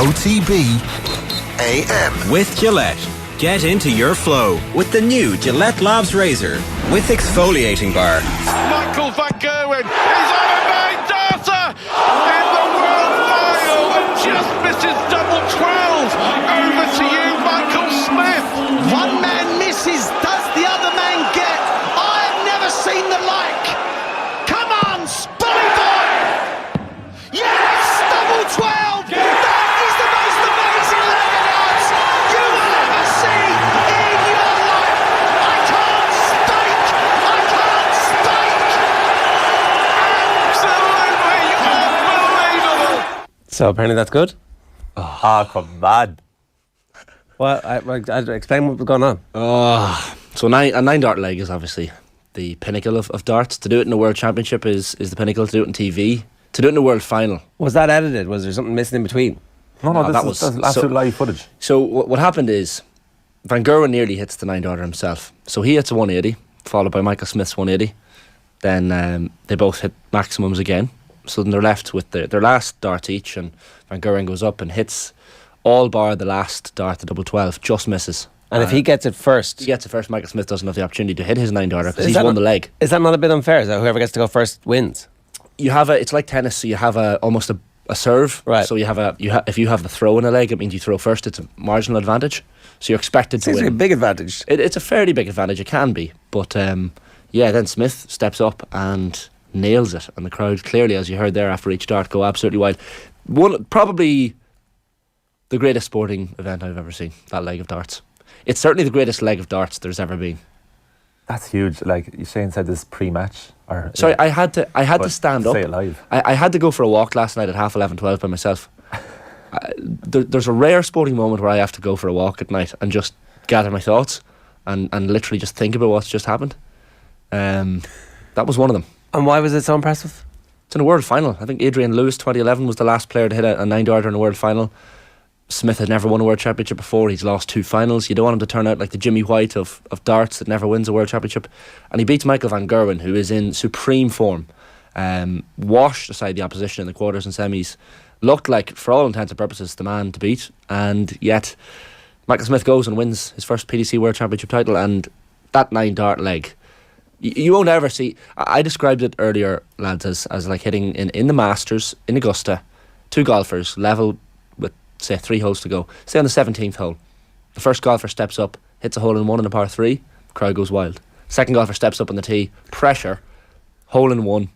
OTB AM. With Gillette. Get into your flow with the new Gillette Labs Razor with exfoliating bar. Michael van Gerwen is on a 9-darter in the world final and just misses double 12. Over to you, Michael Smith. One man misses, does the other man get? I have never seen the like. Come on, Spolly boy! Yes, double 12! That is the most amazing 11 yards you will ever see in your life. I can't speak! I can't speak! Absolutely unbelievable. So apparently that's good. Come on. Well, I'd explain what was going on. So a 9-dart leg is obviously the pinnacle of darts. To do it in the World Championship is the pinnacle. To do it on TV, to do it in the World Final. Was that edited? Was there something missing in between? No, that this is absolute live footage. So what happened is Van Gerwen nearly hits the 9-darter himself. So he hits a 180, followed by Michael Smith's 180. Then they both hit maximums again. So then they're left with their last dart each, and Van Gerwen goes up and hits all bar the last dart, the double 12, just misses. And if he gets it first... He gets it first, Michael Smith doesn't have the opportunity to hit his 9-darter because he's won the leg. Is that not a bit unfair? So whoever gets to go first wins? You have it's like tennis, so you have almost a serve. Right. So you have if you have the throw in a leg, it means you throw first. It's a marginal advantage. So you're expected to Seems win. like a big advantage. It's a fairly big advantage. It can be, but then Smith steps up and nails it, and the crowd clearly, as you heard there after each dart, go absolutely wild. Probably the greatest sporting event I've ever seen. That leg of darts. It's certainly the greatest leg of darts there's ever been. That's huge. Like Shane said, this pre-match. Sorry, I had to stand up. Say it live. I had to go for a walk last night at 11:30, 12 by myself. There's a rare sporting moment where I have to go for a walk at night and just gather my thoughts and literally just think about what's just happened. That was one of them. And why was it so impressive? It's in a world final. I think Adrian Lewis 2011 was the last player to hit a 9-darter in a world final. Smith had never won a world championship before. He's lost 2 finals. You don't want him to turn out like the Jimmy White of darts that never wins a world championship. And he beats Michael van Gerwen, who is in supreme form. Washed aside the opposition in the quarters and semis. Looked like, for all intents and purposes, the man to beat. And yet Michael Smith goes and wins his first PDC world championship title. And that 9-dart leg, you won't ever see. I described it earlier, lads, as like hitting in the Masters in Augusta, 2 golfers level with, say, 3 holes to go. Say on the 17th hole, the first golfer steps up, hits a hole in one in a par 3, crowd goes wild. Second golfer steps up on the tee, pressure, hole in one,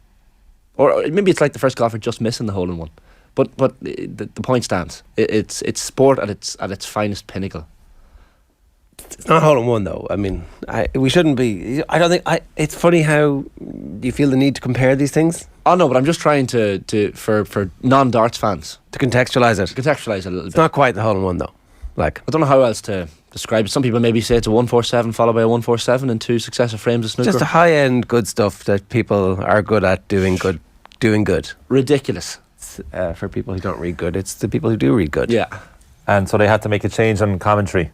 or maybe it's like the first golfer just missing the hole in one. But the point stands. It's sport at its finest pinnacle. It's not hole in one though. I mean, we shouldn't be. I don't think. It's funny how you feel the need to compare these things. Oh no, but I'm just trying to for non-darts fans to contextualise it. Contextualise it a little bit. It's not quite the hole in one though. Like, I don't know how else to describe it. Some people maybe say it's a 147 followed by a 147 in 2 successive frames of snooker. Just a high-end good stuff that people are good at doing good. Ridiculous. For people who don't read good, it's the people who do read good. Yeah. And so they had to make a change on commentary.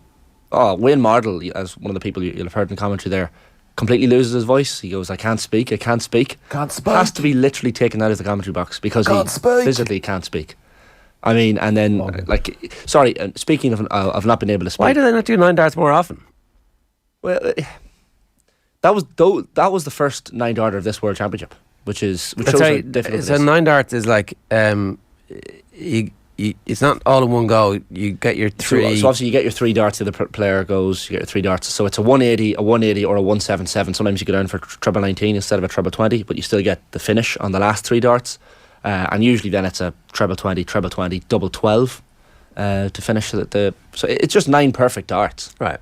Oh, Wayne Mardle, as one of the people you'll have heard in commentary there, completely loses his voice. He goes, I can't speak. Can't speak. Has to be literally taken out of the commentary box because he physically can't speak. I mean, and then, speaking of not being able to speak. Why do they not do 9-darts more often? Well, that was the first 9-darter of this World Championship, which shows how difficult it is. So 9-darts is like, it's not all in one go. You get your 3. So obviously you get your 3 darts. The other player goes. You get your 3 darts. So it's a 180, or a 177. Sometimes you go down for treble 19 instead of a treble 20, but you still get the finish on the last 3 darts. And usually then it's a treble 20, double 12 to finish the. So it's just 9 perfect darts. Right.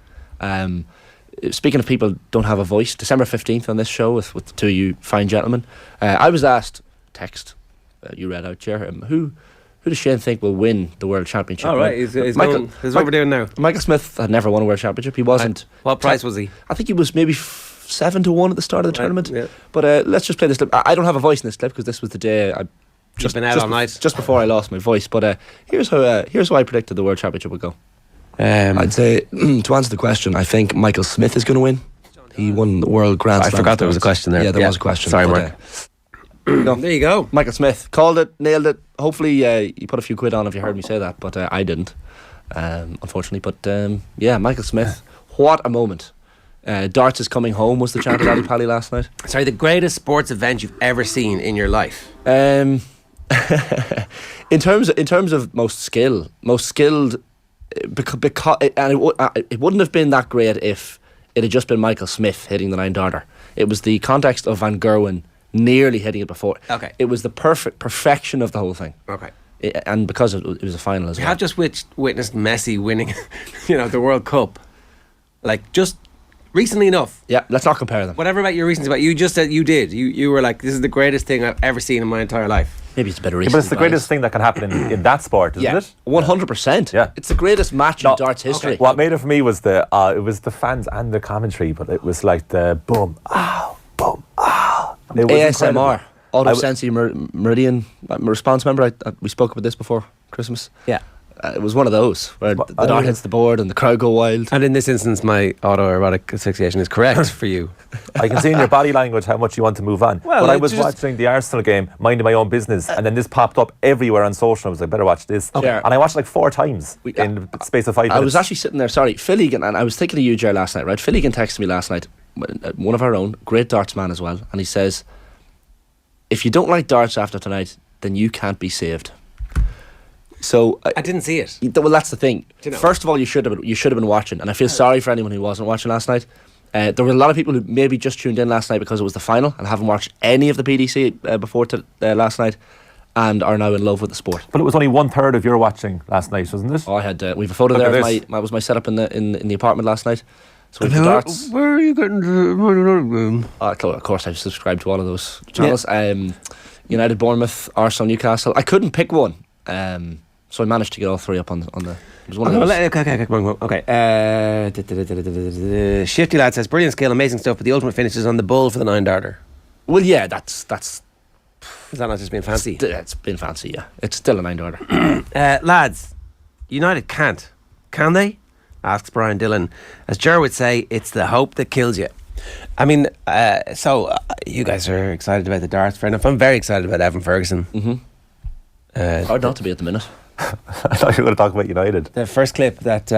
Speaking of people who don't have a voice, December 15th on this show with the 2 of you fine gentlemen, I was asked, text, you read out, Ger, who does Shane think will win the World Championship? Oh, right, he's what we're doing now. Michael Smith had never won a World Championship. He wasn't. What price was he? I think he was maybe 7-1 at the start of the tournament. Yeah. But let's just play this clip. I don't have a voice in this clip because this was the day I just been out all night, just before I lost my voice. But here's how I predicted the World Championship would go. I'd say to answer the question, I think Michael Smith is going to win. He won the World Grand Slam. I forgot there was a question there. Yeah, there was a question. Sorry, Mark. There you go. Michael Smith called it, nailed it, hopefully you put a few quid on if you heard me say that, but I didn't, unfortunately. But yeah, Michael Smith, what a moment. Darts is coming home was the chant at Ali Pally last night. Sorry, the greatest sports event you've ever seen in your life? In terms of most skilled, because it wouldn't have been that great if it had just been Michael Smith hitting the 9-darter. It was the context of Van Gerwen nearly hitting it before. Okay. It was the perfection of the whole thing. Okay. And because it was a final as We well. have just witnessed Messi winning, the World Cup. Like, just recently enough. Yeah, let's not compare them. Whatever about your reasons about you just said you did. You were like, this is the greatest thing I've ever seen in my entire life. Maybe it's a better Yeah, reason. but it's the greatest thing that can happen in that sport, isn't it? 100%. Yeah. It's the greatest match in darts history. What made it for me was it was the fans and the commentary, but it was like the boom, ow, boom, ow. It was ASMR, incredible. auto sensory meridian response. Remember, we spoke about this before Christmas. Yeah. It was one of those where the dart hits the board and the crowd go wild. And in this instance, my autoerotic asphyxiation is correct for you. I can see in your body language how much you want to move on. Well, but I it's was just- watching the Arsenal game, minding my own business, and then this popped up everywhere on social. I was like, better watch this. Okay. And I watched like 4 times in the space of 5 minutes. I was actually sitting there, sorry, Phil Egan, and I was thinking of you, Ger, last night, right? Phil Egan texted me last night, one of our own, great darts man as well, and he says, if you don't like darts after tonight, then you can't be saved. So I didn't see it. well, that's the thing. Do you know? First of all, you should have been watching, and I feel sorry for anyone who wasn't watching last night. There were a lot of people who maybe just tuned in last night because it was the final and haven't watched any of the PDC before last night, and are now in love with the sport. But it was only 1/3 of your watching last night, wasn't it? Oh, I had we've a photo Look there at of this. that was my setup in the apartment last night. So with the darts. Where are you getting the room? Of course, I've subscribed to all of those channels. United, Bournemouth, Arsenal, Newcastle. I couldn't pick one, so I managed to get all 3 up on the. It was one of those. Okay, come on. Okay. Shifty Lad says, brilliant skill, amazing stuff, but the ultimate finish is on the bull for the 9-darter. Well, yeah, that's Is that not just being fancy? it's been fancy. Yeah, it's still a 9-darter. Lads, United can't. Can they? Asks Brian Dillon. As Ger would say, it's the hope that kills you. I mean, you guys are excited about the darts, fair enough. I'm very excited about Evan Ferguson. Hard not to be at the minute. I thought you were going to talk about United. The first clip that,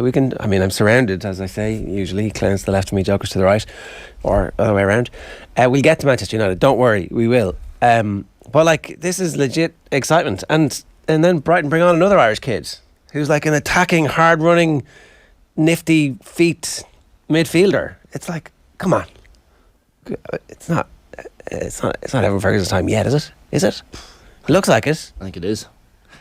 we can, I mean, I'm surrounded, as I say, usually, clowns to the left of me, jokers to the right, or other way around. We'll get to Manchester United, don't worry, we will. But, like, this is legit excitement. And then Brighton bring on another Irish kid who's like an attacking, hard-running, nifty feet midfielder. It's like, come on. It's not Evan Ferguson's time yet, is it? Is it? It looks like it. I think it is.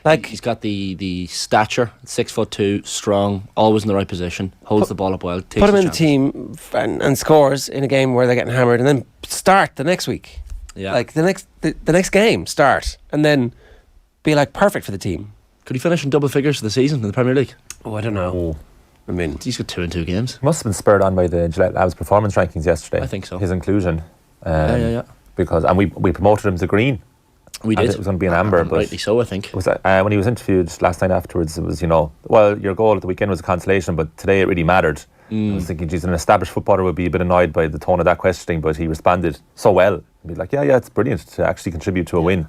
Like, He's got the stature, 6'2", strong, always in the right position, holds the ball up well. put him in the team and scores in a game where they're getting hammered, and then start the next week. Yeah. Like the next game, start, and then be like perfect for the team. Could he finish in double figures for the season in the Premier League? Oh, I don't know. I mean, He's got 2 in 2 games. He must have been spurred on by the Gillette Labs performance rankings yesterday. I think so. His inclusion. Yeah. Because we promoted him to green. We And did. it was going to be an amber, And but rightly so, I think. it was when he was interviewed last night afterwards, it was, well, your goal at the weekend was a consolation, but today it really mattered. I was thinking, geez, an established footballer would be a bit annoyed by the tone of that questioning, but he responded so well. He'd be like, yeah, it's brilliant to actually contribute to a win.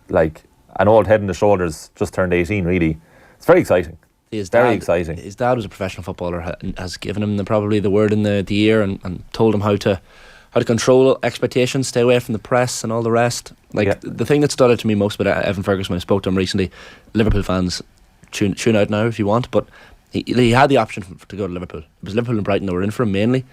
Like an old head and the shoulders, just turned 18, really. It's very exciting. Very exciting. His dad was a professional footballer, has given him probably the word in the ear and told him how to control expectations, stay away from the press and all the rest. The thing that stood out to me most about Evan Ferguson when I spoke to him recently, Liverpool fans, tune out now if you want, but he had the option to go to Liverpool. It was Liverpool and Brighton that were in for him mainly.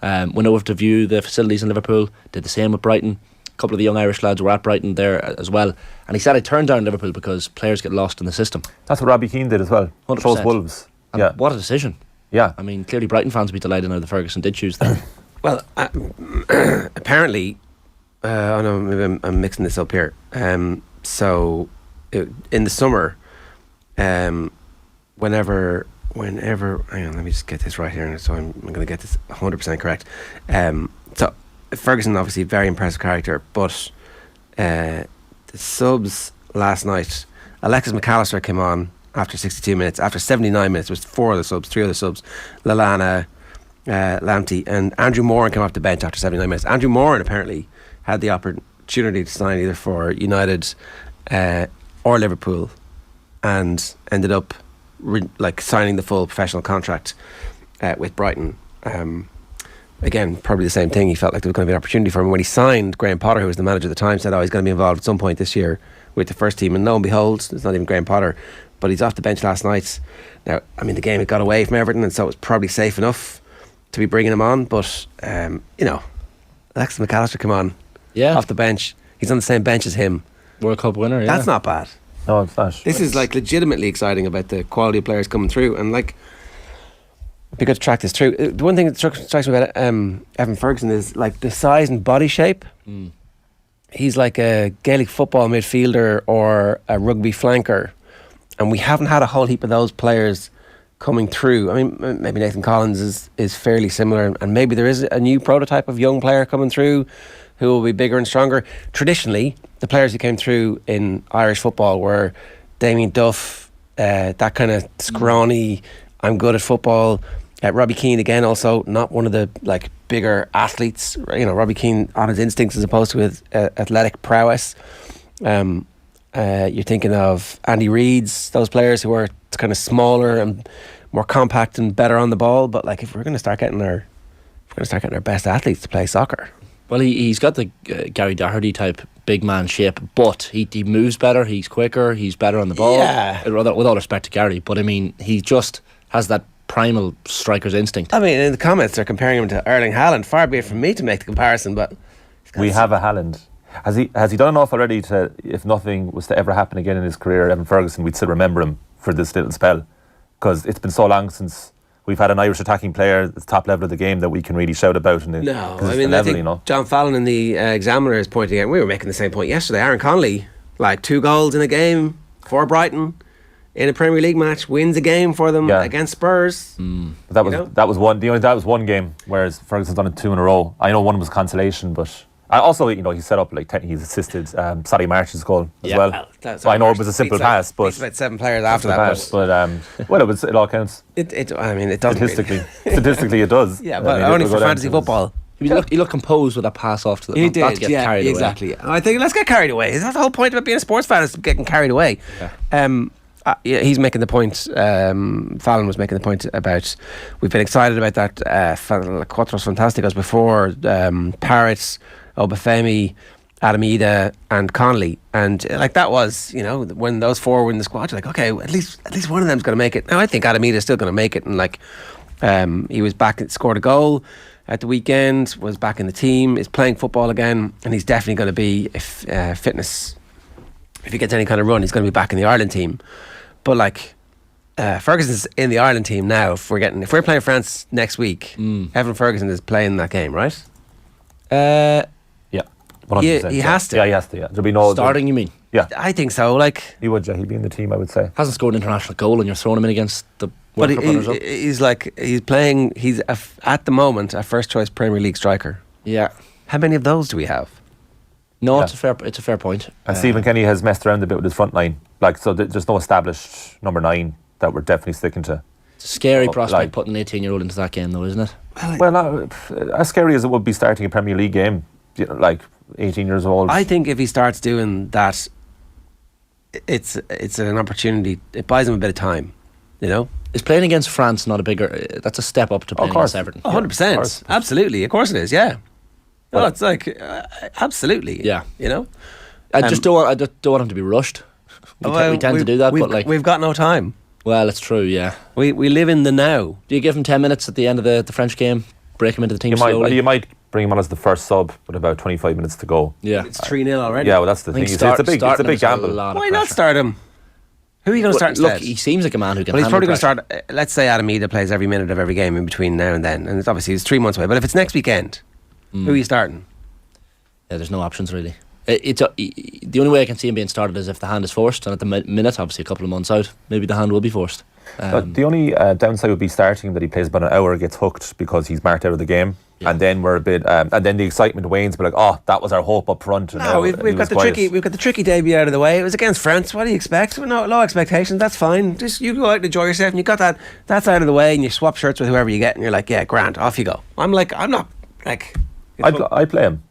Went over to view the facilities in Liverpool, did the same with Brighton. A couple of the young Irish lads were at Brighton there as well, and he said I turned down Liverpool because players get lost in the system. That's what Robbie Keane did as well. 100%. Chose Wolves. And Yeah. what a decision. Yeah. I mean, clearly Brighton fans will be delighted now that Ferguson did choose them. well, apparently, oh no, maybe I'm mixing this up here. So, in the summer, whenever, hang on, let me just get this right here, so I'm going to get this 100% correct. So, Ferguson, obviously, very impressive character, but the subs last night, Alexis McAllister came on after 62 minutes. After 79 minutes, it was 4 other subs, 3 other subs, Lallana, Lamptey, and Andrew Moran came off the bench after 79 minutes. Andrew Moran apparently had the opportunity to sign either for United or Liverpool, and ended up signing the full professional contract with Brighton. Again, probably the same thing. He felt like there was going to be an opportunity for him. When he signed, Graham Potter, who was the manager at the time, said, he's going to be involved at some point this year with the first team. And lo and behold, it's not even Graham Potter, but he's off the bench last night. Now, I mean, the game had got away from Everton, and so it was probably safe enough to be bringing him on. But, Alexis McAllister come on off the bench. He's on the same bench as him. World Cup winner, yeah. That's not bad. No, it's not. This is legitimately exciting about the quality of players coming through, and it'd be good to track this through. The one thing that strikes me about Evan Ferguson is the size and body shape. He's like a Gaelic football midfielder or a rugby flanker, and we haven't had a whole heap of those players coming through. I mean, maybe Nathan Collins is fairly similar, and maybe there is a new prototype of young player coming through who will be bigger and stronger. Traditionally, the players who came through in Irish football were Damien Duff, that kind of scrawny, I'm good at football. Robbie Keane, again, also not one of the bigger athletes. Robbie Keane on his instincts as opposed to his athletic prowess. You're thinking of Andy Reid's, those players who are kind of smaller and more compact and better on the ball. But if we're going to start getting our best athletes to play soccer. Well, he's got the Gary Doherty type big man shape, but he moves better, he's quicker, he's better on the ball. Yeah. With all respect to Gary, but I mean, he just has that primal striker's instinct. I mean, in the comments they're comparing him to Erling Haaland. Far be it from me to make the comparison, but we have a Haaland. Has he done enough already to, if nothing was to ever happen again in his career, Evan Ferguson, we'd still remember him for this little spell? Because it's been so long since we've had an Irish attacking player at the top level of the game that we can really shout about. No, I mean, I think John Fallon in the Examiner is pointing out, we were making the same point yesterday, Aaron Connolly, 2 goals in a game for Brighton in a Premier League match, wins a game for them against Spurs. That was one game, whereas Ferguson's done it 2 in a row. I know one was consolation, but also, he set up he's assisted Sadie March's goal as well. So I know it was a simple pass, but about 7 players after that. But it all counts. It does statistically it does. Yeah, but only for fantasy football. He looked composed with that pass off to the. He did, exactly. I think let's get carried away. That's the whole point about being a sports fan, is getting carried away. He's making the point. Fallon was making the point about we've been excited about that Quattros Fantasticos before, Parrots, Obafemi, Adamida and Connolly, and that was when those 4 were in the squad, you're okay, at least one of them's going to make it. Now I think Adamida is still going to make it, and he was back, scored a goal at the weekend, was back in the team, is playing football again, and he's definitely going to be, if fitness, if he gets any kind of run, he's going to be back in the Ireland team. But Ferguson's in the Ireland team now. If we're playing France next week, Evan Ferguson is playing that game, right? Yeah, 100%. He has to. Yeah, he has to. Yeah, there'll be no starting. You mean? Yeah, I think so. He would. Yeah, he'd be in the team, I would say. Hasn't scored an international goal, and you're throwing him in against the World Cup runners up. He's playing. He's at the moment a first choice Premier League striker. Yeah. How many of those do we have? No, it's a fair point. And Stephen Kenny has messed around a bit with his front line. So there's no established number 9 that we're definitely sticking to. It's a scary prospect putting an 18-year-old into that game, though, isn't it? Well, as scary as it would be starting a Premier League game, 18 years old. I think if he starts doing that, it's an opportunity. It buys him a bit of time, Is playing against France not a bigger? That's a step up to playing against Everton. 100%, absolutely, of course it is. Yeah. Well, it's absolutely. Yeah. I just don't want him to be rushed. We tend to do that, but we've got no time. Well, it's true. Yeah. We live in the now. Do you give him 10 minutes at the end of the French game? Break him into the team slowly. You might bring him on as the first sub with about 25 minutes to go. Yeah. It's 3-0 already. Yeah, well, that's the thing. It's a big gamble. Why not start him? Who are you going to start instead? Look, he seems like a man who can. Well, he's probably going to start. Let's say Adamida plays every minute of every game in between now and then, and it's obviously 3 months away. But if it's next weekend, who are you starting? Yeah, there's no options really. The only way I can see him being started is if the hand is forced, and at the minute, obviously a couple of months out, maybe the hand will be forced. But the only downside would be starting that he plays about an hour, gets hooked because he's marked out of the game, and then we're a bit, and then the excitement wanes. But that was our hope up front. No, we've got the tricky debut out of the way. It was against France. What do you expect? No low expectations. That's fine. Just you go out and enjoy yourself, and you got that. That's out of the way, and you swap shirts with whoever you get, and you're like, yeah, grand, off you go. I'd play him.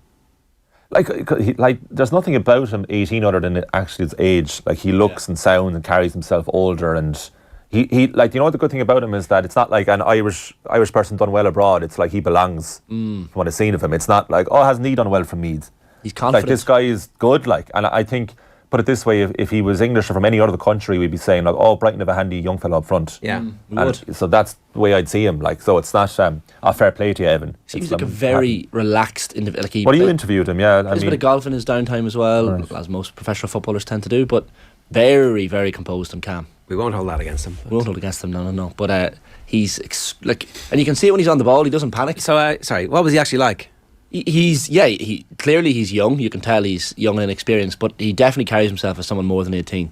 Like there's nothing about him 18 other than actually his age. Like he looks and sounds and carries himself older, and he like, you know, the good thing about him is that it's not like an Irish person done well abroad. It's like he belongs. From what I've seen of him, it's not like, oh, hasn't he done well from Meads? He's confident. Like, this guy is good. Like, and I think, put it this way, if he was English or from any other country, we'd be saying like, oh, Brighton have a handy young fella up front. Yeah, we would. So that's the way I'd see him. Like, so it's not a fair play to you, Evan. Seems like a very relaxed individual. Like Well, you interviewed him, yeah. There's a bit of golf in his downtime as well, as most professional footballers tend to do, but very, very composed and calm. We won't hold that against him. We won't hold it against him, no. But he's and you can see it when he's on the ball. He doesn't panic. So, sorry, what was he actually like? He clearly he's young. You can tell he's young and inexperienced, but he definitely carries himself as someone more than 18.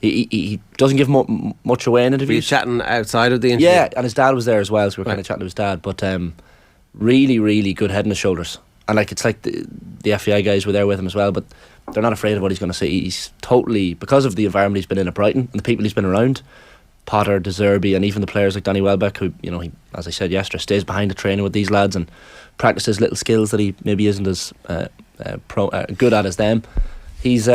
He doesn't give much away in Were you interviews. chatting outside of the interview? Yeah, and his dad was there as well, so we were kind of chatting to his dad. But really, really good head on his shoulders. And like, it's like the FEI guys were there with him as well, but they're not afraid of what he's going to say. He's totally, because of the environment he's been in at Brighton and the people he's been around, Potter, De Zerbi, and even the players like Danny Welbeck, who, you know, he, as I said yesterday, stays behind the training with these lads and practices little skills that he maybe isn't as good at as them. He's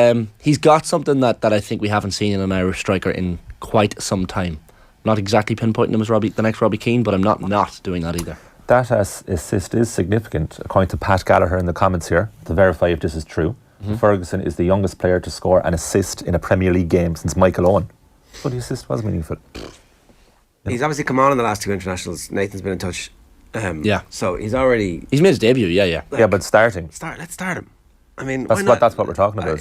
got something that I think we haven't seen in an Irish striker in quite some time. Not exactly pinpointing him as the next Robbie Keane, but I'm not doing that either. That assist is significant, according to Pat Gallagher in the comments here, to verify if this is true. Ferguson is the youngest player to score an assist in a Premier League game since Michael Owen. But the assist was meaningful. He's obviously come on in the last two internationals. Nathan's been in touch. So he's already... He's made his debut, yeah. Yeah, but starting. Let's start him. I mean, That's why not? that's what we're talking about.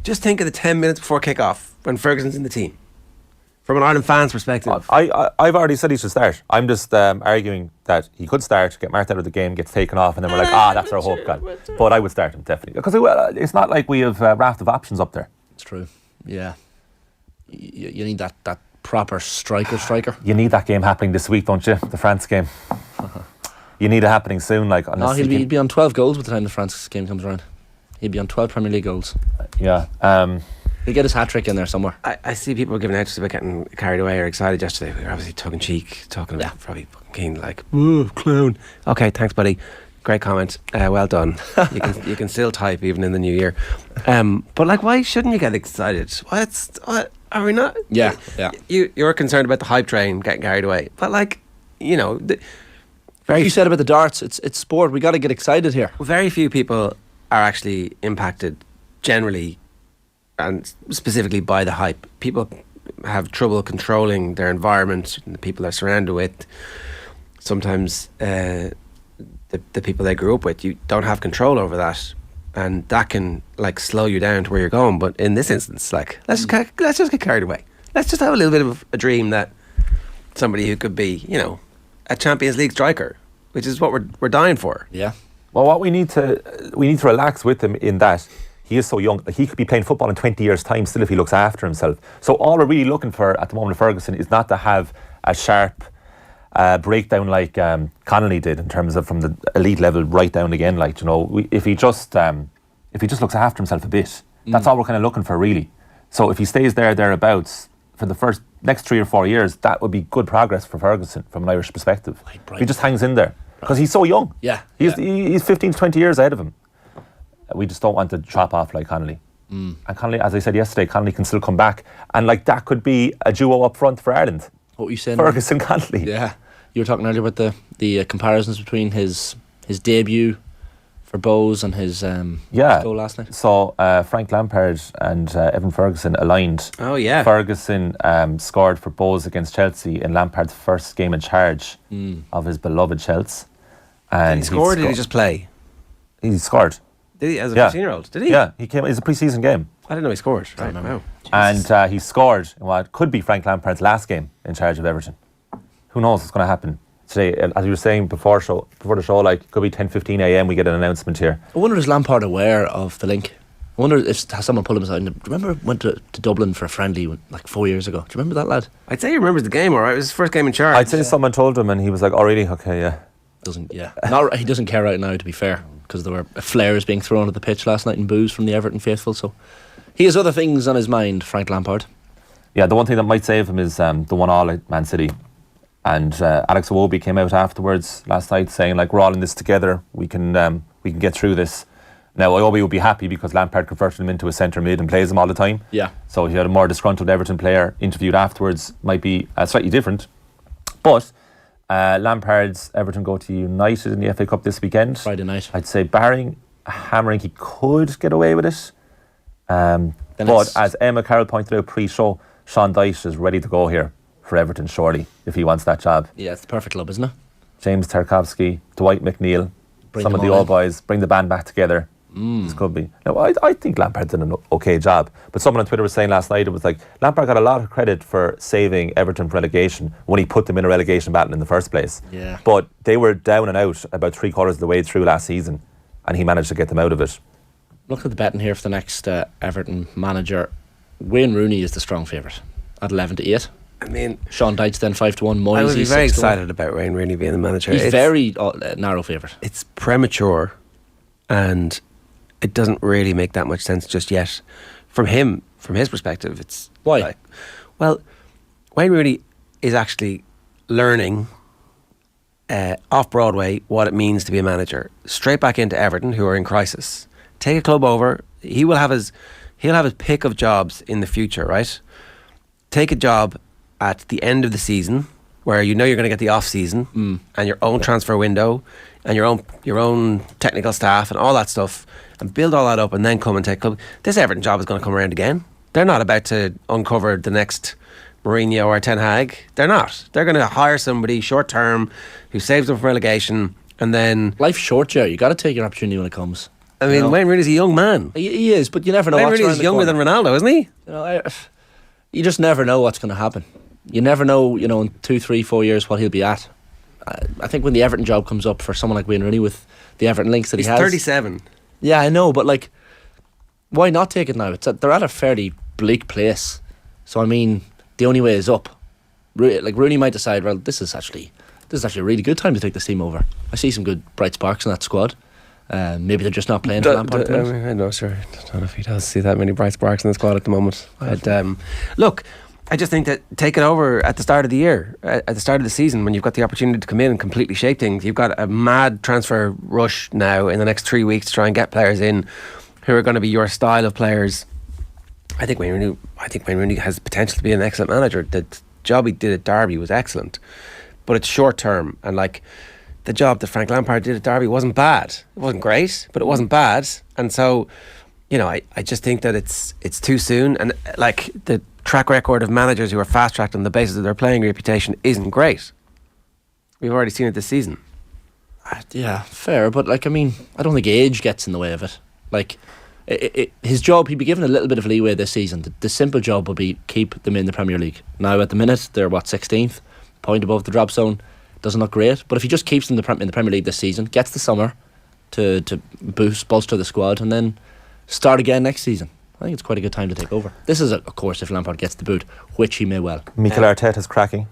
Just think of the 10 minutes before kick-off when Ferguson's in the team. From an Ireland fan's perspective. I've already said he should start. I'm just arguing that he could start, get marked out of the game, gets taken off, and then we're like, that's our hope, God. But I would start him, definitely. Because it's not like we have a raft of options up there. It's true, yeah. You need that proper striker. You need that game happening this week, don't you? The France game. You need it happening soon. Like, he'd be on 12 goals by the time the France game comes around. He'd be on 12 Premier League goals. Yeah. He'll get his hat-trick in there somewhere. I see people giving out just about getting carried away or excited yesterday. We were obviously tongue-in-cheek, talking about probably Keane, like, ooh, clown. Okay, thanks, buddy. Great comment. Well done. You can still type even in the new year. But like, why shouldn't you get excited? What are we not? Yeah. You're concerned about the hype train getting carried away, but like, you know, like you said about the darts, it's sport. We got to get excited here. Very few people are actually impacted generally, and specifically by the hype. People have trouble controlling their environment and the people they're surrounded with. Sometimes the people they grew up with, you don't have control over that, and that can like slow you down to where you're going. But in this instance, like, let's just get carried away. Let's just have a little bit of a dream that somebody who could be, you know, a Champions League striker, which is what we're dying for. Yeah. Well, what we need to relax with him in that he is so young. Like, he could be playing football in 20 years' time still if he looks after himself. So all we're really looking for at the moment of Ferguson is not to have a sharp breakdown like Connolly did, in terms of from the elite level right down again. Like, you know, if he just looks after himself a bit, that's all we're kind of looking for, really. So if he stays thereabouts for the next 3 or 4 years, that would be good progress for Ferguson from an Irish perspective. If he just hangs in there, because he's so young. Yeah. He's 15 to 20 years ahead of him. We just don't want to chop off like Connolly. And Connolly, as I said yesterday, Connolly can still come back, and like that could be a duo up front for Ireland. What were you saying? Ferguson, Connolly. Yeah. You were talking earlier about the comparisons between his debut for Bowes and his goal last night. So Frank Lampard and Evan Ferguson aligned. Oh yeah. Ferguson scored for Bowes against Chelsea in Lampard's first game in charge of his beloved Chelsea. And did he score or did he just play? He scored. Did he, as a 15-year-old? Did he? Yeah, he came. It was a pre-season game. I didn't know he scored. Right. Wow. And he scored in what could be Frank Lampard's last game in charge of Everton. Who knows what's going to happen today? As you were saying before the show, like, it could be 10:15 a.m. we get an announcement here. I wonder, is Lampard aware of the link? I wonder if has someone pulled him aside. Do you remember went to Dublin for a friendly like 4 years ago? Do you remember that lad? I'd say he remembers the game, alright. It was his first game in charge. I'd say someone told him and he was like, oh really? Okay, yeah. He doesn't care right now, to be fair, because there were flares being thrown at the pitch last night and boos from the Everton faithful. So he has other things on his mind, Frank Lampard. Yeah, the one thing that might save him is the 1-1 at Man City. And Alex Iwobi came out afterwards last night saying, like, we're all in this together. We can get through this. Now, Iobi would be happy because Lampard converted him into a centre mid and plays him all the time. Yeah. So if you had a more disgruntled Everton player interviewed afterwards, might be slightly different. But Lampard's Everton go to United in the FA Cup this weekend. Friday night. I'd say barring a hammering, he could get away with it. But as Emma Carroll pointed out pre-show, Sean Dyche is ready to go here for Everton, surely, if he wants that job. Yeah, it's the perfect club, isn't it? James Tarkowski, Dwight McNeil, some of the old boys, bring the band back together. This could be. Now, I think Lampard did an okay job. But someone on Twitter was saying last night, it was like, Lampard got a lot of credit for saving Everton from relegation when he put them in a relegation battle in the first place. Yeah. But they were down and out about 3/4 of the way through last season, and he managed to get them out of it. Look at the betting here for the next Everton manager. Wayne Rooney is the strong favourite at 11-8. I mean, Sean Dyche then 5-1. Moyes, I would be very 6-1. excited about Wayne Rooney being the manager. He's very narrow favourite. It's premature, and it doesn't really make that much sense just yet. From his perspective, it's Why? Well, Wayne Rooney is actually learning off Broadway what it means to be a manager. Straight back into Everton, who are in crisis. Take a club over. He'll have his pick of jobs in the future, right? Take a job at the end of the season where you know you're going to get the off season and your own transfer window and your own technical staff and all that stuff, and build all that up and then come and take club. This Everton job is going to come around again. They're not about to uncover the next Mourinho or Ten Hag. They're not. They're going to hire somebody short term who saves them from relegation, and then Life's short, Ger. You got to take your opportunity when it comes. I mean, You know? Wayne Rooney's a young man. He is, but you never know. Wayne what's Rooney's around the younger corner. than Ronaldo, isn't he? You know, you just never know what's going to happen. You never know, in 2, 3, 4 years what he'll be at. I think when the Everton job comes up for someone like Wayne Rooney with the Everton links that He's he has. 37. Yeah, I know, but like, why not take it now? They're at a fairly bleak place. So I mean, the only way is up. Like Rooney might decide, well, this is actually a really good time to take this team over. I see some good bright sparks in that squad. Maybe they're just not playing for Lampard at the minute. I know, sure. I don't know if he does see that many bright sparks in the squad at the moment. Look, I just think that take it over at the start of the year, at the start of the season, when you've got the opportunity to come in and completely shape things. You've got a mad transfer rush now in the next 3 weeks to try and get players in who are going to be your style of players. I think Wayne Rooney has potential to be an excellent manager. The job he did at Derby was excellent, but it's short term, and like the job that Frank Lampard did at Derby wasn't bad. It wasn't great, but it wasn't bad. And so, I just think that it's too soon, and like the track record of managers who are fast tracked on the basis of their playing reputation isn't great. We've already seen it this season. Yeah, fair, but like, I mean, I don't think age gets in the way of it. Like, his job, he'd be given a little bit of leeway this season. The simple job will be keep them in the Premier League. Now, at the minute, they're 16th, point above the drop zone. Doesn't look great, but if he just keeps them in the Premier League this season, gets the summer to bolster the squad, and then start again next season, I think it's quite a good time to take over. This is, of course, if Lampard gets the boot, which he may well. Mikel Arteta's cracking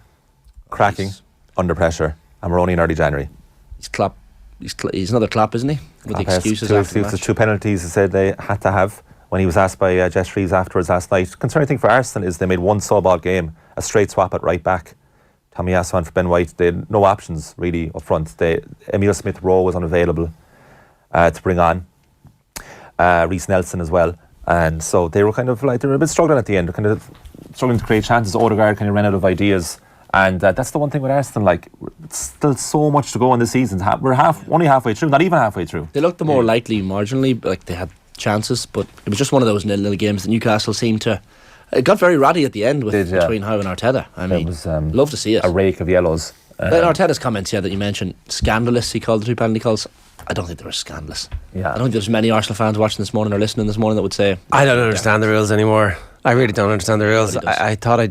under pressure, and we're only in early January. He's another Klopp, isn't he? With the excuses after the match. 2 penalties he said they had to have when he was asked by Jess Kelly afterwards last night. Concerning thing for Arsenal is they made one sawball game, a straight swap at right back. Tommy Aswan for Ben White. They had no options really up front. Emile Smith-Rowe was unavailable to bring on. Reece Nelson as well. And so they were kind of like, they were a bit struggling at the end. They're kind of struggling to create chances. Odegaard kind of ran out of ideas. And that's the one thing with Arsenal, like, it's still so much to go in the season. We're only halfway through, not even halfway through. They looked the more likely marginally, like they had chances, but it was just one of those nil-nil games that Newcastle seemed to... It got very ratty at the end between Howe and Arteta. I mean, it was, love to see it. A rake of yellows. Arteta's comments that you mentioned, scandalous, he called the 2 penalty calls. I don't think they were scandalous. Yeah. I don't think there's many Arsenal fans watching this morning or listening this morning that would say... I don't understand the rules anymore. I really don't understand the rules. I thought I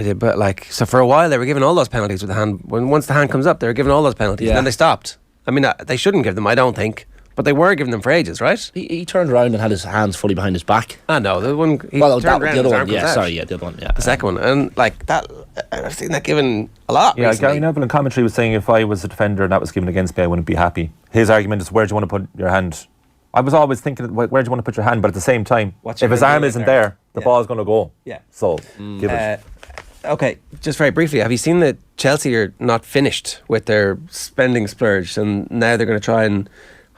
did, but like, so for a while they were giving all those penalties with the hand. Once the hand comes up, they were giving all those penalties, and then they stopped. I mean, they shouldn't give them, I don't think, but they were giving them for ages, right? He turned around and had his hands fully behind his back. No, the one. The other one. Yeah, sorry, the other one. Yeah, the second one, and like that, I've seen that given a lot. Yeah, recently. Gary Neville in commentary was saying if I was a defender and that was given against me, I wouldn't be happy. His argument is, where do you want to put your hand? I was always thinking, where do you want to put your hand? But at the same time, if his arm isn't there, the ball's going to go. Yeah. So, give it. Okay, just very briefly, have you seen that Chelsea are not finished with their spending splurge, and now they're going to try and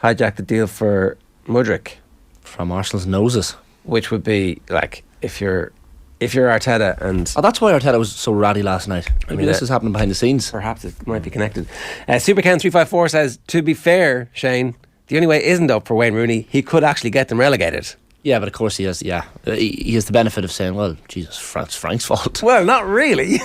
hijack the deal for Mudryk, From Arsenal's noses. which would be like if you're Arteta, and Oh, that's why Arteta was so ratty last night. Maybe this is happening behind the scenes. perhaps it might be connected. Supercan 354 says, to be fair, Shane, the only way isn't up for Wayne Rooney. He could actually get them relegated. Yeah, but of course he has. Yeah, he has the benefit of saying, "Well, Jesus, Frank's fault." Well, not really.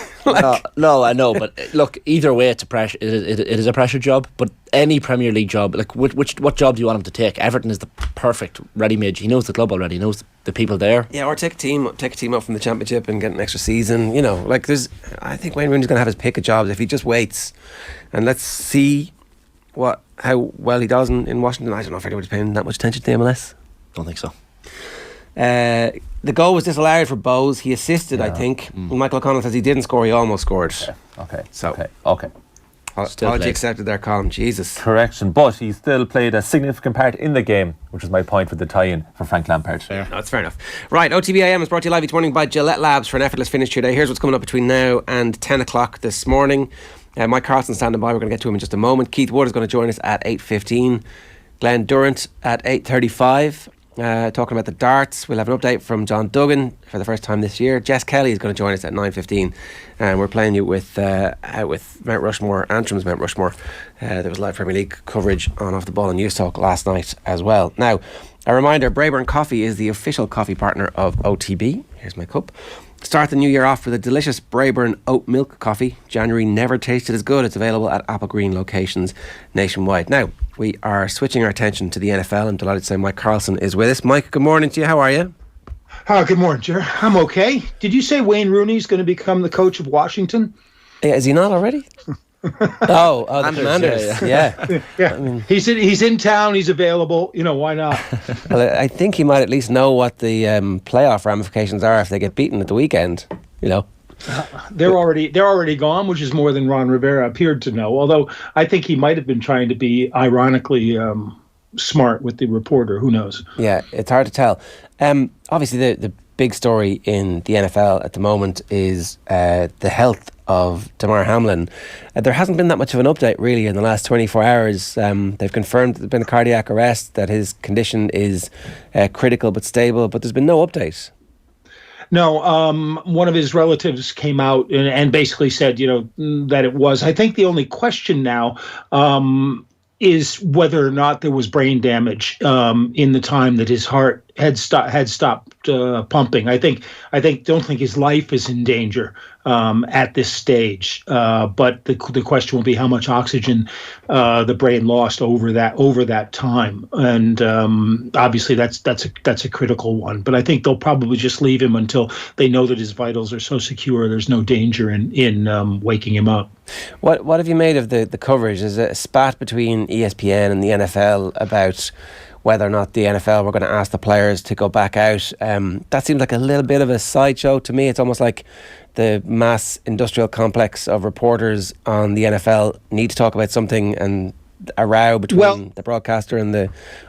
No, I know, but look, either way, it's a pressure. It is a pressure job. But any Premier League job, like what job do you want him to take? Everton is the perfect ready-made. He knows the club already. He knows the people there. Yeah, or take a team up from the Championship and get an extra season. You know, like I think Wayne Rooney's going to have his pick of jobs if he just waits, and let's see how well he does in Washington. I don't know if anybody's paying that much attention to the MLS. Don't think so. The goal was disallowed for Bowes. He assisted, I think. Michael O'Connell says he didn't score. He almost scored. Okay. So Okay. apology played. accepted there, Colin. Jesus. Correction, but he still played a significant part in the game, which is my point for the tie-in for Frank Lampard. No, that's fair enough. Right, OTB AM is brought to you live each morning by Gillette Labs for an effortless finish today. Here's what's coming up between now and 10 o'clock this morning. Mike Carlson standing by. We're going to get to him in just a moment. Keith Wood is going to join us at 8:15. Glen Durrant at 8:35. Talking about the darts, we'll have an update from John Duggan for the first time this year. Jess Kelly is going to join us at 9:15, and we're playing you with Mount Rushmore, Antrim's Mount Rushmore. There was live Premier League coverage on Off the Ball and News Talk last night as well. Now, a reminder, Braeburn Coffee is the official coffee partner of OTB. Here's my cup. Start the new year off with a delicious Braeburn oat milk coffee. January never tasted as good. It's available at Apple Green locations nationwide. Now, we are switching our attention to the NFL. I'm delighted to say Mike Carlson is with us. Mike, good morning to you. How are you? Good morning, Ger. I'm okay. Did you say Wayne Rooney's going to become the coach of Washington? Yeah, is he not already? the Commanders. Yeah. Yeah. I mean, he's in town. He's available. You know, why not? Well, I think he might at least know what the playoff ramifications are if they get beaten at the weekend. You know. They're already gone, which is more than Ron Rivera appeared to know. Although I think he might have been trying to be ironically smart with the reporter. Who knows? Yeah, it's hard to tell. Obviously, the big story in the NFL at the moment is the health of Damar Hamlin. There hasn't been that much of an update really in the last 24 hours. They've confirmed there's been a cardiac arrest, that his condition is critical but stable, but there's been no update. No, one of his relatives came out and basically said, that it was. I think the only question now is whether or not there was brain damage in the time that his heart had stopped pumping. Don't think his life is in danger at this stage. But the question will be how much oxygen the brain lost over that time, and obviously that's a critical one. But I think they'll probably just leave him until they know that his vitals are so secure. There's no danger in waking him up. What have you made of the coverage? Is it a spat between ESPN and the NFL about whether or not the NFL were going to ask the players to go back out? That seems like a little bit of a sideshow to me. It's almost like the mass industrial complex of reporters on the NFL need to talk about something, and a row between the broadcaster and the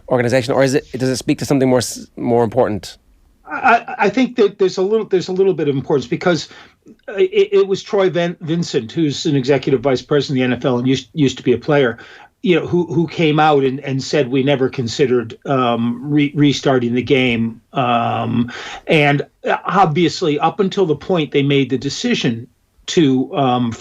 organisation, or does it speak to something more important? I think that there's a little bit of importance, because it was Troy Vincent, who's an executive vice president of the NFL and used to be a player, who came out and said we never considered restarting the game, and obviously up until the point they made the decision to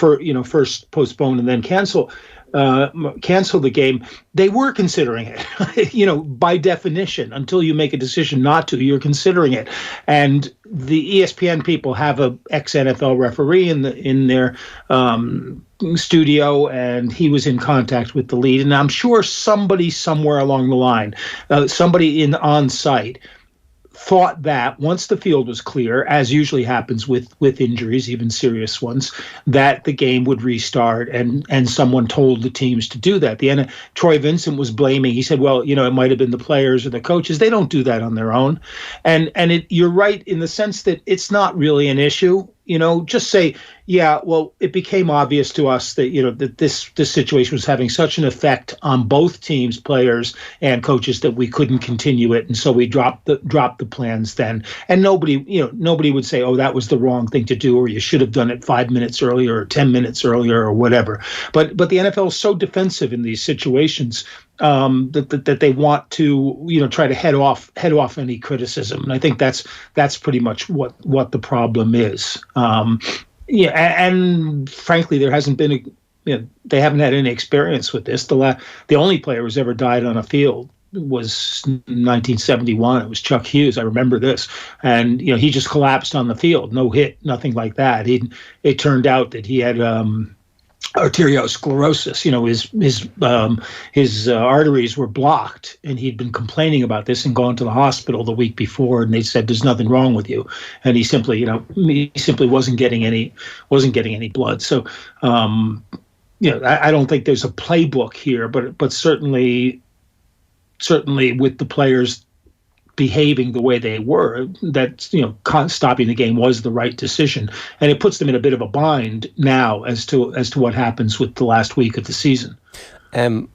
first postpone and then cancel the game, they were considering it. By definition, until you make a decision not to, you're considering it. And the ESPN people have a ex-NFL referee in their studio, and he was in contact with the lead. And I'm sure somebody somewhere along the line, somebody on site, thought that once the field was clear, as usually happens with injuries, even serious ones, that the game would restart, and someone told the teams to do that. Troy Vincent was blaming. He said, well, it might have been the players or the coaches. They don't do that on their own. And you're right in the sense that it's not really an issue. Just say, yeah, well, it became obvious to us that, that this situation was having such an effect on both teams, players and coaches, that we couldn't continue it. And so we dropped the plans then. And nobody would say, oh, that was the wrong thing to do, or you should have done it 5 minutes earlier or 10 minutes earlier or whatever. But the NFL is so defensive in these situations. that they want to try to head off any criticism, and I think that's pretty much what the problem is. And frankly, there hasn't been they haven't had any experience with this. The only player who's ever died on a field was 1971. It was Chuck Hughes. I remember this, and he just collapsed on the field, no hit, nothing like that. It turned out that he had arteriosclerosis. His arteries were blocked, and he'd been complaining about this and gone to the hospital the week before, and they said there's nothing wrong with you, and he simply wasn't getting any blood. So I don't think there's a playbook here, but certainly with the players behaving the way they were, that stopping the game was the right decision, and it puts them in a bit of a bind now as to what happens with the last week of the season.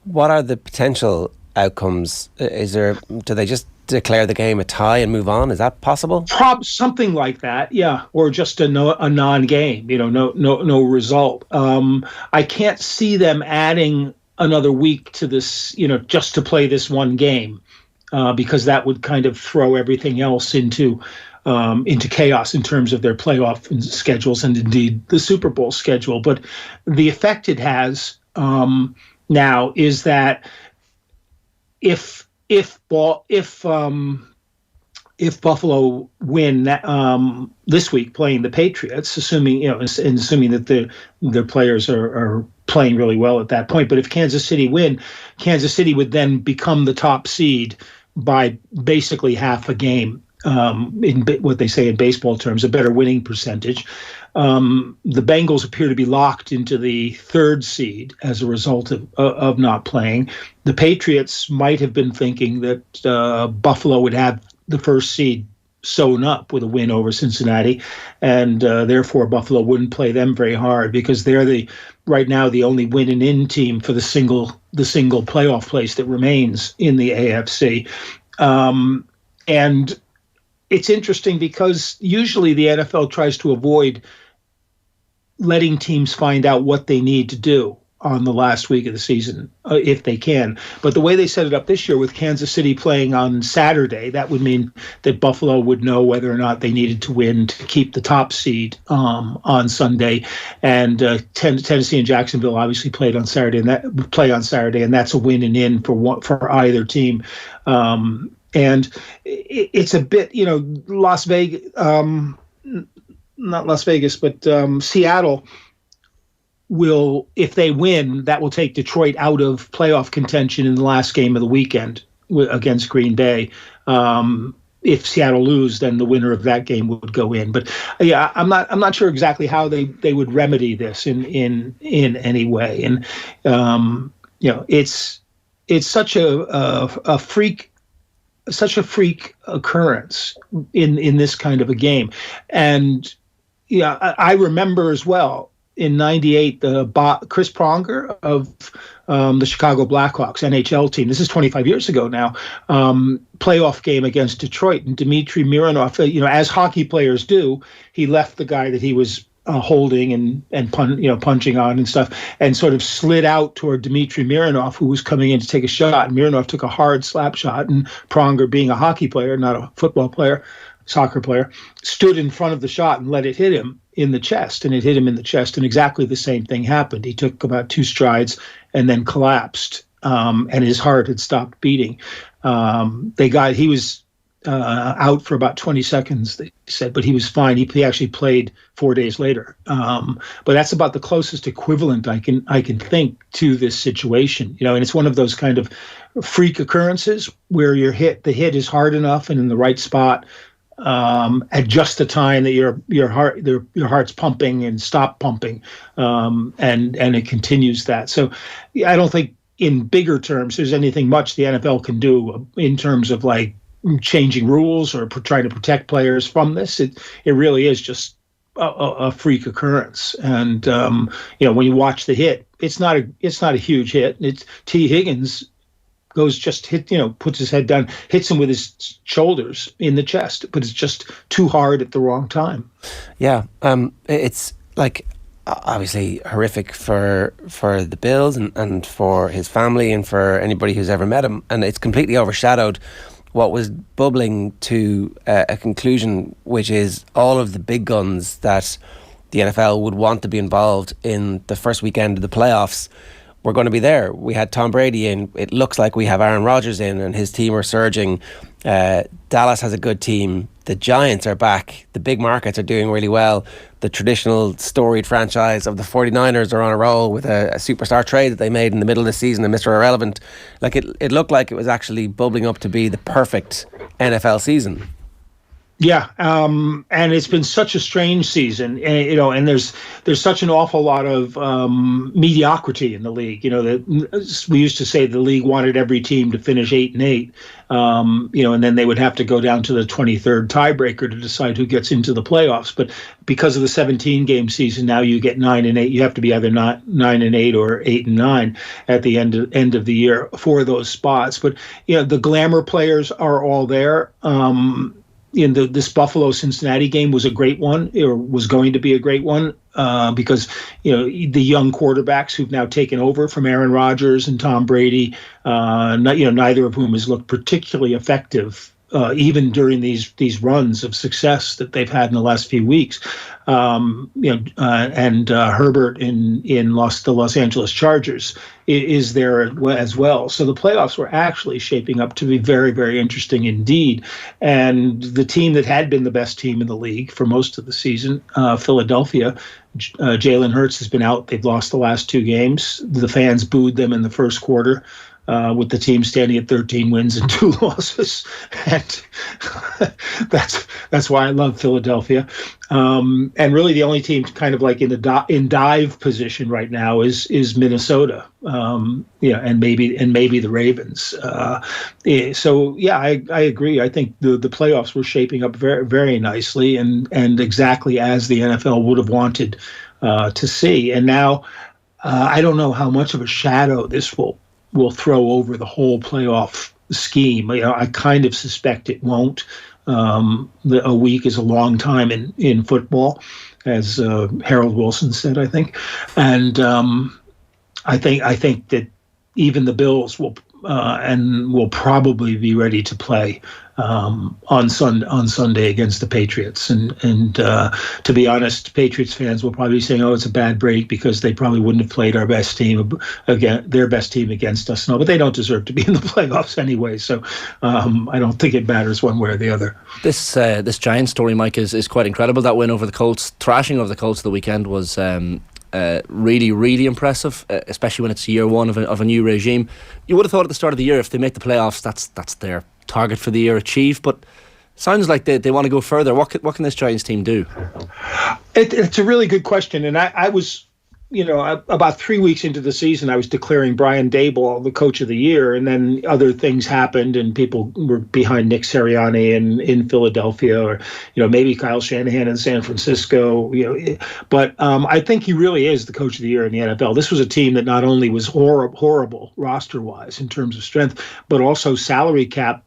What are the potential outcomes? Do they just declare the game a tie and move on? Is that possible? Something like that, yeah, or just a non-game. No result. I can't see them adding another week to this, just to play this one game. Because that would kind of throw everything else into chaos in terms of their playoff schedules and indeed the Super Bowl schedule. But the effect it has now is that if Buffalo win this week playing the Patriots, assuming that their players are playing really well at that point, but if Kansas City win, Kansas City would then become the top seed by basically half a game, in what they say in baseball terms, a better winning percentage. The Bengals appear to be locked into the third seed as a result of not playing. The Patriots might have been thinking that Buffalo would have the first seed sewn up with a win over Cincinnati, and therefore Buffalo wouldn't play them very hard because they're right now the only win and in team for the single playoff place that remains in the AFC. And it's interesting because usually the NFL tries to avoid letting teams find out what they need to do on the last week of the season, if they can. But the way they set it up this year with Kansas City playing on Saturday, that would mean that Buffalo would know whether or not they needed to win to keep the top seed on Sunday. And Tennessee and Jacksonville obviously play on Saturday, and that's a win and in for either team. And it's a bit, Las Vegas, not Las Vegas, but Seattle will, if they win, that will take Detroit out of playoff contention in the last game of the weekend against Green Bay. If Seattle lose, then the winner of that game would go in. But yeah, I'm not sure exactly how they would remedy this in any way. And it's such a freak occurrence in this kind of a game. And yeah, I remember as well in '98 Chris Pronger of the Chicago Blackhawks NHL team. This is 25 years ago now. Playoff game against Detroit, and Dmitry Mironov, as hockey players do, he left the guy that he was holding and punching on and stuff, and sort of slid out toward Dmitry Mironov, who was coming in to take a shot. And Mironov took a hard slap shot, and Pronger, being a hockey player, not a football player, soccer player, stood in front of the shot and let it hit him in the chest, and it hit him in the chest, and exactly the same thing happened. He took about 2 strides and then collapsed, and his heart had stopped beating. He was out for about 20 seconds, they said, but he was fine. He actually played 4 days later. But that's about the closest equivalent I can think to this situation. And it's one of those kind of freak occurrences where the hit is hard enough and in the right spot at just the time that your heart's pumping and stop pumping, and it continues that. So I don't think in bigger terms there's anything much the NFL can do in terms of like changing rules or trying to protect players from this. It really is just a freak occurrence. And when you watch the hit, it's not a huge hit. It's T. Higgins puts his head down, hits him with his shoulders in the chest, but it's just too hard at the wrong time. Yeah, it's like obviously horrific for the Bills and for his family and for anybody who's ever met him, and it's completely overshadowed what was bubbling to a conclusion, which is all of the big guns that the NFL would want to be involved in the first weekend of the playoffs were going to be there. We had Tom Brady in. It looks like we have Aaron Rodgers in, and his team are surging. Dallas has a good team. The Giants are back. The big markets are doing really well. The traditional storied franchise of the 49ers are on a roll with a superstar trade that they made in the middle of the season, and Mr. Irrelevant. Like it looked like it was actually bubbling up to be the perfect NFL season. Yeah, and it's been such a strange season, and there's such an awful lot of mediocrity in the league. That we used to say the league wanted every team to finish 8-8, and then they would have to go down to the 23rd tiebreaker to decide who gets into the playoffs. But because of the 17-game season, now you get 9-8. You have to be either 9-8 or 8-9 at the end of the year for those spots. But the glamour players are all there. This Buffalo-Cincinnati game was a great one, or was going to be a great one, because the young quarterbacks who've now taken over from Aaron Rodgers and Tom Brady, neither of whom has looked particularly effective, even during these runs of success that they've had in the last few weeks. And Herbert in the Los Angeles Chargers is there as well. So the playoffs were actually shaping up to be very, very interesting indeed. And the team that had been the best team in the league for most of the season, Philadelphia, Jalen Hurts has been out. They've lost the last 2 games. The fans booed them in the first quarter, with the team standing at 13 wins and 2 losses. And that's why I love Philadelphia. And really the only team kind of like in dive position right now is Minnesota. And maybe the Ravens. I agree. I think the playoffs were shaping up very, very nicely and exactly as the NFL would have wanted to see. And now I don't know how much of a shadow this will throw over the whole playoff scheme. I kind of suspect it won't. A week is a long time in football, as Harold Wilson said, I think. And I think that even the Bills will probably be ready to play on Sunday against the Patriots. And to be honest, Patriots fans will probably be saying, "Oh, it's a bad break because they probably wouldn't have played our best team their best team against us." No, but they don't deserve to be in the playoffs anyway. So I don't think it matters one way or the other. This Giants story, Mike, is quite incredible. That win over the Colts, thrashing of the Colts of the weekend was really, really impressive, especially when it's year one of a new regime. You would have thought at the start of the year, if they make the playoffs, that's their target for the year achieved, but sounds like they want to go further. What can this Giants team do? It's a really good question, and I was about 3 weeks into the season, I was declaring Brian Daboll the coach of the year, and then other things happened, and people were behind Nick Sirianni in Philadelphia, or maybe Kyle Shanahan in San Francisco. But I think he really is the coach of the year in the NFL. This was a team that not only was horrible roster-wise in terms of strength, but also salary cap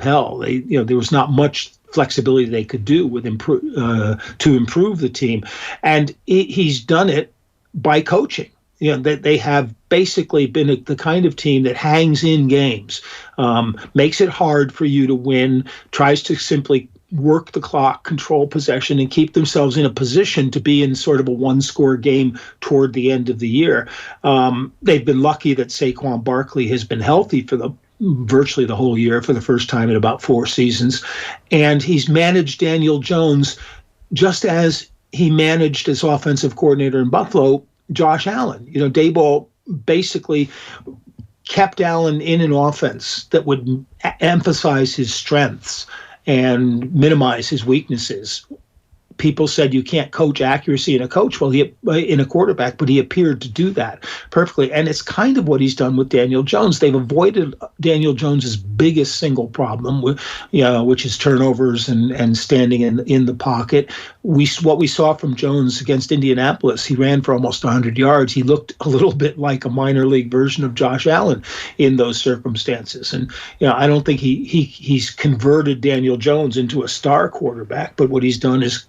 hell. There was not much flexibility they could do with to improve the team, and he's done it by coaching. They have basically been the kind of team that hangs in games, makes it hard for you to win, tries to simply work the clock, control possession, and keep themselves in a position to be in sort of a one-score game toward the end of the year. They've been lucky that Saquon Barkley has been healthy for virtually the whole year for the first time in about 4 seasons. And he's managed Daniel Jones just as he managed as offensive coordinator in Buffalo, Josh Allen. Daboll basically kept Allen in an offense that would emphasize his strengths and minimize his weaknesses. People said you can't coach accuracy in a quarterback, but he appeared to do that perfectly. And it's kind of what he's done with Daniel Jones. They've avoided Daniel Jones's biggest single problem, which is turnovers and standing in the pocket. What we saw from Jones against Indianapolis, he ran for almost 100 yards. He looked a little bit like a minor league version of Josh Allen in those circumstances. And I don't think he's converted Daniel Jones into a star quarterback, but what he's done is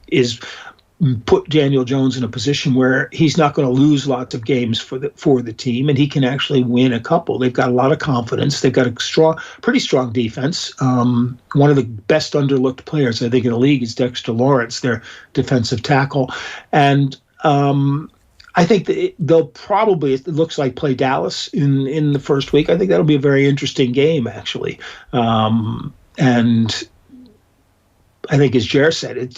put Daniel Jones in a position where he's not going to lose lots of games for the team, and he can actually win a couple. They've got a lot of confidence. They've got a pretty strong defense. One of the best underlooked players, I think, in the league is Dexter Lawrence, their defensive tackle. And I think that they'll probably, it looks like, play Dallas in the first week. I think that'll be a very interesting game, actually. And I think, as Ger said,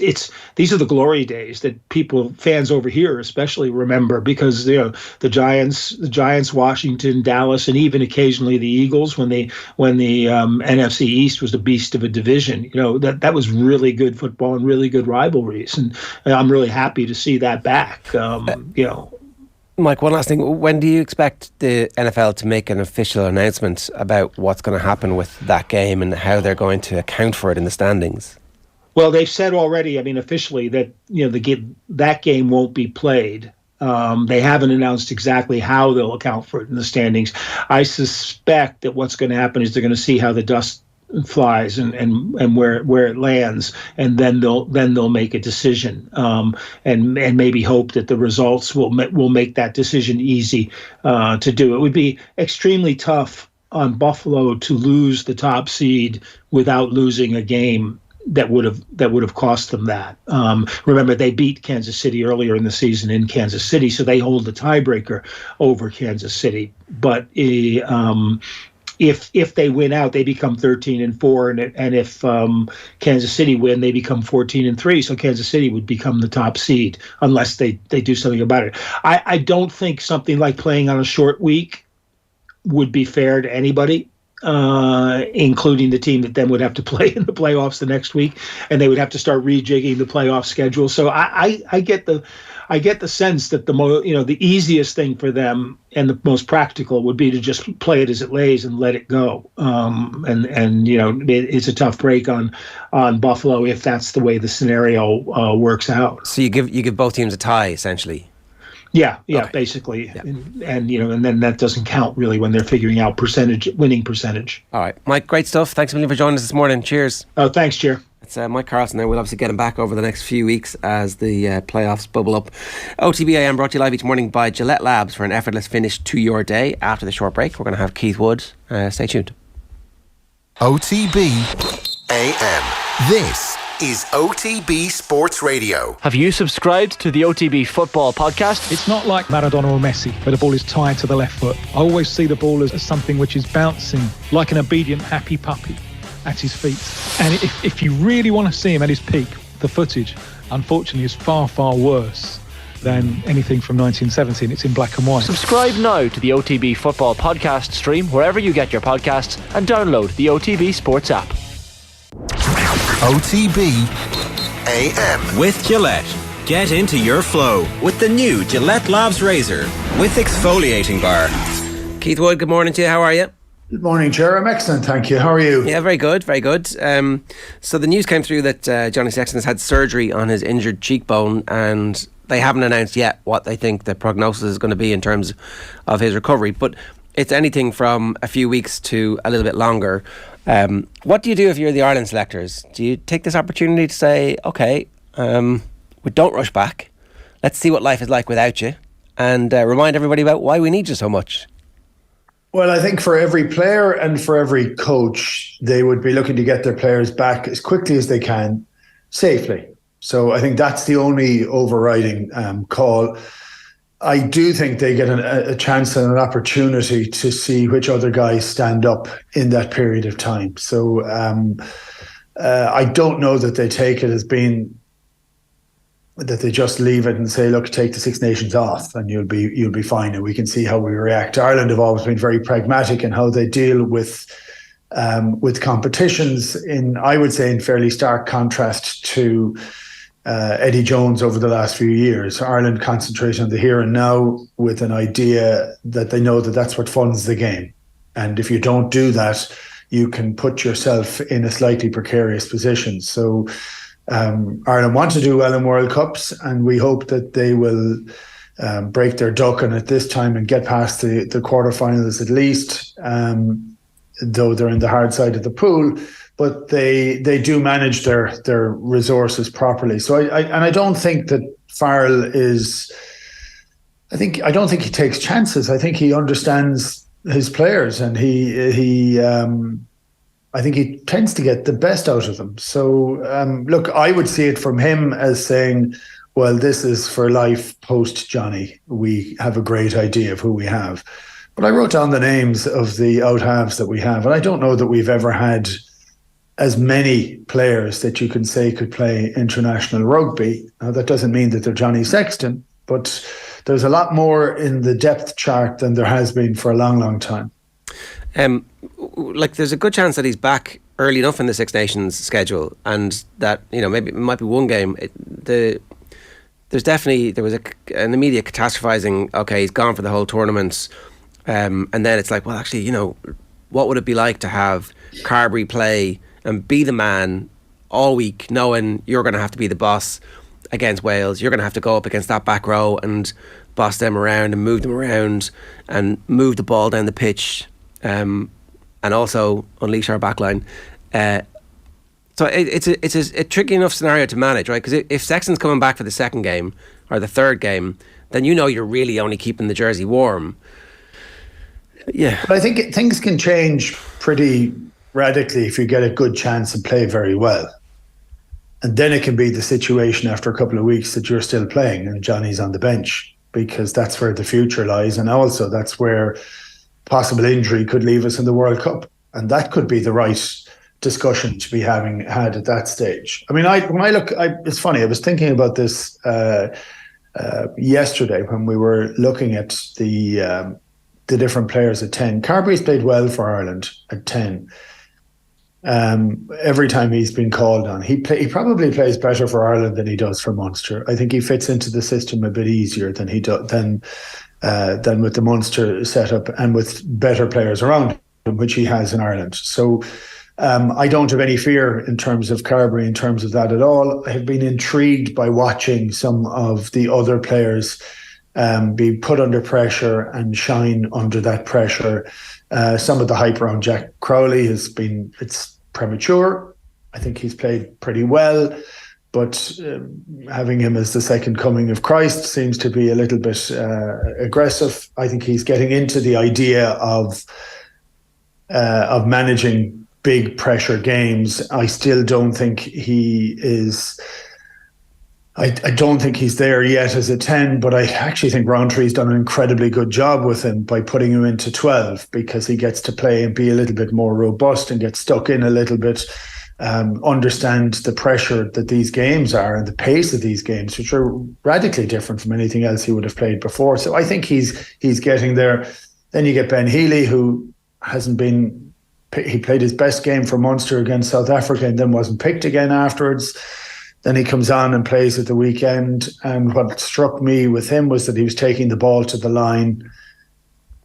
these are the glory days that fans over here especially remember, because the Giants, Washington, Dallas, and even occasionally the Eagles when the NFC East was the beast of a division. That was really good football and really good rivalries, and I'm really happy to see that back. Mike, one last thing. When do you expect the NFL to make an official announcement about what's going to happen with that game and how they're going to account for it in the standings? Well, they've said already, officially, that that game won't be played. They haven't announced exactly how they'll account for it in the standings. I suspect that what's going to happen is they're going to see how the dust flies and where it lands, and then they'll make a decision, and maybe hope that the results will make that decision easy to do. It would be extremely tough on Buffalo to lose the top seed without losing a game that would have cost them that. Remember, they beat Kansas City earlier in the season in Kansas City, so they hold the tiebreaker over Kansas City. But if they win out, they become 13-4, and if Kansas City win, they become 14-3. So Kansas City would become the top seed unless they do something about it. I don't think something like playing on a short week would be fair to anybody, including the team that then would have to play in the playoffs the next week, and they would have to start rejigging the playoff schedule. So I get the sense that the easiest thing for them and the most practical would be to just play it as it lays and let it go. It's a tough break on Buffalo if that's the way the scenario works out. So you give both teams a tie, essentially. Yeah, okay. Basically, yeah. And then that doesn't count really when they're figuring out winning percentage. All right, Mike, great stuff. Thanks a million for joining us this morning. Cheers. Oh, thanks, Ger. It's Mike Carlson there. We'll obviously get him back over the next few weeks as the playoffs bubble up. OTB AM brought to you live each morning by Gillette Labs for an effortless finish to your day. After the short break, we're going to have Keith Wood. Stay tuned. OTB AM. This is OTB Sports Radio. Have you subscribed to the OTB Football Podcast? It's not like Maradona or Messi, where the ball is tied to the left foot. I always see the ball as something which is bouncing like an obedient, happy puppy at his feet. And if you really want to see him at his peak, the footage, unfortunately, is far, far worse than anything from 1970, and it's in black and white. Subscribe now to the OTB Football Podcast stream wherever you get your podcasts, and download the OTB Sports app. OTB AM. With Gillette. Get into your flow with the new Gillette Labs Razor with exfoliating bar. Keith Wood, good morning to you. How are you? Good morning, Ger. I'm excellent, thank you. How are you? Yeah, very good, very good. So the news came through that Johnny Sexton has had surgery on his injured cheekbone, and they haven't announced yet what they think the prognosis is going to be in terms of his recovery. But it's anything from a few weeks to a little bit longer. What do you do if you're the Ireland selectors? Do you take this opportunity to say, okay, we don't rush back, let's see what life is like without you, and remind everybody about why we need you so much? Well, I think for every player and for every coach, they would be looking to get their players back as quickly as they can, safely. So I think that's the only overriding call. I do think they get a chance and an opportunity to see which other guys stand up in that period of time. So I don't know that they take it as being that they just leave it and say, look, take the Six Nations off and you'll be fine, and we can see how we react. Ireland have always been very pragmatic in how they deal with competitions, I would say in fairly stark contrast to Eddie Jones over the last few years. Ireland concentrate on the here and now with an idea that they know that that's what funds the game. And if you don't do that, you can put yourself in a slightly precarious position. So Ireland want to do well in World Cups, and we hope that they will break their duck and at this time and get past the quarterfinals at least. though they're in the hard side of the pool, but they do manage their resources properly. So I don't think that Farrell is. I don't think he takes chances. I think he understands his players, and I think he tends to get the best out of them. So look, I would see it from him as saying, well, this is for life post Johnny. We have a great idea of who we have. But I wrote down the names of the out halves that we have, and I don't know that we've ever had as many players that you can say could play international rugby. Now, that doesn't mean that they're Johnny Sexton, but there's a lot more in the depth chart than there has been for a long, long time. Like, there's a good chance that he's back early enough in the Six Nations schedule, and that, you know, maybe it might be one game. There was an immediate catastrophizing. Okay, he's gone for the whole tournament, and then it's like, well, actually, you know, what would it be like to have Carberry play and be the man all week, knowing you're going to have to be the boss against Wales. You're going to have to go up against that back row and boss them around and move them around and move the ball down the pitch, and also unleash our backline. So it's a tricky enough scenario to manage, right? Because if Sexton's coming back for the second game or the third game, then you know you're really only keeping the jersey warm. Yeah. But I think things can change pretty radically if you get a good chance and play very well. And then it can be the situation after a couple of weeks that you're still playing and Johnny's on the bench, because that's where the future lies. And also that's where possible injury could leave us in the World Cup. And that could be the right discussion to be having had at that stage. I mean, it's funny, I was thinking about this yesterday when we were looking at the different players at 10. Carberry's played well for Ireland at 10. Every time he's been called on, he probably plays better for Ireland than he does for Munster. I think he fits into the system a bit easier than than with the Munster setup and with better players around him, which he has in Ireland. So I don't have any fear in terms of Carberry in terms of that at all. I have been intrigued by watching some of the other players be put under pressure and shine under that pressure. Some of the hype around Jack Crowley it's premature. I think he's played pretty well, but having him as the second coming of Christ seems to be a little bit aggressive. I think he's getting into the idea of managing big pressure games. I still don't think he is. I don't think he's there yet as a 10, but I actually think Roundtree's done an incredibly good job with him by putting him into 12, because he gets to play and be a little bit more robust and get stuck in a little bit, understand the pressure that these games are and the pace of these games, which are radically different from anything else he would have played before. So I think he's getting there. Then you get Ben Healy, who he played his best game for Munster against South Africa and then wasn't picked again afterwards. Then he comes on and plays at the weekend. And what struck me with him was that he was taking the ball to the line,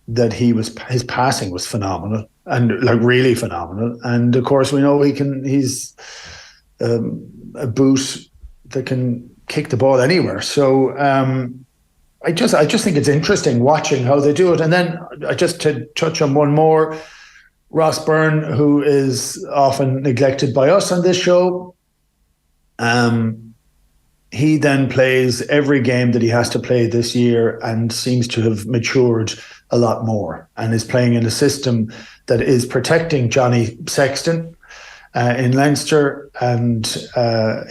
that his passing was phenomenal and like really phenomenal. And of course we know he's a boot that can kick the ball anywhere. So I just think it's interesting watching how they do it. And then just to touch on one more, Ross Byrne, who is often neglected by us on this show, he then plays every game that he has to play this year and seems to have matured a lot more and is playing in a system that is protecting Johnny Sexton in Leinster, and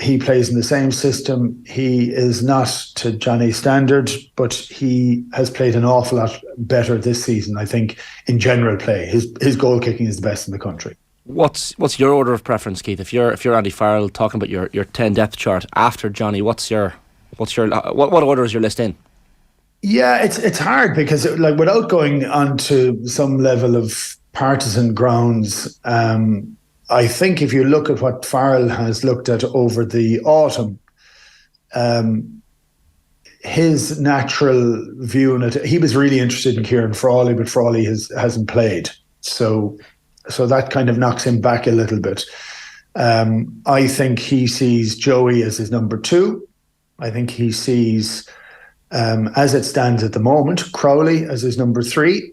he plays in the same system. He is not to Johnny's standard, but he has played an awful lot better this season, I think, in general play. His goal kicking is the best in the country. What's your order of preference, Keith? If you're Andy Farrell talking about your 10 depth chart after Johnny, what order is your list in? Yeah, it's hard because without going onto some level of partisan grounds, I think if you look at what Farrell has looked at over the autumn, his natural view on it, he was really interested in Kieran Frawley, but Frawley hasn't played. So that kind of knocks him back a little bit. I think he sees Joey as his number 2. I think he sees, as it stands at the moment, Crowley as his number 3.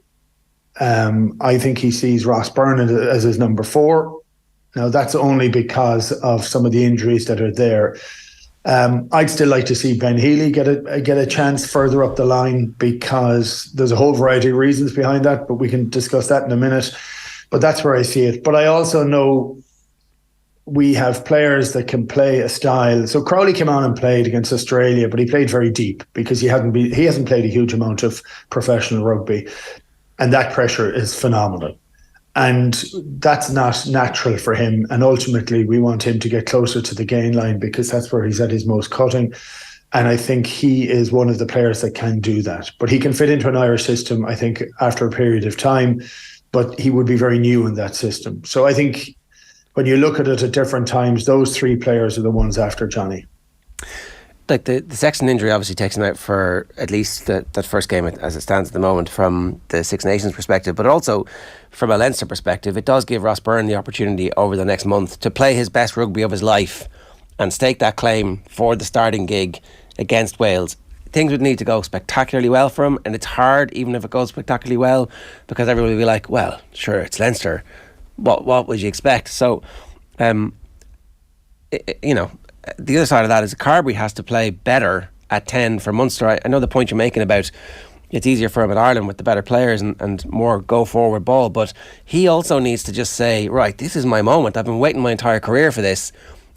I think he sees Ross Byrne as his number 4. Now, that's only because of some of the injuries that are there. I'd still like to see Ben Healy get a chance further up the line, because there's a whole variety of reasons behind that, but we can discuss that in a minute. But that's where I see it. But I also know we have players that can play a style. So Crowley came on and played against Australia, but he played very deep because he hasn't played a huge amount of professional rugby, and that pressure is phenomenal. And that's not natural for him. And ultimately, we want him to get closer to the gain line, because that's where he's at his most cutting. And I think he is one of the players that can do that. But he can fit into an Irish system, I think, after a period of time. But he would be very new in that system. So I think when you look at it at different times, those 3 players are the ones after Johnny. Like the Sexton injury obviously takes him out for at least that first game as it stands at the moment from the Six Nations perspective, but also from a Leinster perspective, it does give Ross Byrne the opportunity over the next month to play his best rugby of his life and stake that claim for the starting gig against Wales. Things would need to go spectacularly well for him, and it's hard even if it goes spectacularly well, because everyone will be like, well, sure, it's Leinster. What would you expect? So, the other side of that is Carberry has to play better at 10 for Munster. I know the point you're making about it's easier for him at Ireland with the better players and more go forward ball, but he also needs to just say, right, this is my moment. I've been waiting my entire career for this,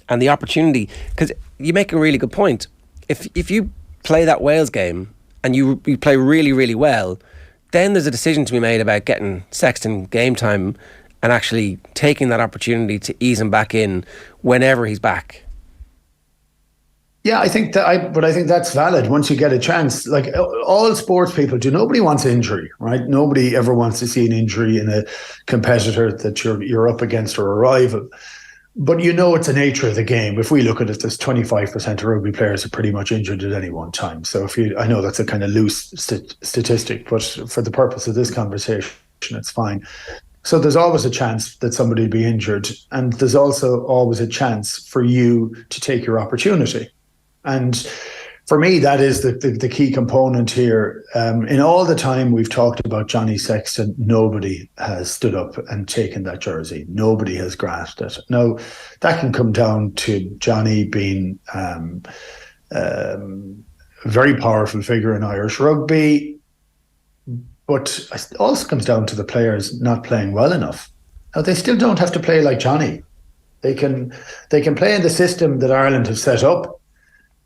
and the opportunity, because you make a really good point. If you play that Wales game and you play really, really well, then there's a decision to be made about getting Sexton game time and actually taking that opportunity to ease him back in whenever he's back. Yeah, I think that's valid once you get a chance. Like all sports people do, nobody wants injury, right? Nobody ever wants to see an injury in a competitor that you're up against or a rival. But it's the nature of the game. If we look at it, there's 25% of rugby players are pretty much injured at any one time. So I know that's a kind of loose statistic, but for the purpose of this conversation, it's fine. So there's always a chance that somebody will be injured, and there's also always a chance for you to take your opportunity. And for me, that is the key component here. In all the time we've talked about Johnny Sexton, nobody has stood up and taken that jersey. Nobody has grasped it. Now, that can come down to Johnny being a very powerful figure in Irish rugby, but it also comes down to the players not playing well enough. Now, they still don't have to play like Johnny. They can play in the system that Ireland have set up,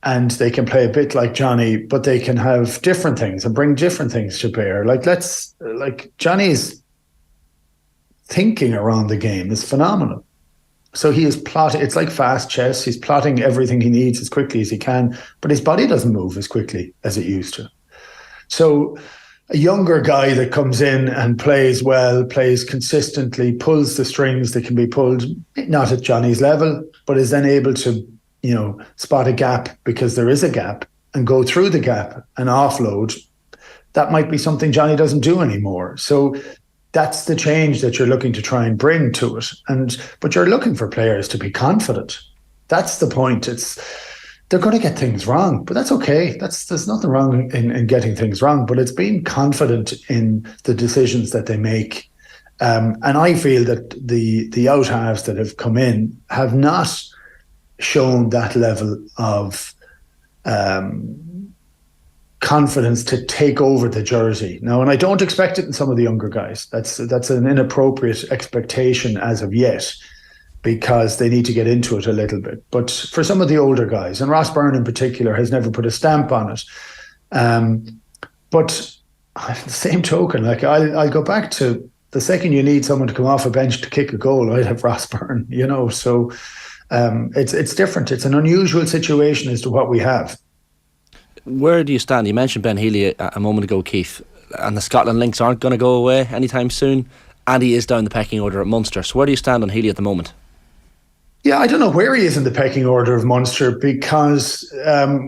and they can play a bit like Johnny, but they can have different things and bring different things to bear. Like Johnny's thinking around the game is phenomenal. So he is plotting. It's like fast chess. He's plotting everything he needs as quickly as he can, but his body doesn't move as quickly as it used to. So a younger guy that comes in and plays well, plays consistently, pulls the strings that can be pulled, not at Johnny's level, but is then able to spot a gap because there is a gap and go through the gap and offload. That might be something Johnny doesn't do anymore. So that's the change that you're looking to try and bring to it. But you're looking for players to be confident. That's the point. They're going to get things wrong, but that's okay. There's nothing wrong in getting things wrong, but it's being confident in the decisions that they make. And I feel that the out halves that have come in have not shown that level of confidence to take over the jersey now, and I don't expect it in some of the younger guys. That's an inappropriate expectation as of yet, because they need to get into it a little bit. But for some of the older guys, and Ross Byrne in particular has never put a stamp on it, but on the same token, like I'll go back to the second you need someone to come off a bench to kick a goal, I'd have Ross Byrne, so it's different. It's an unusual situation as to what we have. Where do you stand? You mentioned Ben Healy a moment ago, Keith, and the Scotland links aren't going to go away anytime soon, and he is down the pecking order at Munster. So where do you stand on Healy at the moment? Yeah, I don't know where he is in the pecking order of Munster, because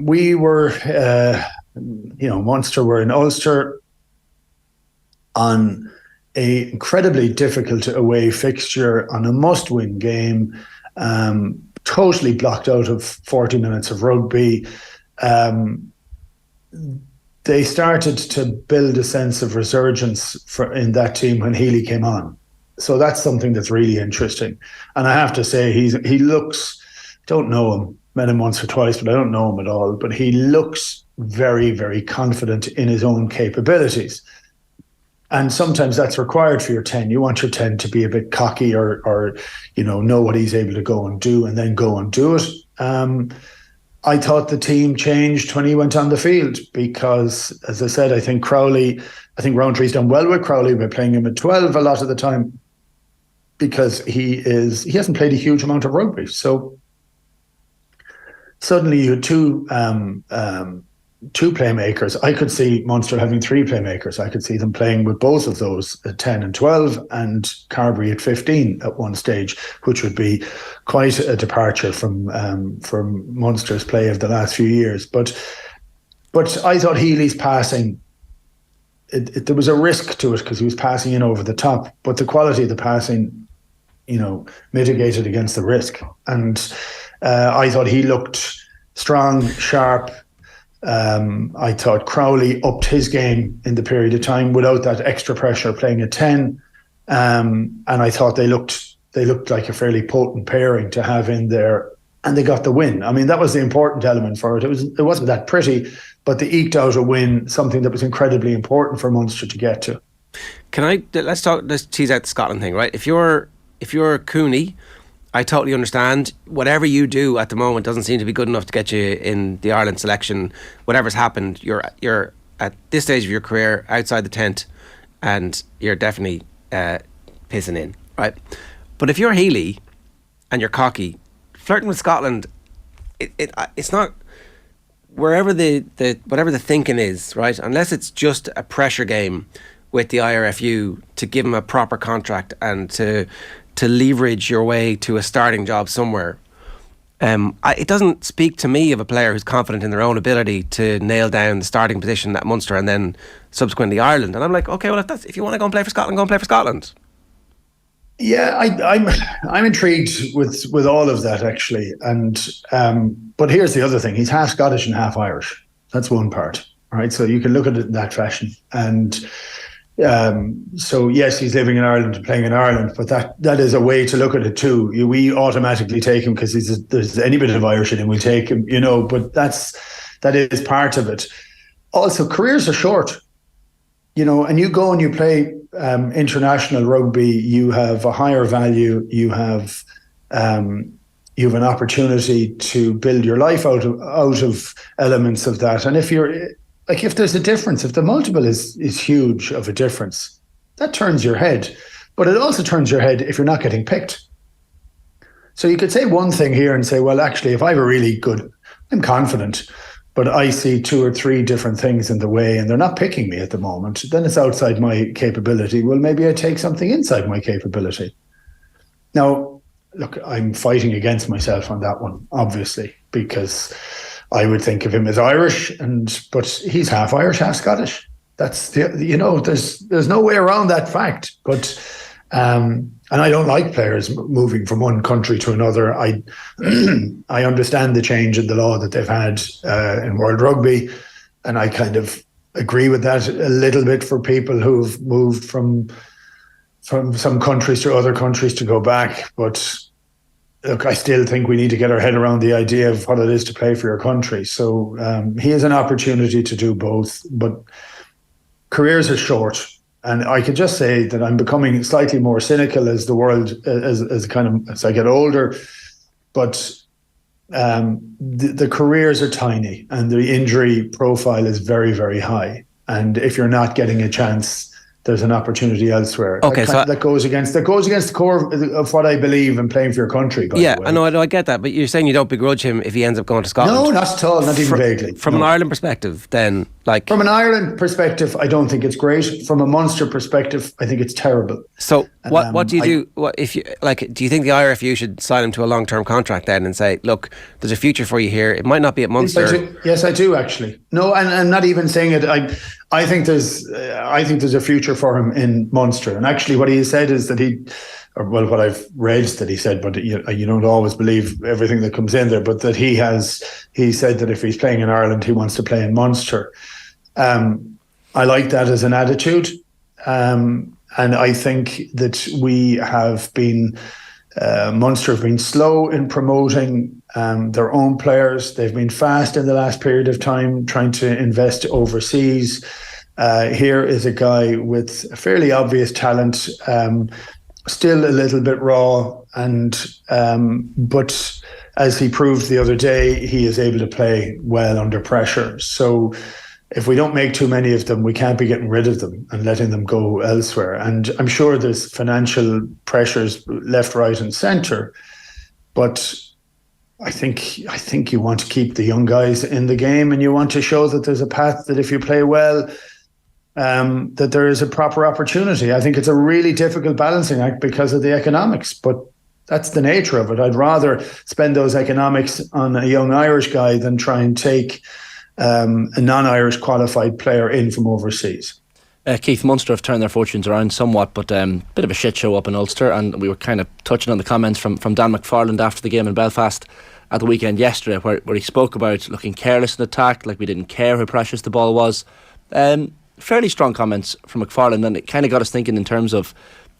we were, Munster were in Ulster on a incredibly difficult away fixture on a must-win game. Totally blocked out of 40 minutes of rugby. they started to build a sense of resurgence in that team when Healy came on. So that's something that's really interesting. And I have to say, he looks, don't know him, met him once or twice, but I don't know him at all. But he looks very, very confident in his own capabilities. And sometimes that's required for your 10. You want your 10 to be a bit cocky or know what he's able to go and do and then go and do it. I thought the team changed when he went on the field because, as I said, I think Roundtree's done well with Crowley by playing him at 12 a lot of the time because he hasn't played a huge amount of rugby. So suddenly you had two playmakers. I could see Munster having 3 playmakers. I could see them playing with both of those at 10 and 12 and Carberry at 15 at one stage, which would be quite a departure from Munster's play of the last few years. But I thought Healy's passing, there was a risk to it because he was passing in over the top, but the quality of the passing, mitigated against the risk. And I thought he looked strong, sharp. I thought Crowley upped his game in the period of time without that extra pressure playing at 10. And I thought they looked like a fairly potent pairing to have in there, and they got the win. I mean, that was the important element for it. It wasn't that pretty, but they eked out a win, something that was incredibly important for Munster to get to. Let's tease out the Scotland thing, right? If you're Cooney, I totally understand. Whatever you do at the moment doesn't seem to be good enough to get you in the Ireland selection. Whatever's happened, you're at this stage of your career outside the tent, and you're definitely pissing in, right? But if you're Healy and you're cocky, flirting with Scotland, it's not whatever the thinking is, right? Unless it's just a pressure game with the IRFU to give him a proper contract and to leverage your way to a starting job somewhere. It doesn't speak to me of a player who's confident in their own ability to nail down the starting position at Munster and then subsequently Ireland. And I'm like, okay, well, if you want to go and play for Scotland, go and play for Scotland. Yeah, I'm intrigued with all of that actually, and but here's the other thing: he's half Scottish and half Irish. That's one part, right? So you can look at it in that fashion, and so yes, he's living in Ireland and playing in Ireland, but that is a way to look at it too. We automatically take him because there's any bit of Irish in him, we take him, But that is part of it. Also, careers are short. And you go and you play international rugby, you have a higher value, you have an opportunity to build your life out of elements of that. And if there's a difference, if the multiple is huge of a difference, that turns your head. But it also turns your head if you're not getting picked. So you could say one thing here and say, well, actually, if I have a really good, I'm confident, but I see 2 or 3 different things in the way and they're not picking me at the moment, then it's outside my capability. Well, maybe I take something inside my capability. Now, look, I'm fighting against myself on that one, obviously, because I would think of him as Irish, but he's half Irish, half Scottish. That's there's no way around that fact. But and I don't like players moving from one country to another. I understand the change in the law that they've had in World Rugby, and I kind of agree with that a little bit for people who've moved from some countries to other countries to go back. But look, I still think we need to get our head around the idea of what it is to play for your country. So he has an opportunity to do both, but careers are short. And I could just say that I'm becoming slightly more cynical as the world, as I get older. But the careers are tiny, and the injury profile is very, very high. And if you're not getting a chance, there's an opportunity elsewhere. Okay, that goes against the core of what I believe in playing for your country. Yeah, I know, I get that, but you're saying you don't begrudge him if he ends up going to Scotland. No, not at all, not even vaguely. From an Ireland perspective, then, from an Ireland perspective, I don't think it's great. From a Munster perspective, I think it's terrible. So what do you do? What if you do you think the IRFU should sign him to a long-term contract then and say, look, there's a future for you here. It might not be at Munster. Yes, I do actually. No, and not even saying it. I think there's a future for him in Munster. And actually what he said is that what I've read that he said, but you don't always believe everything that comes in there, but that he said that if he's playing in Ireland, he wants to play in Munster. I like that as an attitude. And I think that we have been, Munster have been slow in promoting their own players. They've been fast in the last period of time trying to invest overseas. Here is a guy with a fairly obvious talent, still a little bit raw, but as he proved the other day, he is able to play well under pressure. So if we don't make too many of them, we can't be getting rid of them and letting them go elsewhere. And I'm sure there's financial pressures left, right and centre, but I think you want to keep the young guys in the game, and you want to show that there's a path that if you play well, that there is a proper opportunity. I think it's a really difficult balancing act because of the economics, but that's the nature of it. I'd rather spend those economics on a young Irish guy than try and take a non-Irish qualified player in from overseas. Keith, Munster have turned their fortunes around somewhat, but bit of a shit show up in Ulster, and we were kind of touching on the comments from Dan McFarland after the game in Belfast at the weekend yesterday, where he spoke about looking careless in attack, like we didn't care how precious the ball was. Fairly strong comments from McFarland, and it kind of got us thinking in terms of,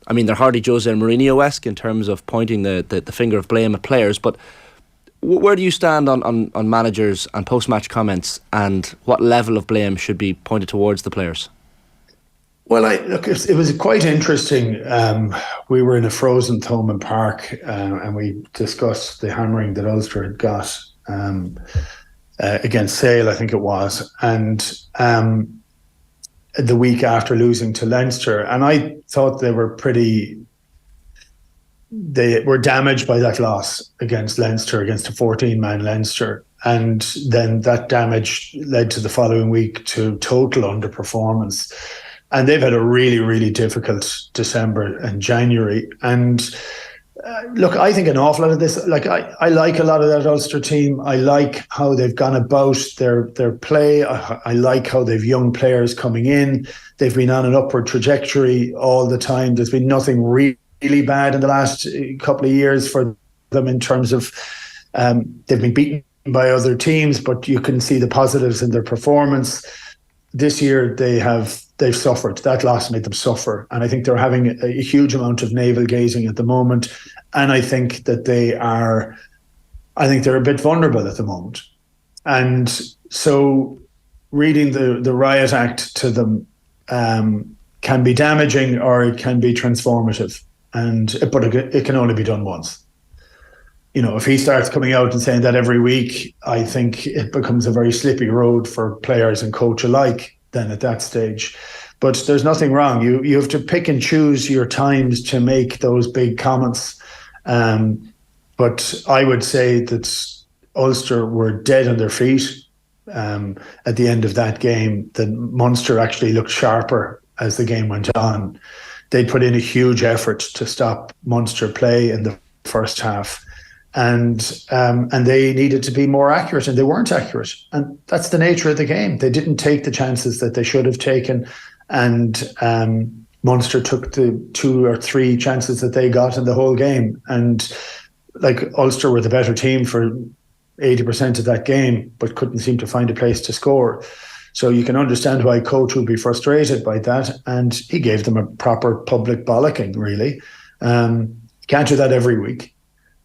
I mean, they're hardly Jose Mourinho-esque in terms of pointing the finger of blame at players, but where do you stand on managers and post-match comments, and what level of blame should be pointed towards the players? Well, it was quite interesting. We were in a frozen Thomond Park, and we discussed the hammering that Ulster had got against Sale, I think it was, and the week after losing to Leinster, and I thought they were damaged by that loss against Leinster, against a 14-man Leinster, and then that damage led to the following week to total underperformance. And they've had a really, really difficult December and January. And look, I think an awful lot of this, like I like a lot of that Ulster team. I like how they've gone about their play. I like how they've young players coming in. They've been on an upward trajectory all the time. There's been nothing really bad in the last couple of years for them in terms of they've been beaten by other teams, but you can see the positives in their performance. This year they've suffered. That loss made them suffer, and I think they're having a huge amount of navel gazing at the moment. And I think that they're a bit vulnerable at the moment. And so, reading the riot act to them can be damaging, or it can be transformative. But it can only be done once. You know, if he starts coming out and saying that every week, I think it becomes a very slippy road for players and coach alike then at that stage. But there's nothing wrong. You have to pick and choose your times to make those big comments. But I would say that Ulster were dead on their feet at the end of that game. That Munster actually looked sharper as the game went on. They put in a huge effort to stop Munster play in the first half. And they needed to be more accurate, and they weren't accurate. And that's the nature of the game. They didn't take the chances that they should have taken. And Munster took the 2 or 3 chances that they got in the whole game. And like Ulster were the better team for 80% of that game, but couldn't seem to find a place to score. So you can understand why a coach would be frustrated by that. And he gave them a proper public bollocking, really. You can't do that every week.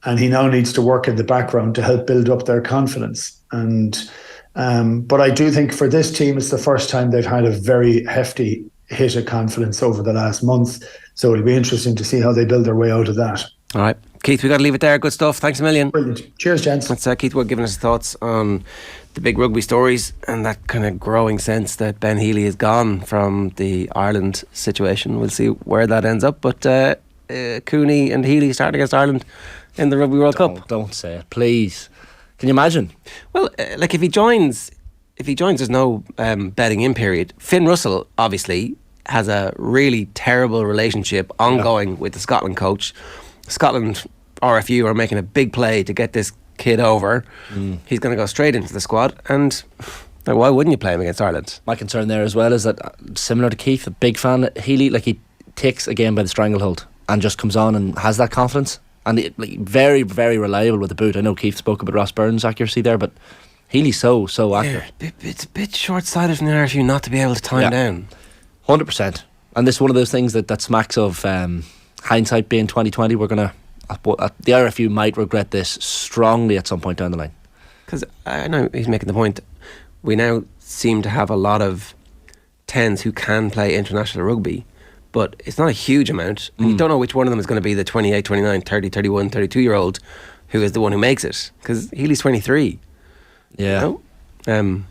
And he now needs to work in the background to help build up their confidence. But I do think for this team, it's the first time they've had a very hefty hit of confidence over the last month. So it'll be interesting to see how they build their way out of that. All right, Keith, we got to leave it there. Good stuff. Thanks a million. Brilliant. Cheers, gents. That's Keith Wood giving us his thoughts on the big rugby stories and that kind of growing sense that Ben Healy is gone from the Ireland situation. We'll see where that ends up. But Cooney and Healy start against Ireland in the Rugby World Cup. Don't say it, please. Can you imagine? Well, like if he joins, there's no betting in period. Finn Russell obviously has a really terrible relationship ongoing with the Scotland coach. Scotland RFU are making a big play to get this kid over. He's going to go straight into the squad, and like, why wouldn't you play him against Ireland? My concern there as well is that, similar to Keith, a big fan, Healy, like he takes a game by the stranglehold and just comes on and has that confidence. And very, very reliable with the boot. I know Keith spoke about Ross Byrne's accuracy there, but Healy's so accurate. It's a bit short-sighted from the Irish not to be able to time down. 100%. And this is one of those things that smacks of hindsight being 2020. We're going to... the RFU might regret this strongly at some point down the line. Because I know he's making the point. We now seem to have a lot of 10s who can play international rugby, but it's not a huge amount. And you don't know which one of them is going to be the 28, 29, 30, 31, 32-year-old who is the one who makes it. Because Healy's 23. Yeah. You know?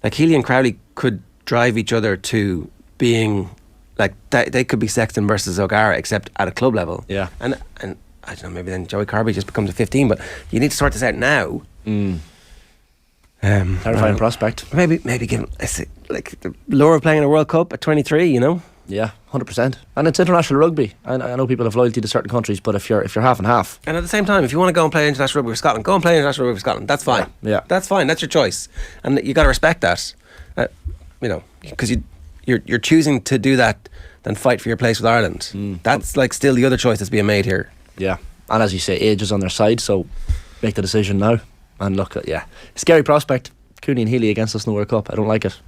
Like Healy and Crowley could drive each other to being... Like, they could be Sexton versus O'Gara, except at a club level. Yeah. And I don't know, maybe then Joey Carby just becomes a 15, but you need to sort this out now. Terrifying prospect. Maybe give him like the lure of playing in a World Cup at 23, you know? Yeah, 100%. And it's international rugby. I know people have loyalty to certain countries, but if you're half and half. And at the same time, if you want to go and play international rugby for Scotland, go and play international rugby for Scotland. That's fine. Yeah. That's fine. That's your choice. And you got to respect that. You know, because you're choosing to do that than fight for your place with Ireland. That's like still the other choice that's being made here. Yeah. And as you say, age is on their side, so make the decision now. And look, scary prospect. Cooney and Healy against us in the World Cup. I don't like it.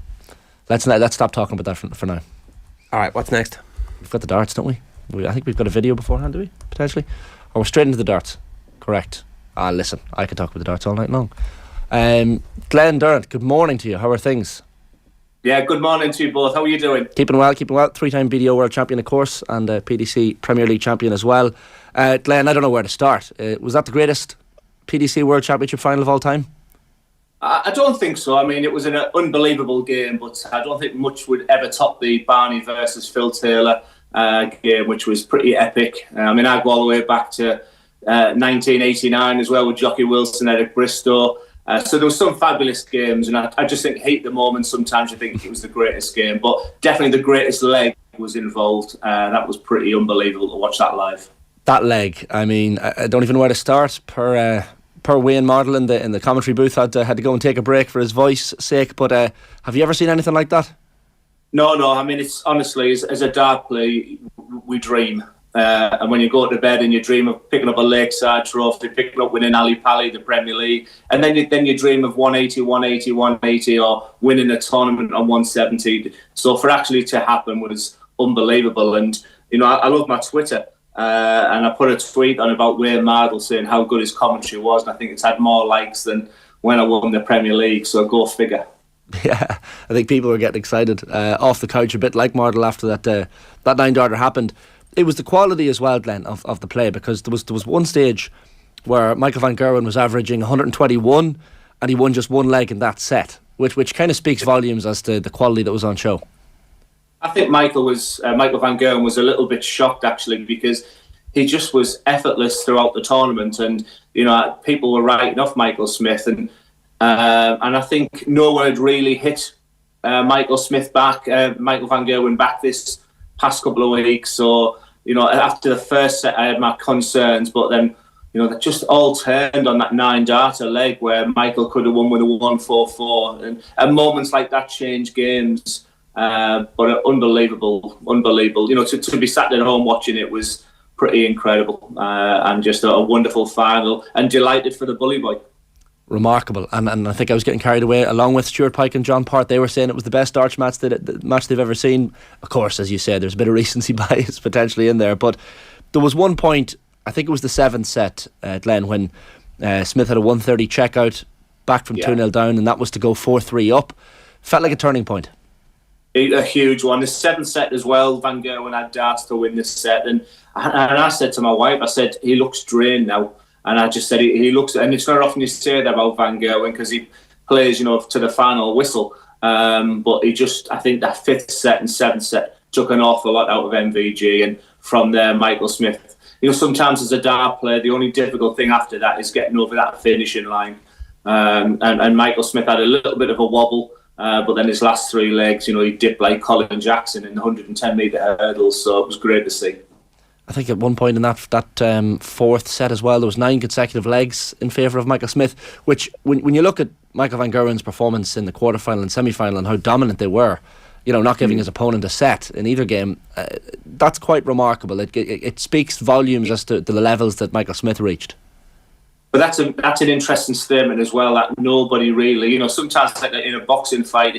Let's stop talking about that for now. All right, what's next? We've got the darts, don't we? I think we've got a video beforehand, do we? Potentially. Or we're straight into the darts. Correct. Listen, I could talk about the darts all night long. Glen Durrant, good morning to you. How are things? Yeah, good morning to you both. How are you doing? Keeping well. 3-time BDO World Champion, of course, and PDC Premier League Champion as well. Glen, I don't know where to start. Was that the greatest PDC World Championship final of all time? I don't think so. I mean, it was an unbelievable game, but I don't think much would ever top the Barney versus Phil Taylor game, which was pretty epic. I mean, I go all the way back to 1989 as well with Jockey Wilson, Eric Bristow. So there were some fabulous games, and I just think hate the moment. Sometimes you think it was the greatest game, but definitely the greatest leg was involved. That was pretty unbelievable to watch that live. That leg, I mean, I don't even know where to start. Per Wayne Mardle in the commentary booth had to go and take a break for his voice sake. But have you ever seen anything like that? No. I mean, it's honestly, as a dart player, we dream. And when you go to bed and you dream of picking up a Lakeside trophy, picking up winning Ali Pally, the Premier League, and then you dream of 180, or winning a tournament on 170. So for actually to happen was unbelievable. And you know, I love my Twitter, and I put a tweet on about Wayne Mardle saying how good his commentary was, and I think it's had more likes than when I won the Premier League. So go figure. Yeah, I think people were getting excited off the couch a bit like Mardle after that 9-darter happened. It was the quality as well, Glenn, of the play, because there was one stage where Michael van Gerwen was averaging 121 and he won just one leg in that set, which kind of speaks volumes as to the quality that was on show. I think Michael van Gerwen was a little bit shocked actually, because he just was effortless throughout the tournament, and you know, people were writing off Michael Smith, and I think no one had really hit Michael van Gerwen back this past couple of weeks. So you know, after the first set I had my concerns, but then you know, that just all turned on that 9-darter leg where Michael could have won with a 144, and moments like that change games. But unbelievable. You know, to be sat at home watching it was pretty incredible, and just a wonderful final, and delighted for the bully boy. Remarkable, and I think I was getting carried away along with Stuart Pike and John Part. They were saying it was the best darts match they've ever seen. Of course, as you said, there's a bit of recency bias potentially in there, but there was one point, I think it was the 7th set, Glenn, when Smith had a 130 checkout back from 2-0 down, and that was to go 4-3 up. Felt like a turning point. A huge one. The 7th set as well, Van Gerwen had darts to win this set, and I said to my wife, I said, he looks drained now. And I just said he looks, and it's not often you say that about Van Gerwen because he plays, you know, to the final whistle. But he just, I think that 5th set and 7th set took an awful lot out of MVG, and from there, Michael Smith. You know, sometimes as a dart player, the only difficult thing after that is getting over that finishing line. And Michael Smith had a little bit of a wobble, but then his last 3 legs, you know, he dipped like Colin Jackson in the 110-metre hurdles. So it was great to see. I think at one point in that 4th set as well, there was 9 consecutive legs in favour of Michael Smith, which when you look at Michael van Gerwen's performance in the quarterfinal and semi-final and how dominant they were, you know, not giving his opponent a set in either game, that's quite remarkable. It speaks volumes as to the levels that Michael Smith reached. But that's an interesting statement as well. That nobody really, sometimes like in a boxing fight,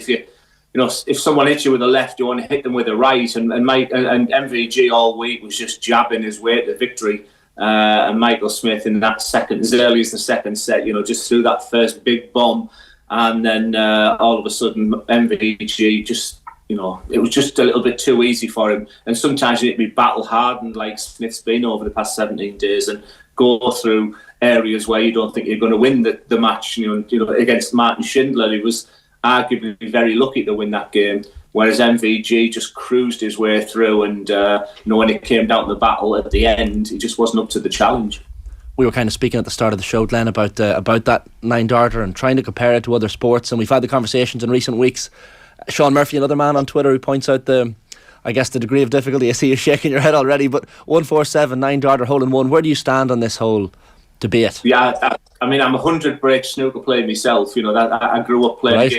if someone hits you with a left, you want to hit them with a right. And MVG all week was just jabbing his way to victory. And Michael Smith in that second, as early as the second set, just threw that first big bomb, and then all of a sudden MVG just, it was just a little bit too easy for him. And sometimes you need to be battle hardened, like Smith's been over the past 17 days, and go through areas where you don't think you're going to win the match. Against Martin Schindler, he was arguably very lucky to win that game, whereas MVG just cruised his way through, and when it came down to the battle at the end, he just wasn't up to the challenge. We were kind of speaking at the start of the show, Glenn, about that 9-darter and trying to compare it to other sports, and we've had the conversations in recent weeks. Sean Murphy, another man on Twitter, who points out the degree of difficulty. I see you shaking your head already, but 147, 9-darter, hole in one. Where do you stand on this whole debate? Yeah, I'm a 100 break snooker player myself. I grew up playing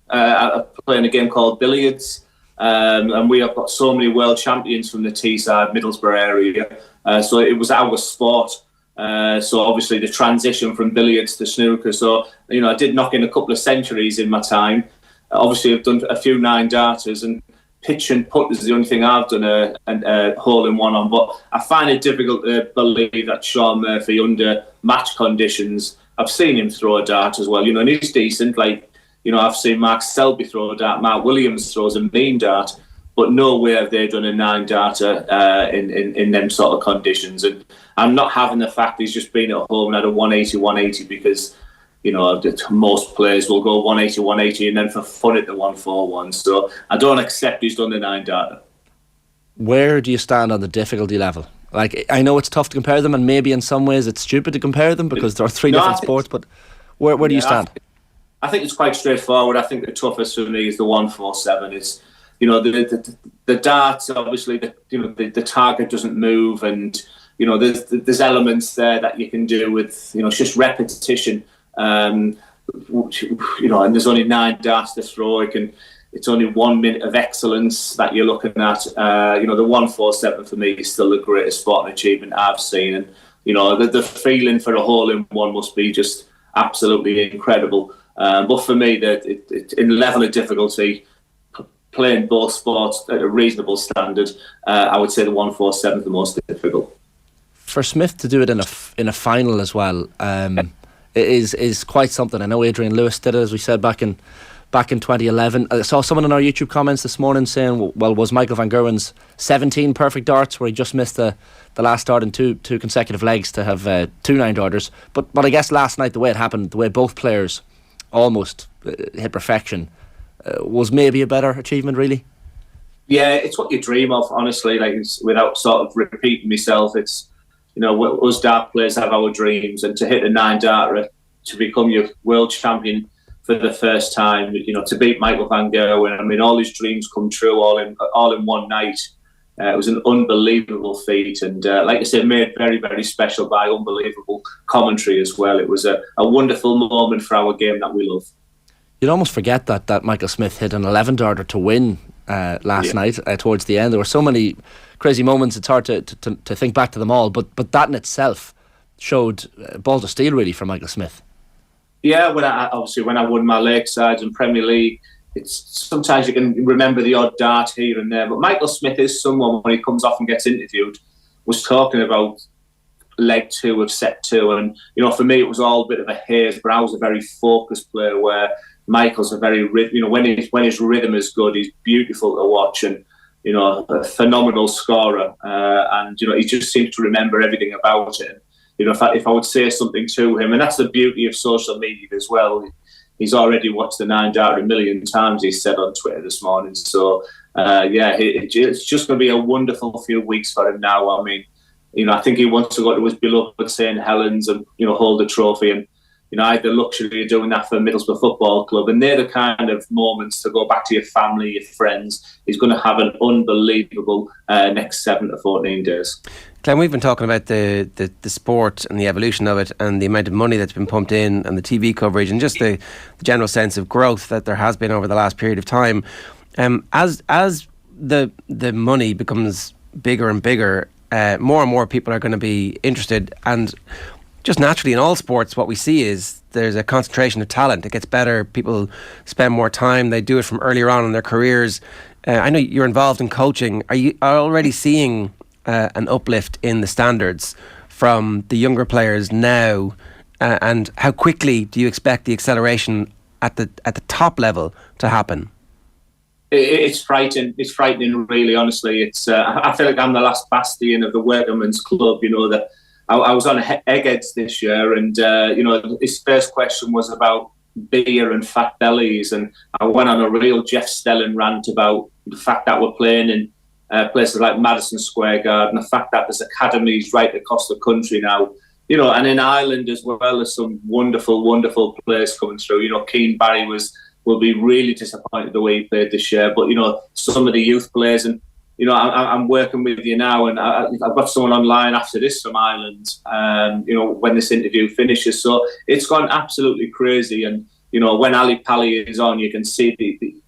a game called billiards, and we have got so many world champions from the Teesside, Middlesbrough area. So it was our sport. So obviously the transition from billiards to snooker. So I did knock in a couple of centuries in my time. Obviously, I've done a few 9-darters, and pitch and putt is the only thing I've done a hole in one on. But I find it difficult to believe that Sean Murphy, under match conditions, I've seen him throw a dart as well. And he's decent. I've seen Mark Selby throw a dart. Mark Williams throws a mean dart. But nowhere have they done a 9-darter in them sort of conditions. And I'm not having the fact he's just been at home and had a 180 because most players will go 180 and then for fun at the 141. So I don't accept he's done the 9-darter. Where do you stand on the difficulty level? I know it's tough to compare them, and maybe in some ways it's stupid to compare them because there are three different sports, but where do you stand? I think it's quite straightforward. I think the toughest for me is the 147. It's the darts, obviously the target doesn't move, and there's elements there that you can do with it's just repetition. And there's only 9 darts to throw. It's only 1 minute of excellence that you're looking at. The 147 for me is still the greatest sporting achievement I've seen, and the feeling for a hole in one must be just absolutely incredible. But for me, in level of difficulty, playing both sports at a reasonable standard, I would say the 147 is the most difficult. For Smith to do it in a final as well, is quite something. I know Adrian Lewis did it, as we said, back in 2011. I saw someone in our YouTube comments this morning saying, well, was Michael van Gerwen's 17 perfect darts, where he just missed the last dart in two consecutive legs, to have 2 9-darters. But I guess last night, the way it happened, the way both players almost hit perfection, was maybe a better achievement, really. Yeah, it's what you dream of, honestly. Without sort of repeating myself, it's us dart players have our dreams, and to hit a 9-darter, to become your world champion for the first time, to beat Michael van Gerwen, all his dreams come true all in one night. It was an unbelievable feat, and like I said, made very, very special by unbelievable commentary as well. It was a wonderful moment for our game that we love. You'd almost forget that Michael Smith hit an 11-darter to win last night towards the end. There were so many crazy moments, it's hard to think back to them all, but that in itself showed balls of steel, really, for Michael Smith. Yeah, when I won my Lakesides in Premier League, it's sometimes you can remember the odd dart here and there, but Michael Smith is someone, when he comes off and gets interviewed, was talking about leg 2 of set 2, and for me it was all a bit of a haze, but I was a very focused player, where Michael's a very when his rhythm is good, he's beautiful to watch, and a phenomenal scorer, and he just seems to remember everything about it. If I would say something to him, and that's the beauty of social media as well. He's already watched the 9-darter a million times, he said on Twitter this morning. So it's just going to be a wonderful few weeks for him now. I think he wants to go to his beloved St Helens and hold the trophy, and I had the luxury of doing that for Middlesbrough Football Club, and they're the kind of moments to go back to your family, your friends. He's going to have an unbelievable next 7 to 14 days. Glenn, we've been talking about the sport and the evolution of it, and the amount of money that's been pumped in, and the TV coverage, and just the general sense of growth that there has been over the last period of time. As the money becomes bigger and bigger, more and more people are going to be interested, and just naturally in all sports, what we see is there's a concentration of talent. It gets better. People spend more time. They do it from earlier on in their careers. I know you're involved in coaching. Are you already seeing an uplift in the standards from the younger players now? And how quickly do you expect the acceleration at the top level to happen? It's frightening. It's frightening, really. Honestly, it's. I feel like I'm the last bastion of the workman's club. You know that I was on Eggheads this year, and his first question was about beer and fat bellies, and I went on a real Jeff Stelling rant about the fact that we're playing in places like Madison Square Garden, the fact that there's academies right across the country now. You know, and in Ireland as well, there's some wonderful, wonderful players coming through. You know, Keane Barry will be really disappointed the way he played this year. But, you know, some of the youth players, and, you know, I'm working with you now, and I've got someone online after this from Ireland, when this interview finishes. So it's gone absolutely crazy. And, you know, when Ali Pally is on, you can see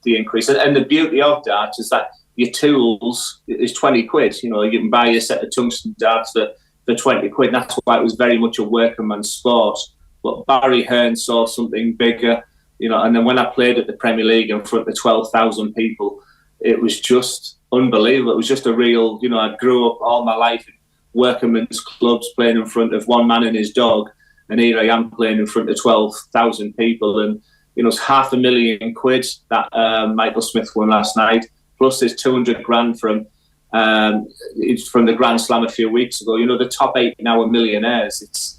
the increase. And the beauty of that is that your tools is 20 quid. You know, you can buy a set of tungsten darts for 20 quid. And that's why it was very much a workman's sport. But Barry Hearn saw something bigger, you know, and then when I played at the Premier League in front of 12,000 people, it was just unbelievable. It was just a real, you know, I grew up all my life in workman's clubs playing in front of one man and his dog, and here I am playing in front of 12,000 people. And, you know, it's £500,000 that Michael Smith won last night, plus there's 200 grand from the Grand Slam a few weeks ago. You know, the top 8 now are millionaires. It's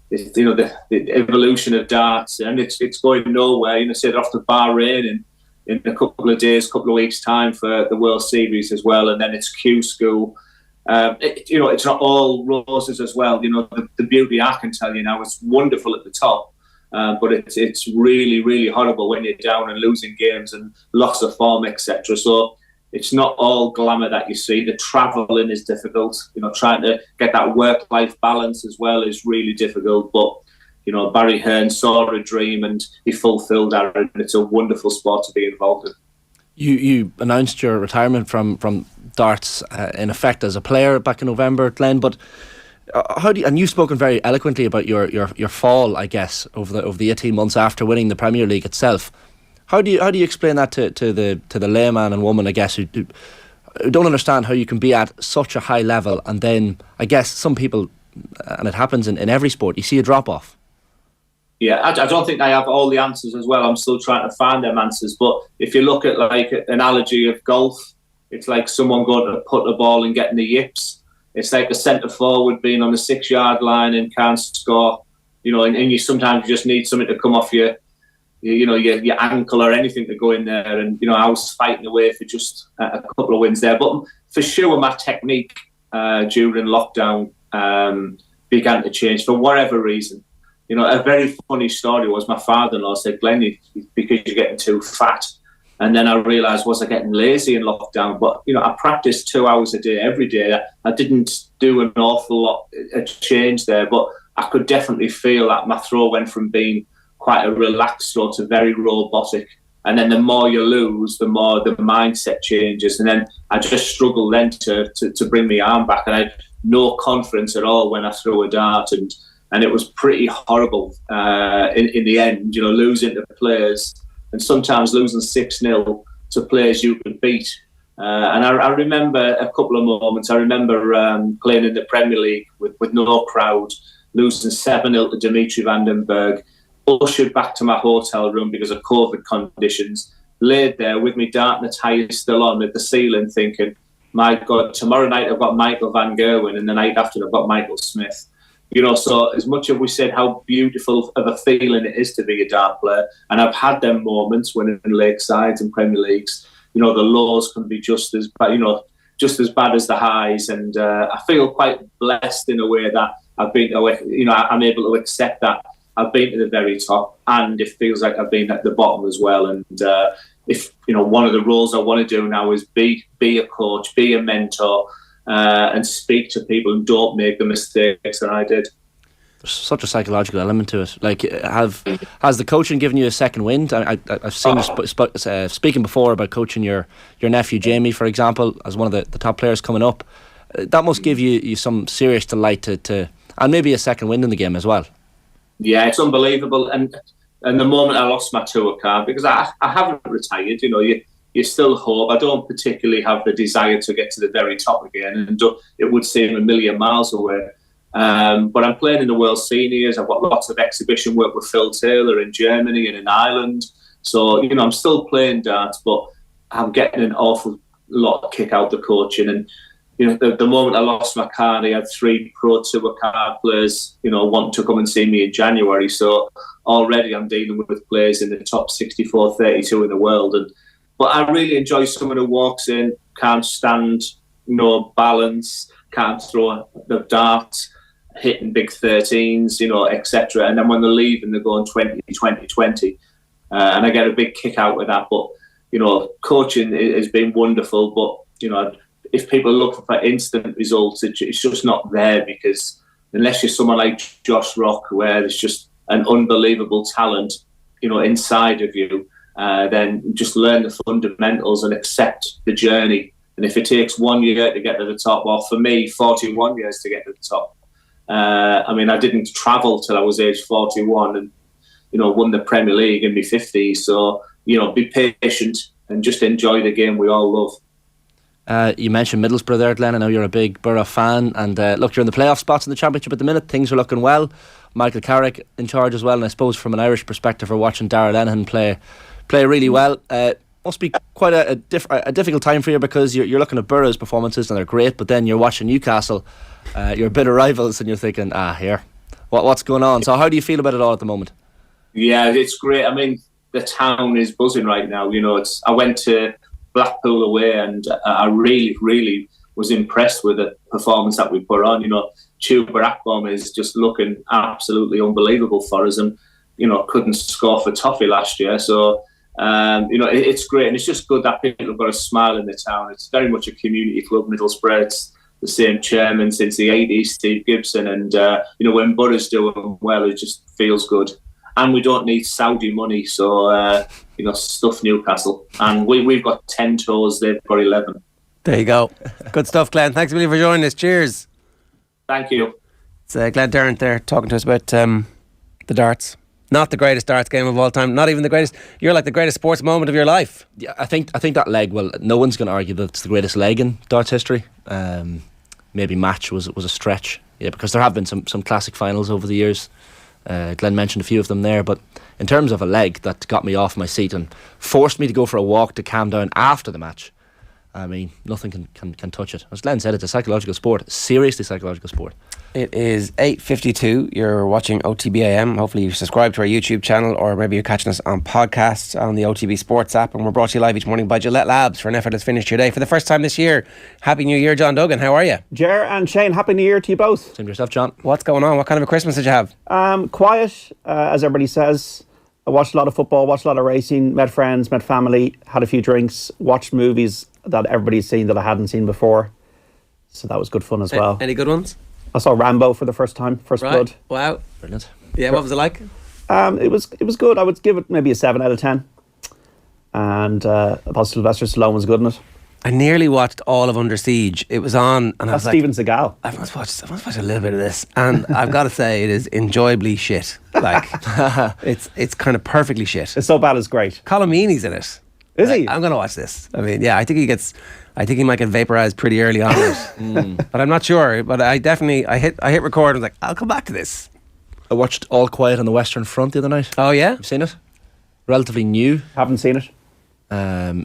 you know, the evolution of darts, and it's going nowhere. You know, say they're off to Bahrain in a couple of weeks' time for the World Series as well, and then it's Q School. You know, it's not all roses as well. You know, the beauty, I can tell you now, it's wonderful at the top, but it's really, really horrible when you're down and losing games and loss of form, etc. So it's not all glamour that you see. The travelling is difficult. You know, trying to get that work-life balance as well is really difficult. But, you know, Barry Hearn saw a dream and he fulfilled that, and it's a wonderful sport to be involved in. You announced your retirement from darts in effect as a player back in November, Glenn. But and you've spoken very eloquently about your fall, I guess, over the 18 months after winning the Premier League itself. How do you explain that to the layman and woman, I guess, who don't understand how you can be at such a high level, and then I guess some people, and it happens in every sport, you see a drop off? Yeah, I don't think I have all the answers as well. I'm still trying to find them answers. But if you look at like an analogy of golf, it's like someone going to put the ball and getting the yips. It's like a centre forward being on the 6-yard line and can't score. You know, and you sometimes just need something to come off your ankle or anything to go in there. And, you know, I was fighting away for just a couple of wins there. But for sure, my technique during lockdown began to change for whatever reason. You know, a very funny story was my father-in-law said, Glenn, because you're getting too fat. And then I realised, was I getting lazy in lockdown? But, you know, I practiced 2 hours a day, every day. I didn't do an awful lot of change there, but I could definitely feel that my throw went from being quite a relaxed throw to very robotic. And then the more you lose, the more the mindset changes. And then I just struggled then to bring my arm back. And I had no confidence at all when I threw a dart. And it was pretty horrible in the end, you know, losing to players and sometimes losing 6-0 to players you could beat. And I remember a couple of moments. I remember playing in the Premier League with no crowd, losing 7-0 to Dimitri van den Berg, ushered back to my hotel room because of COVID conditions, laid there with me dart and the tie still on at the ceiling thinking, my God, tomorrow night I've got Michael van Gerwen and the night after I've got Michael Smith. You know, so as much as we said how beautiful of a feeling it is to be a dart player, and I've had them moments when in Lakesides and Premier Leagues, you know, the lows can be just as bad as the highs, and I feel quite blessed in a way that I've been, you know, I'm able to accept that I've been to the very top, and it feels like I've been at the bottom as well. And if, you know, one of the roles I want to do now is be a coach, be a mentor, and speak to people and don't make the mistakes that I did. There's such a psychological element to it. Like, has the coaching given you a second wind? I've seen you speaking before about coaching your nephew Jamie, for example, as one of the top players coming up. That must give you some serious delight to and maybe a second wind in the game as well. Yeah, it's unbelievable. And the moment I lost my tour card, because I haven't retired, you know, you still hope. I don't particularly have the desire to get to the very top again, and it would seem a million miles away. But I'm playing in the World Seniors. I've got lots of exhibition work with Phil Taylor in Germany and in Ireland. So, you know, I'm still playing darts, but I'm getting an awful lot of kick out the coaching. And, you know, the moment I lost my card, I had 3 Pro Tour card players, you know, wanting to come and see me in January. So already I'm dealing with players in the top 64, 32 in the world. But I really enjoy someone who walks in, can't stand, no balance, can't throw the darts, hitting big 13s, you know, etc. And then when they leave and they're going 20, 20, 20. And I get a big kick out of that. But, you know, coaching has been wonderful. But, you know, if people are looking for instant results, it's just not there, because unless you're someone like Josh Rock, where there's just an unbelievable talent, you know, inside of you, then just learn the fundamentals and accept the journey. And if it takes 1 year to get to the top, or for me, 41 years to get to the top. I mean, I didn't travel till I was age 41 and, you know, won the Premier League in my 50s. So, you know, be patient and just enjoy the game we all love. You mentioned Middlesbrough there, Glenn. I know you're a big Borough fan, and look, you're in the playoff spots in the Championship at the minute. Things are looking well. Michael Carrick in charge as well, and I suppose from an Irish perspective, we're watching Darragh Lenihan play really well. Must be quite a difficult time for you, because you're looking at Borough's performances and they're great, but then you're watching Newcastle, your bitter rivals, and you're thinking, what's going on? So how do you feel about it all at the moment? Yeah, it's great. I mean, the town is buzzing right now. You know, I went to Blackpool away, and I really, really was impressed with the performance that we put on. You know, Tuber Akbom is just looking absolutely unbelievable for us, and, you know, couldn't score for Toffee last year. So, you know, it's great, and it's just good that people have got a smile in the town. It's very much a community club, Middlesbrough. It's the same chairman since the 80s, Steve Gibson, and, you know, when Borough's doing well, it just feels good. And we don't need Saudi money, so, you know, stuff Newcastle. And we've got 10 tours, they've got 11. There you go. Good stuff, Glenn. Thanks a million for joining us. Cheers. Thank you. It's Glen Durrant there talking to us about the darts. Not the greatest darts game of all time. Not even the greatest. You're like the greatest sports moment of your life. Yeah, I think that leg. Well, no one's going to argue that it's the greatest leg in darts history. Maybe match was a stretch. Yeah, because there have been some classic finals over the years. Glenn mentioned a few of them there, but in terms of a leg that got me off my seat and forced me to go for a walk to calm down after the match, I mean, nothing can touch it. As Glenn said, it's a psychological sport, seriously psychological sport. It is 8:52. You're watching OTB AM. Hopefully you subscribe to our YouTube channel, or maybe you're catching us on podcasts on the OTB SPORTS app, and we're brought to you live each morning by Gillette Labs for an effortless finish to your day. For the first time this year, Happy New Year, John Duggan. How are you? Ger and Shane, Happy New Year to you both. Same to yourself, John. What's going on? What kind of a Christmas did you have? Quiet, as everybody says. I watched a lot of football, watched a lot of racing, met friends, met family, had a few drinks, watched movies that everybody's seen that I hadn't seen before. So that was good fun as well. Any good ones? I saw Rambo for the first time, First Blood. Wow. Brilliant. Yeah, what was it like? It was good. I would give it maybe a 7 out of 10. And I thought Sylvester Stallone was good in it. I nearly watched all of Under Siege. It was on, and I was like, Steven Seagal. I must watch a little bit of this, and I've got to say, it is enjoyably shit. Like, it's kind of perfectly shit. It's so bad it's great. Colm Meaney's in it. Is he? I'm going to watch this. I mean, yeah, I think he might get vaporized pretty early on it. But I'm not sure. But I hit record and was like, I'll come back to this. I watched All Quiet on the Western Front the other night. Oh yeah? You've seen it? Relatively new. Haven't seen it.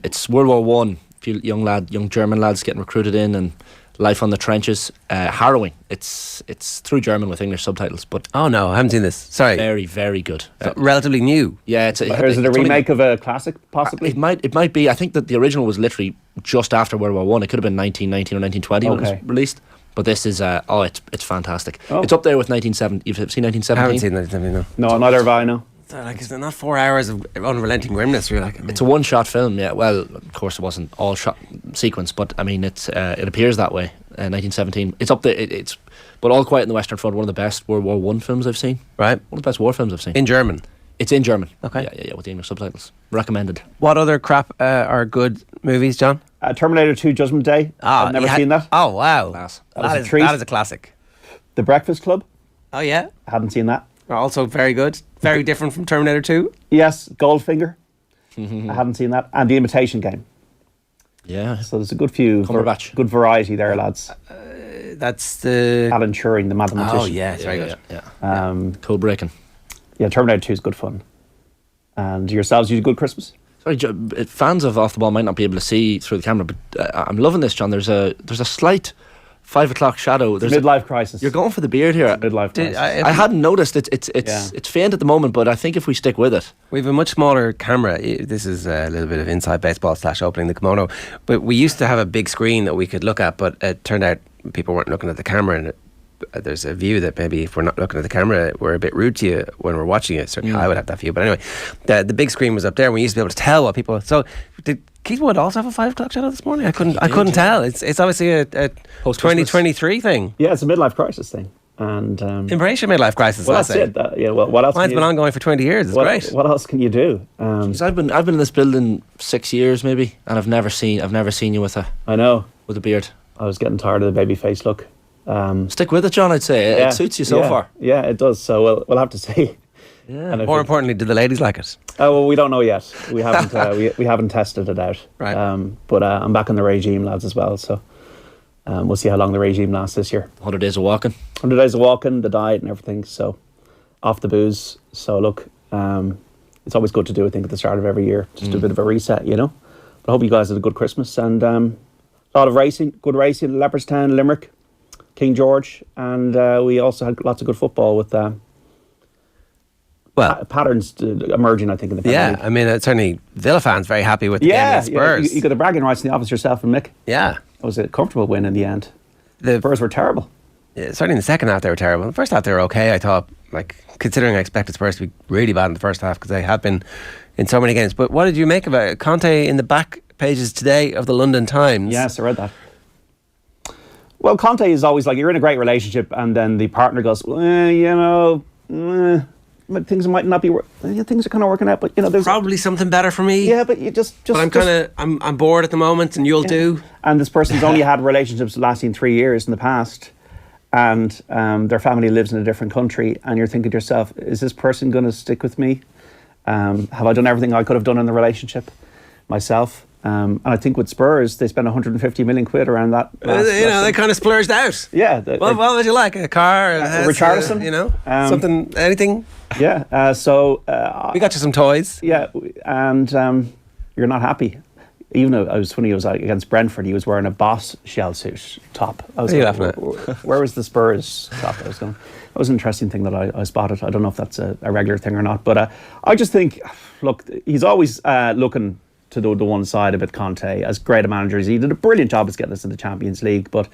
It's World War One. A few young German lads getting recruited in, and life on the trenches. Harrowing. It's through German with English subtitles, but oh no, I haven't seen this. Sorry. Very, very good. So relatively new. Yeah, is it a remake of a classic? Possibly. It might be. I think that the original was literally just after World War One. It could have been 1919 or 1920 when it was released. But this is it's fantastic. Oh. It's up there with 1970. You've seen 1917? I haven't seen 1917. No, neither have I. No. Like, is there not 4 hours of unrelenting grimness? You're like, it's a one-shot film. Yeah. Well, of course, it wasn't all shot sequence, but I mean, it appears that way. 1917. It's up there. But All Quiet on the Western Front, one of the best World War One films I've seen. Right. One of the best war films I've seen. In German. It's in German. Okay. Yeah, with the English subtitles. Recommended. What other crap are good movies, John? Terminator 2 Judgment Day. I've never seen that. Oh wow. Class. That is a treat. That is a classic. The Breakfast Club. Oh yeah, I hadn't seen that. Also very good. Very different from Terminator 2. Yes, Goldfinger. I hadn't seen that. And The Imitation Game. Yeah. So there's a good few, good variety there, lads. That's the Alan Turing, the mathematician. Oh yeah, it's very good. Yeah. Code breaking. Yeah, Terminator 2 is good fun. And yourselves, you had a good Christmas? Sorry, fans of Off the Ball might not be able to see through the camera, but I'm loving this, John. There's a slight 5 o'clock shadow. There's midlife crisis. You're going for the beard here. Midlife crisis. I hadn't noticed. It's faint at the moment, but I think if we stick with it, we have a much smaller camera. This is a little bit of inside baseball / opening the kimono. But we used to have a big screen that we could look at, but it turned out people weren't looking at the camera, and there's a view that maybe if we're not looking at the camera, we're a bit rude to you when we're watching it. Certainly, I would have that view. But anyway, the big screen was up there, and we used to be able to tell what people. So did Keith Wood also have a 5 o'clock shadow this morning? I couldn't tell. It's obviously a 2023 thing. Yeah, it's a midlife crisis thing. And embrace your midlife crisis. Well, that's it. What else? Mine's been ongoing for 20 years. It's great. What else can you do? I've been in this building 6 years maybe, and I've never seen you with a. I know, with a beard. I was getting tired of the baby face look. Stick with it, John. I'd say it suits you so far. Yeah, it does. So we'll have to see. Yeah. More importantly, do the ladies like it? Oh well, we don't know yet. We haven't we haven't tested it out. Right. But I'm back on the regime, lads, as well. So we'll see how long the regime lasts this year. 100 days of walking. 100 days of walking, the diet and everything. So off the booze. So look, it's always good to do. I think at the start of every year, just a bit of a reset, you know. But I hope you guys had a good Christmas and a lot of racing, good racing, Leopardstown, Limerick, King George, and we also had lots of good football with patterns emerging, I think, in the Premier League. I mean, certainly Villa fans very happy with the game against Spurs. You got the bragging rights in the office yourself and Mick. Yeah. It was a comfortable win in the end. The Spurs were terrible. Yeah, certainly in the second half they were terrible. In the first half they were okay, I thought, considering I expected Spurs to be really bad in the first half because they have been in so many games. But what did you make of it? Conte in the back pages today of the London Times. Yes, I read that. Well, Conte is always like, you're in a great relationship and then the partner goes, things might not be things are kind of working out, but there's probably something better for me. Yeah, but you just but I'm bored at the moment, and you'll do. And this person's only had relationships lasting 3 years in the past, and their family lives in a different country, and you're thinking to yourself, is this person going to stick with me? Have I done everything I could have done in the relationship myself? And I think with Spurs, they spent 150 million quid around that. They kind of splurged out. Yeah. What would you like? A car? A Richarlison? Something, anything? Yeah. So we got you some toys. Yeah, and you're not happy. Even though I was funny, it was against Brentford. He was wearing a Boss shell suit top. What are you laughing at? Where was the Spurs top? That was an interesting thing that I spotted. I don't know if that's a regular thing or not, but I just think, look, he's always looking to the one side of it. Conte, as great a manager as he did a brilliant job as getting us in the Champions League, but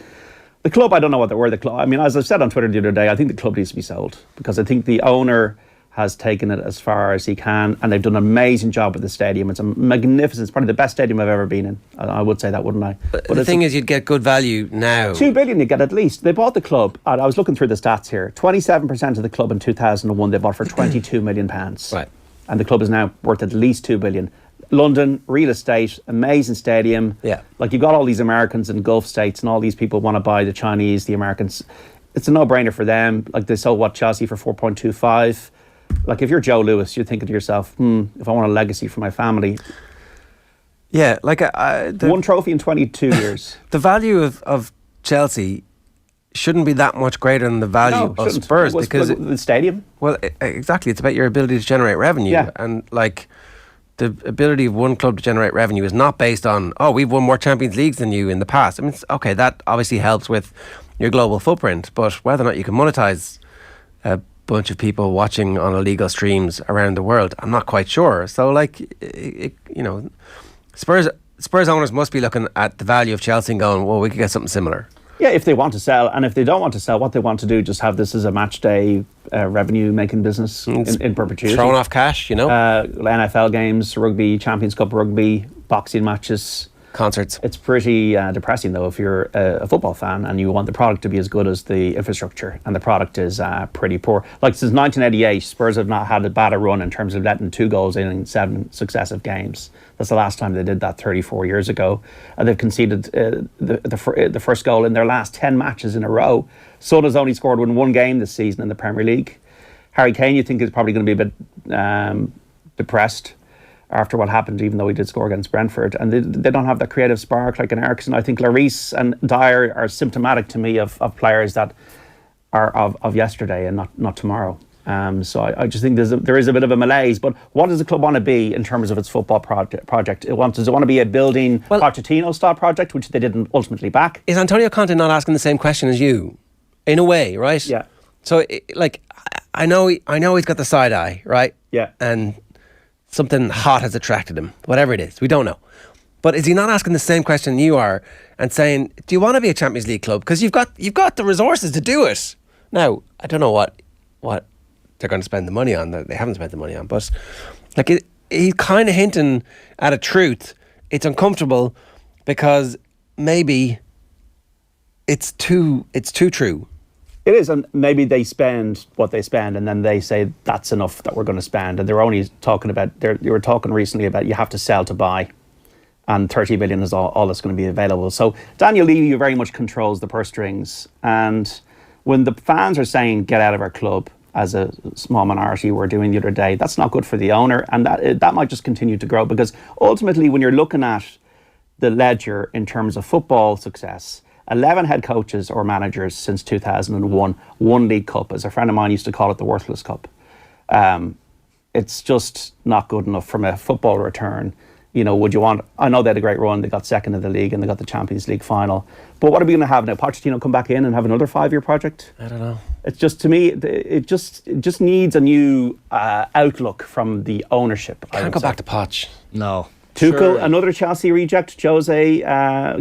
the club, I don't know where the club. I mean, as I said on Twitter the other day, I think the club needs to be sold because I think the owner has taken it as far as he can, and they've done an amazing job with the stadium. It's a magnificent, it's probably the best stadium I've ever been in. I would say that, wouldn't I? But the thing is, you'd get good value now. 2 billion you get at least. They bought the club, and I was looking through the stats here. 27% of the club in 2001 they bought for £22 million. Right. And the club is now worth at least 2 billion. London, real estate, amazing stadium. Yeah. Like, you've got all these Americans in Gulf states, and all these people want to buy the Chinese, the Americans. It's a no-brainer for them. Like, they sold Chelsea for 4.25. Like, if you're Joe Lewis, you're thinking to yourself, if I want a legacy for my family. Yeah, like one trophy in 22 years. The value of Chelsea shouldn't be that much greater than the value of Spurs because the stadium. Well, exactly. It's about your ability to generate revenue, and like the ability of one club to generate revenue is not based on we've won more Champions Leagues than you in the past. I mean, okay, that obviously helps with your global footprint, but whether or not you can monetize a bunch of people watching on illegal streams around the world, I'm not quite sure. So, like, Spurs owners must be looking at the value of Chelsea and going, well, we could get something similar. Yeah, if they want to sell, and if they don't want to sell, what they want to do, just have this as a match day revenue-making business in perpetuity. Throwing off cash, NFL games, rugby, Champions Cup rugby, boxing matches. concerts. It's pretty depressing, though, if you're a football fan and you want the product to be as good as the infrastructure, and the product is pretty poor. Like, since 1988, Spurs have not had a bad run in terms of letting 2 goals in 7 successive games. That's the last time they did that 34 years ago. And they've conceded the first goal in their last 10 matches in a row. Son has only scored in 1 game this season in the Premier League. Harry Kane, you think, is probably going to be a bit depressed after what happened, even though he did score against Brentford. And they don't have that creative spark like an Ericsson. I think Lloris and Dyer are symptomatic to me of players that are of yesterday and not tomorrow. So I just think there is a bit of a malaise. But what does the club want to be in terms of its football project? Does it want to be a building Pochettino-style project, which they didn't ultimately back? Is Antonio Conte not asking the same question as you? In a way, right? Yeah. So, I know he's got the side eye, right? Yeah. And something hot has attracted him, whatever it is, we don't know. But is he not asking the same question you are and saying, do you want to be a Champions League club? Because you've got the resources to do it. Now, I don't know what they're going to spend the money on, that they haven't spent the money on, but he's kind of hinting at a truth. It's uncomfortable because maybe it's too true. It is, and maybe they spend what they spend, and then they say that's enough that we're going to spend. And they're only talking about. You were talking recently about you have to sell to buy, and 30 million is all that's going to be available. So Daniel Levy very much controls the purse strings, and when the fans are saying get out of our club, as a small minority were doing the other day, that's not good for the owner, and that might just continue to grow, because ultimately, when you're looking at the ledger in terms of football success, 11 head coaches or managers since 2001 won League Cup. As a friend of mine used to call it the Worthless Cup. It's just not good enough from a football return. Would you want... I know they had a great run. They got second in the league and they got the Champions League final. But what are we going to have now? Pochettino come back in and have another 5-year project? I don't know. It's just, to me, it just needs a new outlook from the ownership. Can't go back to Poch. No. Tuchel, Sure. another Chelsea reject. Jose,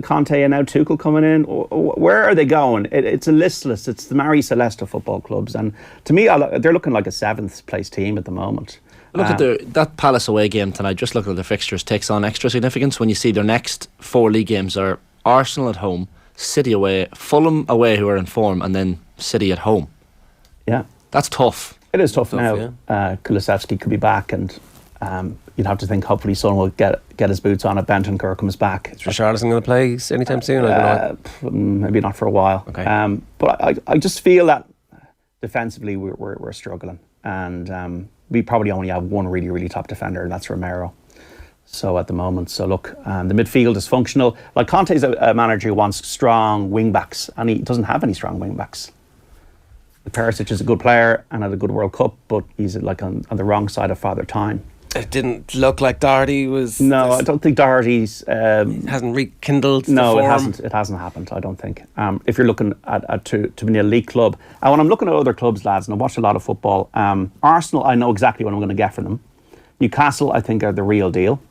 Conte, and now Tuchel coming in. Where are they going? It's a listless. It's the Marie Celeste of football clubs, and to me, they're looking like a 7th place team at the moment. Look at that Palace away game tonight. Just look at the fixtures, takes on extra significance when you see their next 4 league games are Arsenal at home, City away, Fulham away, who are in form, and then City at home. Yeah, that's tough. It is tough now. Yeah. Kulusevski could be back, and you'd have to think hopefully Son will get his boots on if Bentancur comes back. Is Richarlison going to play anytime soon? I don't know. Maybe not for a while. Okay. But I just feel that defensively we're struggling, and we probably only have one really, really top defender, and that's Romero. So at the moment, look, the midfield is functional. Like, Conte's a manager who wants strong wing backs, and he doesn't have any strong wing backs. Perisic is a good player and had a good World Cup, but he's on the wrong side of Father Time. It didn't look like Doherty was... No, I don't think Doherty's... hasn't rekindled the No, form. it hasn't happened, I don't think. If you're looking to be an elite club. And when I'm looking at other clubs, lads, and I watch a lot of football, Arsenal, I know exactly what I'm going to get from them. Newcastle, I think, are the real deal.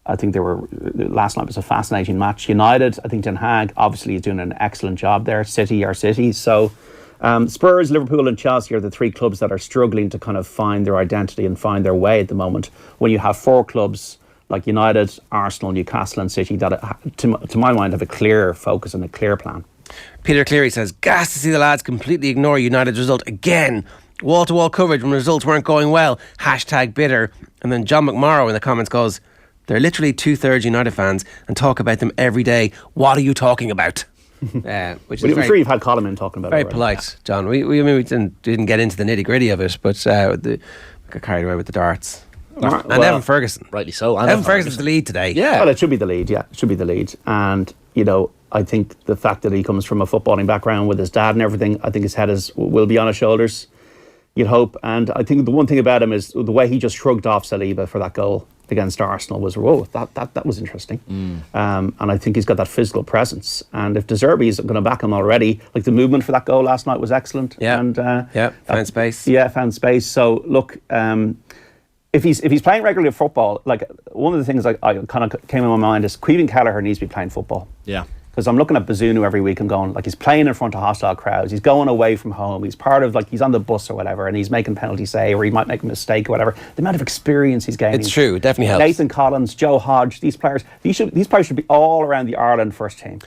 I think last night was a fascinating match. United, I think Ten Hag obviously is doing an excellent job there. City are City, so... Spurs, Liverpool and Chelsea are the 3 clubs that are struggling to kind of find their identity and find their way at the moment. When you have 4 clubs like United, Arsenal, Newcastle and City that, to my mind, have a clear focus and a clear plan. Peter Cleary says, gas to see the lads completely ignore United's result again. Wall-to-wall coverage when results weren't going well. #bitter. And then John McMorrow in the comments goes, they're literally 2/3 United fans and talk about them every day. What are you talking about? Which is I'm sure you've had Colin in talking about very it. Very polite, John. We didn't get into the nitty gritty of it, but we got carried away with the darts. And Evan Ferguson, rightly so. Evan Ferguson's the lead today. Yeah, well, it should be the lead. Yeah, it should be the lead. And I think the fact that he comes from a footballing background with his dad and everything, I think his head will be on his shoulders. You'd hope. And I think the one thing about him is the way he just shrugged off Saliba for that goal against Arsenal was, whoa, that was interesting. And I think he's got that physical presence. And if De Zerbi's going to back him already, like the movement for that goal last night was excellent. Yeah, and found space. Yeah, found space. So look, if he's playing regularly football, like one of the things I kind of came in my mind is Queven Kelleher needs to be playing football. Yeah. Because I'm looking at Bazunu every week and going, like, he's playing in front of hostile crowds, he's going away from home, he's part of, like, he's on the bus or whatever, and he's making penalty save, or he might make a mistake or whatever. The amount of experience he's gaining. It's true, it definitely helps. Nathan Collins, Joe Hodge, these players should be all around the Ireland first team.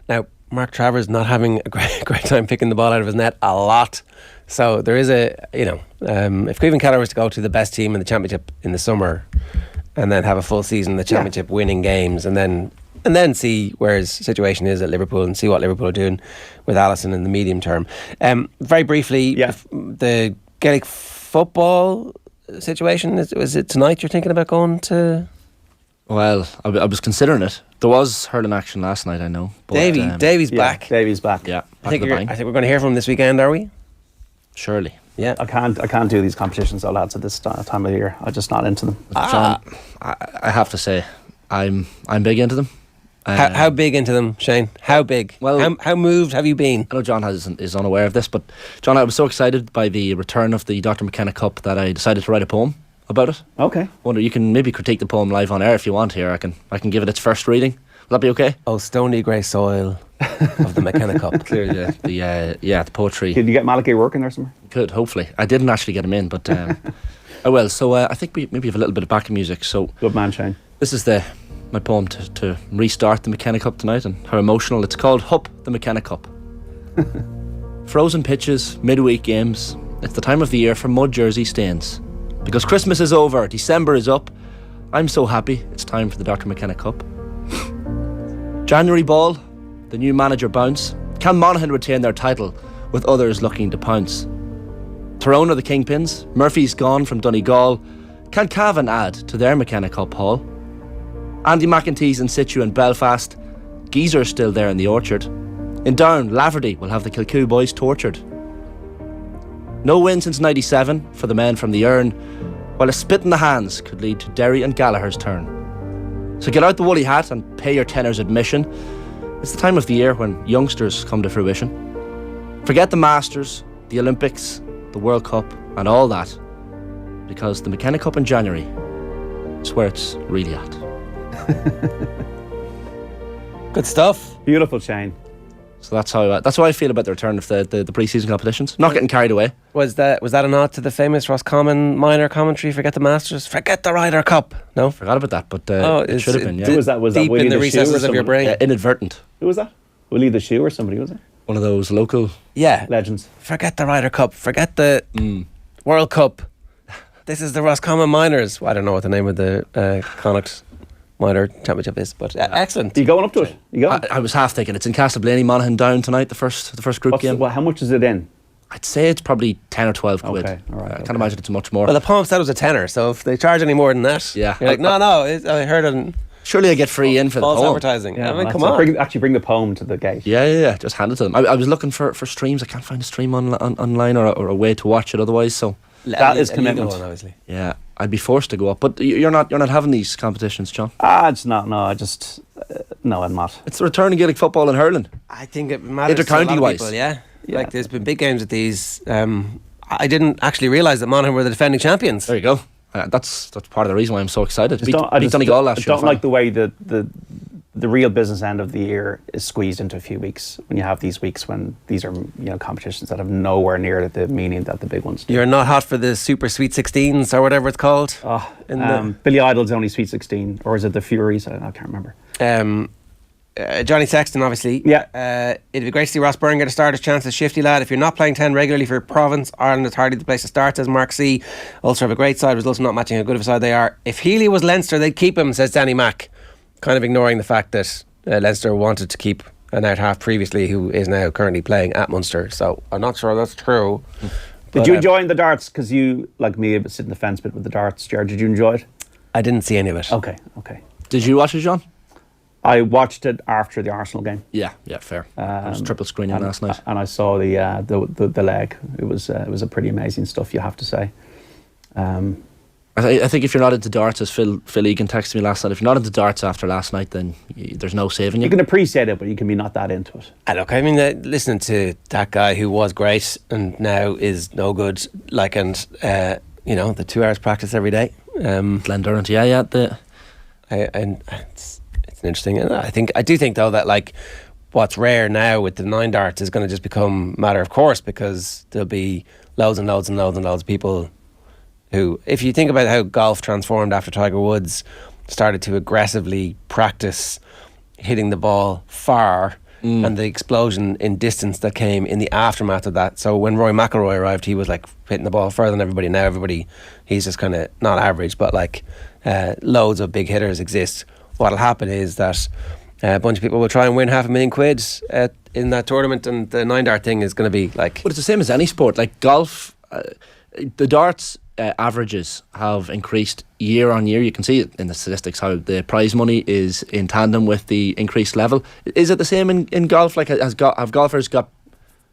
Now, Mark Travers not having a great time picking the ball out of his net a lot. So there is if Cleveland Keller was to go to the best team in the championship in the summer and then have a full season in the championship, winning games, and then see where his situation is at Liverpool and see what Liverpool are doing with Alisson in the medium term. Very briefly, the Gaelic football situation, is it tonight you're thinking about going to? Well, I was considering it. There was hurling action last night, I know. But, Davy's back. Davy's back. Yeah, I think we're going to hear from him this weekend, are we? Surely. Yeah. I can't do these competitions, though, lads, at this time of the year. I'm just not into them. John, I have to say, I'm big into them. How big into them, Shane? How big? Well, how moved have you been? I know John is unaware of this, but John, I was so excited by the return of the Dr. McKenna Cup that I decided to write a poem about it. Okay. Wonder you can maybe critique the poem live on air if you want. Here, I can give it its first reading. Will that be okay? Oh, stony grey soil of the McKenna Cup. Clearly, the poetry. Could you get Malachi working there somewhere? Could, hopefully. I didn't actually get him in, but I will. So I think we maybe have a little bit of backing music. So good man, Shane. This is my poem to restart the McKenna Cup tonight, and how emotional. It's called Hup the McKenna Cup. Frozen pitches, midweek games. It's the time of the year for mud jersey stains. Because Christmas is over, December is up. I'm so happy it's time for the Dr. McKenna Cup. January ball, the new manager bounce. Can Monaghan retain their title with others looking to pounce? Tyrone are the kingpins, Murphy's gone from Donegal. Can Cavan add to their McKenna Cup haul? Andy McEntee's in situ in Belfast. Geezer's still there in the orchard. In Down, Laverty will have the Kilcoo boys tortured. No win since 97 for the men from the Erne, while a spit in the hands could lead to Derry and Gallagher's turn. So get out the woolly hat and pay your tenors admission. It's the time of the year when youngsters come to fruition. Forget the Masters, the Olympics, the World Cup and all that, because the McKenna Cup in January is where it's really at. Good stuff. Beautiful, Shane. So that's how I feel about the return of the pre-season competitions. Not getting carried away. Was that a nod to the famous Roscommon minor commentary? Forget the Masters, forget the Ryder Cup. No, forgot about that, but it should have been. Yeah. Who was that? Was deep that Willie in the recesses Shoe of your brain? Inadvertent. Who was that? Willie the Shoe or somebody, was it? One of those local legends. Forget the Ryder Cup, forget the World Cup. This is the Roscommon Minors. Well, I don't know what the name of the Connacht minor championship is, but excellent. Are you going up to it? You going? I was half thinking it's in Castleblaney, Monaghan Down tonight, the first group game. How much is it in? I'd say it's probably 10 or 12 quid. Okay, all right. I can't imagine it's much more. Well, the poem said it was a tenner, so if they charge any more than that, you're like, no, I heard it. Surely I get free in for the false poem. advertising. Yeah, I mean, come on. Actually bring the poem to the gate. Yeah. Just hand it to them. I was looking for streams. I can't find a stream online or a way to watch it otherwise. So that is commitment. Obviously. Yeah, I'd be forced to go up. But you're not having these competitions, John? It's not. No, no, I'm not. It's the return of Gaelic football and hurling. I think it matters to a lot of people, yeah. Like there's been big games at these. I didn't actually realise that Monaghan were the defending champions. There you go. That's part of the reason why I'm so excited. I don't like the way the real business end of the year is squeezed into a few weeks when you have these weeks when these are competitions that have nowhere near the meaning that the big ones do. You're not hot for the Super Sweet 16s or whatever it's called? Billy Idol's only Sweet 16, or is it the Furies? I can't remember. Johnny Sexton, obviously. Yeah. It'd be great to see Ross Byrne get a start. His chance as shifty lad. If you're not playing 10 regularly for Province, Ireland is hardly the place to start, says Mark C. Ulster have a great side, results not matching how good of a side they are. If Healy was Leinster, they'd keep him, says Danny Mack. Kind of ignoring the fact that Leinster wanted to keep an out half previously who is now currently playing at Munster. So I'm not sure that's true. Did you enjoy the darts? Because you, like me, sit in the fence bit with the darts. Ger, did you enjoy it? I didn't see any of it. Okay. Did you watch it, John? I watched it after the Arsenal game. Yeah, fair. It was triple screening last night, and I saw the leg. It was a pretty amazing stuff, you have to say. I think if you're not into darts, as Phil Egan texted me last night, if you're not into darts after last night, then there's no saving you. You can appreciate it, but you can be not that into it. Look, I mean, listening to that guy who was great and now is no good, the 2 hours practice every day. Glen Durrant, and it's interesting. And I do think though that what's rare now with the 9 darts is going to just become matter of course, because there'll be loads and loads and loads and loads of people who, if you think about how golf transformed after Tiger Woods started to aggressively practice hitting the ball far, and the explosion in distance that came in the aftermath of that. So when Rory McIlroy arrived, he was like hitting the ball further than everybody. Now everybody, he's just kind of not average, but like loads of big hitters exist. What'll happen is that a bunch of people will try and win £500,000 in that tournament, and the 9 dart thing is going to be like... But it's the same as any sport. Like golf, the darts averages have increased year on year. You can see it in the statistics how the prize money is in tandem with the increased level. Is it the same in golf? Like have golfers got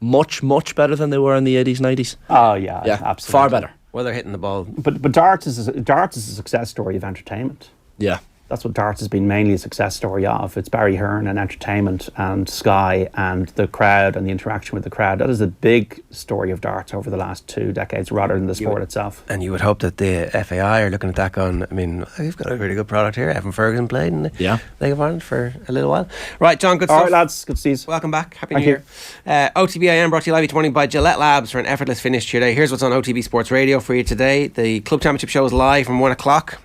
much better than they were in the 80s, 90s? Oh yeah, absolutely. Far better. Well, they're hitting the ball. But darts is a success story of entertainment. Yeah. That's what darts has been mainly a success story of. It's Barry Hearn and entertainment and Sky and the crowd and the interaction with the crowd. That is a big story of darts over the last 2 decades rather than the sport itself. And you would hope that the FAI are looking at that going, I mean, we've got a really good product here. Evan Ferguson played in the League of Ireland for a little while. Right, John, good stuff. All right, lads, good to see you. Welcome back. Happy New Year. OTB AM brought to you live each morning by Gillette Labs for an effortless finish to your day. Here's what's on OTB Sports Radio for you today. The Club Championship show is live from 1 o'clock.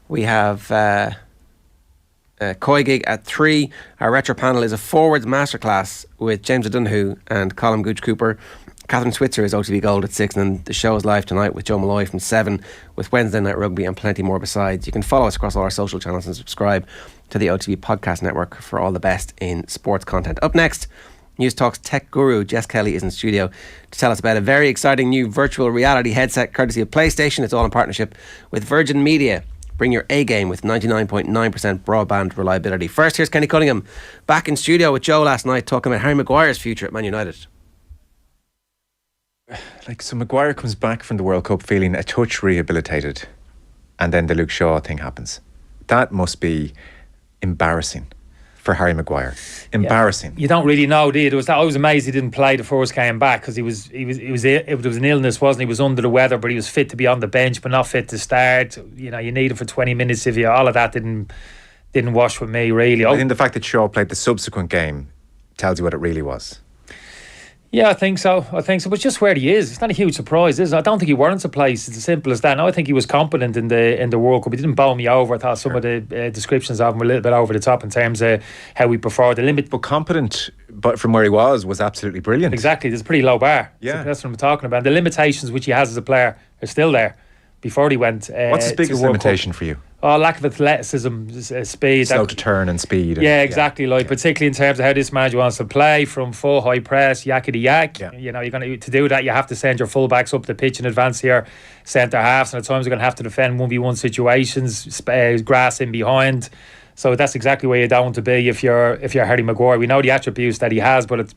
We have... Koi Gig at 3. Our retro panel is a forwards masterclass with James O'Donoghue and Colin Gooch Cooper. Catherine Switzer is OTB Gold at 6, and then the show is live tonight with Joe Malloy from 7, with Wednesday Night Rugby and plenty more besides. You can follow us across all our social channels and subscribe to the OTB Podcast Network for all the best in sports content. Up next, News Talk's tech guru Jess Kelly is in studio to tell us about a very exciting new virtual reality headset courtesy of PlayStation. It's all in partnership with Virgin Media. Bring your A game with 99.9% broadband reliability. First, here's Kenny Cunningham back in studio with Joe last night talking about Harry Maguire's future at Man United. So Maguire comes back from the World Cup feeling a touch rehabilitated, and then the Luke Shaw thing happens. That must be embarrassing for Harry Maguire. Embarrassing. You don't really know, do you? I was amazed he didn't play the first game back because it was an illness, wasn't he? He was under the weather, but he was fit to be on the bench, but not fit to start. You know, you need him for 20 minutes if you. All of that didn't wash with me, really. I think the fact that Shaw played the subsequent game tells you what it really was. Yeah, I think so. But it's just where he is. It's not a huge surprise, is it? I don't think he warrants a place. It's as simple as that. No, I think he was competent in the World Cup. He didn't bowl me over. I thought some of the descriptions of him were a little bit over the top in terms of how we prefer the limit. But competent, but from where he was absolutely brilliant. Exactly. There's a pretty low bar. Yeah. So that's what I'm talking about. The limitations which he has as a player are still there before he went. What's his biggest limitation for you? Oh, lack of athleticism, speed. Slow to turn and speed. Yeah, exactly. Particularly in terms of how this manager wants to play from full high press, yakety yak. Yeah. You know, you're going to do that. You have to send your fullbacks up the pitch in advance here, centre halves, and at times you're going to have to defend 1v1 situations, grass in behind. So that's exactly where you don't want to be if you're Harry Maguire. We know the attributes that he has, but it's,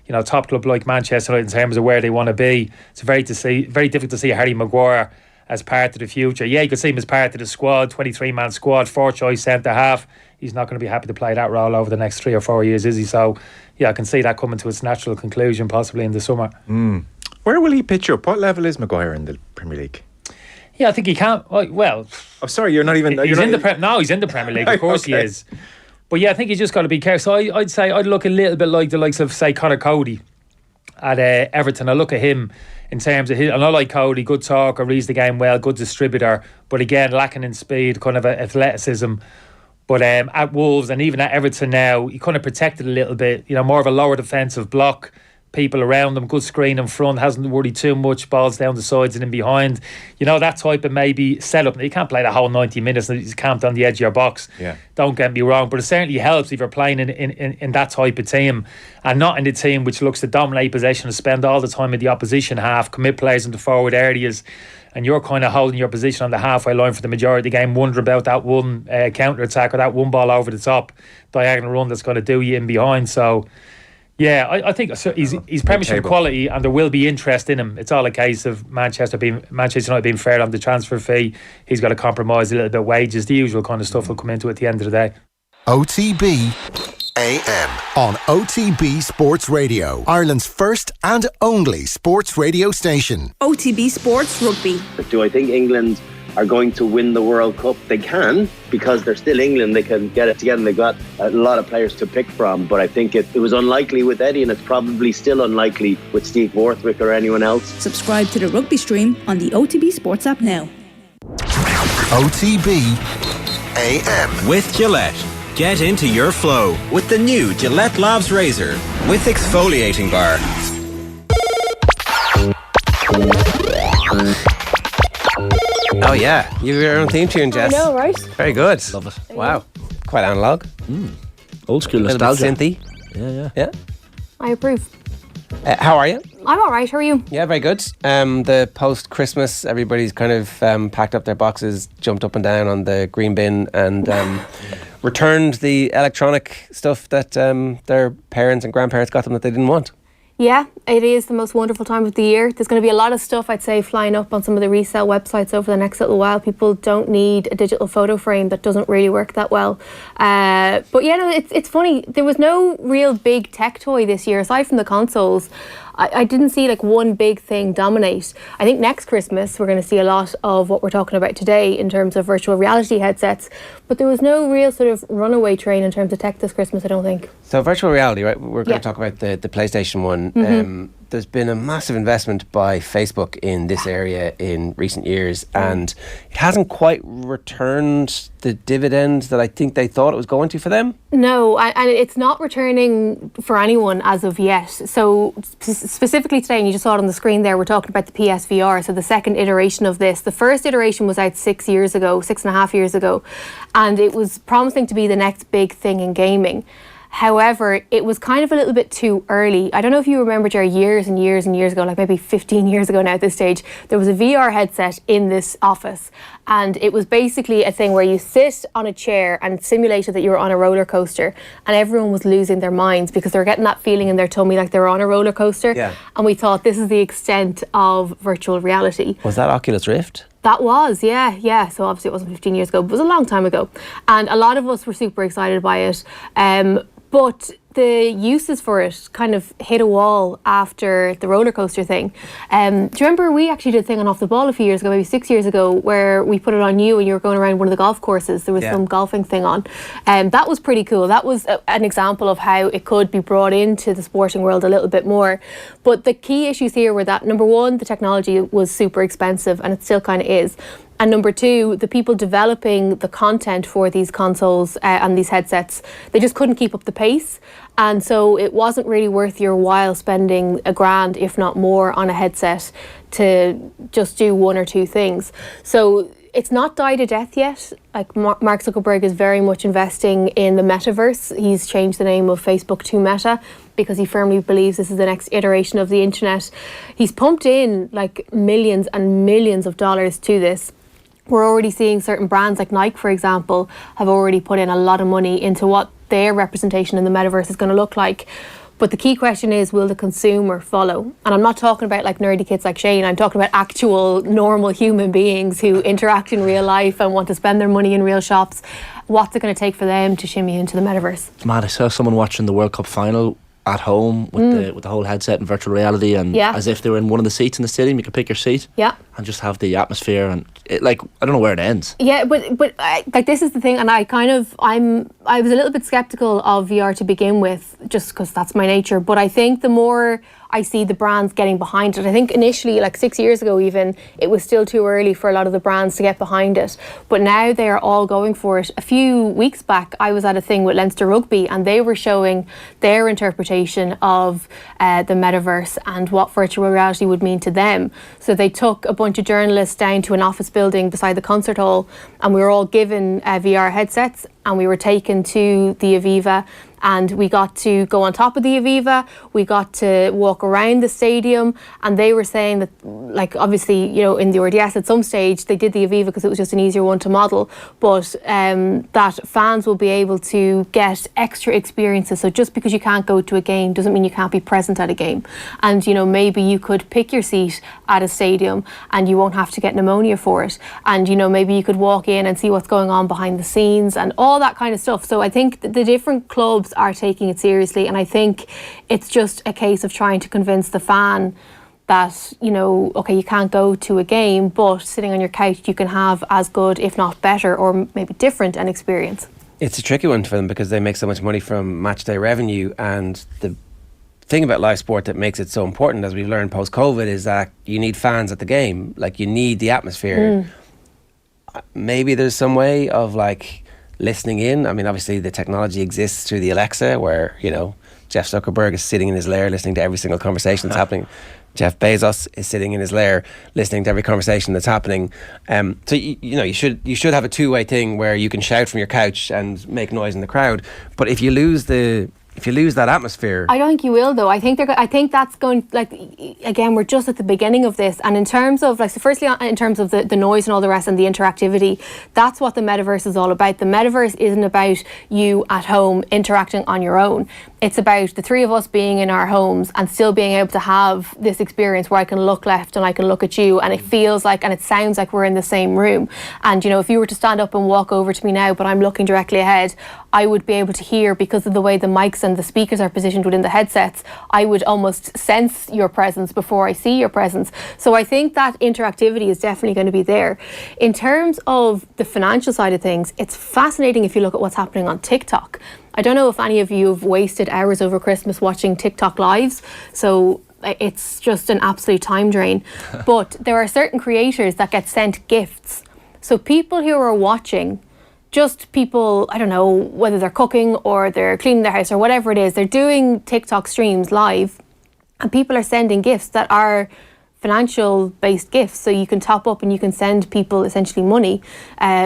you know, top club like Manchester United in terms of where they want to be. It's very difficult to see Harry Maguire as part of the future. Yeah, you could see him as part of the squad, 23-man squad, 4-choice centre half. He's not going to be happy to play that role over the next 3 or 4 years, is he? So, yeah, I can see that coming to its natural conclusion possibly in the summer. Where will he pitch up? What level is Maguire in the Premier League? Yeah, I think he can. Well, oh, sorry, you're not even. He's in the Premier League. Of course, he is. But yeah, I think he's just got to be careful. So I'd say I'd look a little bit like the likes of, say, Conor Cody at Everton. I look at him in terms of his, and I like Cody, good talker, reads the game well, good distributor, but again lacking in speed, kind of athleticism. But at Wolves and even at Everton now, he kind of protected a little bit, you know, more of a lower defensive block, people around him, good screen in front, hasn't worried too much, balls down the sides and in behind. You know, that type of maybe setup. You can't play the whole 90 minutes and he's camped on the edge of your box. Yeah. Don't get me wrong, but it certainly helps if you're playing in that type of team and not in the team which looks to dominate possession and spend all the time in the opposition half, commit players into forward areas, and you're kind of holding your position on the halfway line for the majority of the game, wonder about that one counter-attack or that one ball over the top, diagonal run that's going to do you in behind. So yeah, I think he's Premiership quality, and there will be interest in him. It's all a case of Manchester United being fair on the transfer fee. He's got to compromise a little bit wages. The usual kind of stuff will come into it at the end of the day. OTB AM on OTB Sports Radio, Ireland's first and only sports radio station. OTB Sports Rugby. Do I think England are going to win the World Cup. They can, because they're still England. They can get it together, and they've got a lot of players to pick from. But I think it was unlikely with Eddie, and it's probably still unlikely with Steve Borthwick or anyone else. Subscribe to the Rugby Stream on the OTB Sports app now. OTB AM. With Gillette. Get into your flow with the new Gillette Labs Razor with exfoliating bar. Oh yeah, you have your own theme tune, Jess. I know, right? Very good. Love it. Wow, quite analogue. Old school nostalgia. A little bit synthy. Yeah. I approve. How are you? I'm all right. How are you? Yeah, very good. The post-Christmas, everybody's kind of packed up their boxes, jumped up and down on the green bin, and returned the electronic stuff that their parents and grandparents got them that they didn't want. Yeah, it is the most wonderful time of the year. There's going to be a lot of stuff, I'd say, flying up on some of the resale websites over the next little while. People don't need a digital photo frame that doesn't really work that well. But yeah, no, it's funny. There was no real big tech toy this year, aside from the consoles. I didn't see like one big thing dominate. I think next Christmas we're going to see a lot of what we're talking about today in terms of virtual reality headsets, but there was no real sort of runaway train in terms of tech this Christmas, I don't think. So virtual reality, right? We're going to talk about the PlayStation one. Mm-hmm. There's been a massive investment by Facebook in this area in recent years, and it hasn't quite returned the dividends that I think they thought it was going to for them. No, and it's not returning for anyone as of yet. So specifically today, and you just saw it on the screen there, we're talking about the PSVR, so the second iteration of this. The first iteration was out 6.5 years ago, and it was promising to be the next big thing in gaming. However, it was kind of a little bit too early. I don't know if you remember, Ger, years and years and years ago, like maybe 15 years ago now at this stage, there was a VR headset in this office. And it was basically a thing where you sit on a chair and simulated that you were on a roller coaster. And everyone was losing their minds because they were getting that feeling in their tummy like they were on a roller coaster. Yeah. And we thought this is the extent of virtual reality. Was that Oculus Rift? That was, yeah. So obviously it wasn't 15 years ago, but it was a long time ago. And a lot of us were super excited by it. But the uses for it kind of hit a wall after the roller coaster thing. Do you remember we actually did a thing on Off the Ball a few years ago, maybe 6 years ago, where we put it on you and you were going around one of the golf courses. There was some golfing thing on. That was pretty cool. That was an example of how it could be brought into the sporting world a little bit more. But the key issues here were that, number one, the technology was super expensive, and it still kind of is. And number two, the people developing the content for these consoles and these headsets, they just couldn't keep up the pace. And so it wasn't really worth your while spending $1,000, if not more, on a headset to just do one or two things. So it's not died a death yet. Like Mark Zuckerberg is very much investing in the metaverse. He's changed the name of Facebook to Meta because he firmly believes this is the next iteration of the internet. He's pumped in like millions and millions of dollars to this. We're already seeing certain brands like Nike, for example, have already put in a lot of money into what their representation in the metaverse is going to look like. But the key question is, will the consumer follow? And I'm not talking about like nerdy kids like Shane. I'm talking about actual normal human beings who interact in real life and want to spend their money in real shops. What's it going to take for them to shimmy into the metaverse? Man, I saw someone watching the World Cup final at home with the whole headset and virtual reality, and as if they were in one of the seats in the stadium. You could pick your seat and just have the atmosphere, and it, like, I don't know where it ends. Yeah, but like, this is the thing, and I was a little bit skeptical of VR to begin with, just because that's my nature. But I think the more I see the brands getting behind it, I think initially, like 6 years ago even, it was still too early for a lot of the brands to get behind it. But now they are all going for it. A few weeks back, I was at a thing with Leinster Rugby, and they were showing their interpretation of the metaverse and what virtual reality would mean to them. So they took a bunch of journalists down to an office building beside the concert hall, and we were all given VR headsets, and we were taken to the Aviva, and we got to go on top of the Aviva. We got to walk around the stadium, and they were saying that, like, obviously, you know, in the RDS at some stage they did the Aviva because it was just an easier one to model, but that fans will be able to get extra experiences. So just because you can't go to a game doesn't mean you can't be present at a game. And, you know, maybe you could pick your seat at a stadium and you won't have to get pneumonia for it. And, you know, maybe you could walk in and see what's going on behind the scenes and all that kind of stuff. So I think the different clubs are taking it seriously, and I think it's just a case of trying to convince the fan that, you know, okay, you can't go to a game, but sitting on your couch, you can have as good, if not better, or maybe different an experience. It's a tricky one for them because they make so much money from match day revenue, and the thing about live sport that makes it so important, as we've learned post-COVID, is that you need fans at the game. Like, you need the atmosphere. Maybe there's some way of like listening in. I mean, obviously the technology exists through the Alexa, where, you know, Jeff Zuckerberg is sitting in his lair listening to every single conversation that's happening. Jeff Bezos is sitting in his lair listening to every conversation that's happening. So you know, you should have a two-way thing where you can shout from your couch and make noise in the crowd. But if you lose that atmosphere, I don't think you will, though. I think that's going, like, again, we're just at the beginning of this. And in terms of, like, so firstly, in terms of the noise and all the rest and the interactivity, that's what the metaverse is all about. The metaverse isn't about you at home interacting on your own. It's about the three of us being in our homes and still being able to have this experience where I can look left and I can look at you, and it feels like and it sounds like we're in the same room. And, you know, if you were to stand up and walk over to me now, but I'm looking directly ahead, I would be able to hear, because of the way the mics and the speakers are positioned within the headsets, I would almost sense your presence before I see your presence. So I think that interactivity is definitely going to be there. In terms of the financial side of things, it's fascinating if you look at what's happening on TikTok. I don't know if any of you have wasted hours over Christmas watching TikTok lives, so it's just an absolute time drain. But there are certain creators that get sent gifts. So people who are watching, just people, I don't know, whether they're cooking or they're cleaning their house or whatever it is, they're doing TikTok streams live, and people are sending gifts that are financial based gifts. So you can top up and you can send people essentially money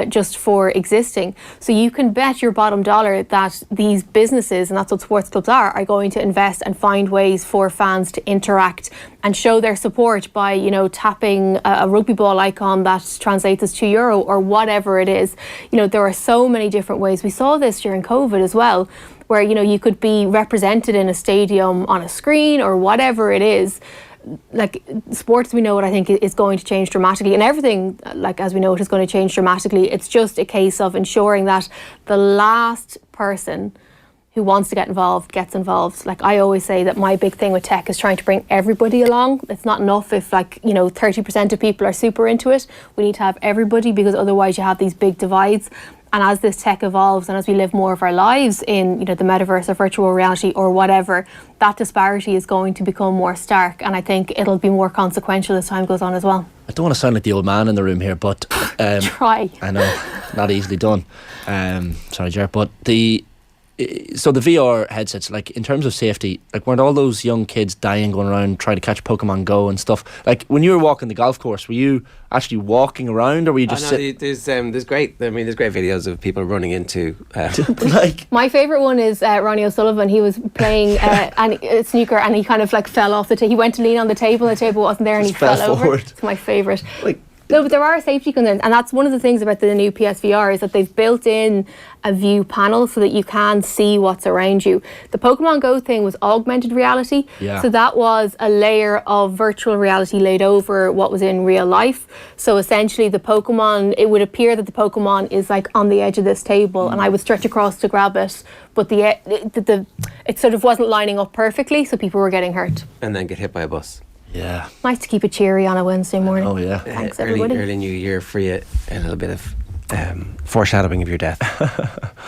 just for existing. So you can bet your bottom dollar that these businesses, and that's what sports clubs are going to invest and find ways for fans to interact and show their support by, you know, tapping a rugby ball icon that translates as €2 or whatever it is. You know, there are so many different ways. We saw this during COVID as well, where, you know, you could be represented in a stadium on a screen or whatever it is. Like, sports, we know what I think is going to change dramatically, and everything, like, as we know, it is going to change dramatically. It's just a case of ensuring that the last person who wants to get involved gets involved. Like, I always say that my big thing with tech is trying to bring everybody along. It's not enough if, like, you know, 30% of people are super into it. We need to have everybody, because otherwise you have these big divides. And as this tech evolves and as we live more of our lives in, you know, the metaverse or virtual reality or whatever, that disparity is going to become more stark, and I think it'll be more consequential as time goes on as well. I don't want to sound like the old man in the room here, but try. I know, not easily done. Sorry, Ger, but the VR headsets, like, in terms of safety, like, weren't all those young kids dying going around trying to catch Pokemon Go and stuff? Like, when you were walking the golf course, were you actually walking around, or were you just sitting? There's great videos of people running into like, my favourite one is Ronnie O'Sullivan. He was playing snooker, and he kind of like fell off the table. He went to lean on the table wasn't there, and he fell over. Forward. It's my favourite. No, but there are safety concerns, and that's one of the things about the new PSVR, is that they've built in a view panel so that you can see what's around you. The Pokemon Go thing was augmented reality, so that was a layer of virtual reality laid over what was in real life. So essentially the Pokemon, it would appear that the Pokemon is like on the edge of this table, and I would stretch across to grab it, but it sort of wasn't lining up perfectly, so people were getting hurt. And then get hit by a bus. Yeah. Nice to keep it cheery on a Wednesday morning. Oh, yeah. Thanks, everybody. Early New Year for you, a little bit of foreshadowing of your death.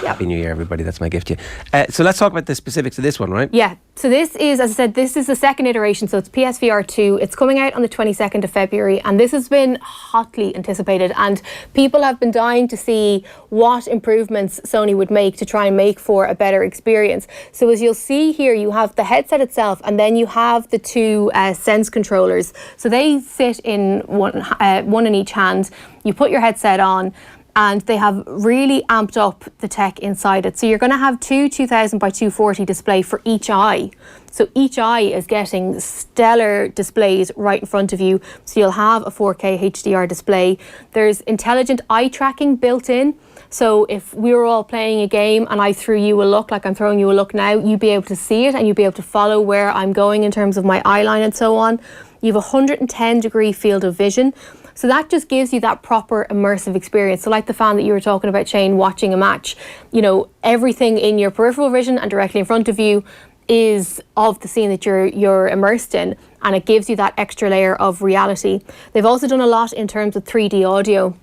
Happy New Year, everybody. That's my gift to you. So let's talk about the specifics of this one, right? Yeah. So this is, as I said, this is the second iteration. So it's PSVR 2. It's coming out on the 22nd of February. And this has been hotly anticipated. And people have been dying to see what improvements Sony would make to try and make for a better experience. So as you'll see here, you have the headset itself, and then you have the two Sense controllers. So they sit in one in each hand. You put your headset on, and they have really amped up the tech inside it. So you're going to have two 2000 by 240 display for each eye. So each eye is getting stellar displays right in front of you. So you'll have a 4K HDR display. There's intelligent eye tracking built in. So if we were all playing a game and I threw you a look, like I'm throwing you a look now, you'd be able to see it, and you'd be able to follow where I'm going in terms of my eye line and so on. You have a 110-degree field of vision. So that just gives you that proper immersive experience. So like the fan that you were talking about, Shane, watching a match, you know, everything in your peripheral vision and directly in front of you is of the scene that you're immersed in. and it gives you that extra layer of reality. They've also done a lot in terms of 3D audio.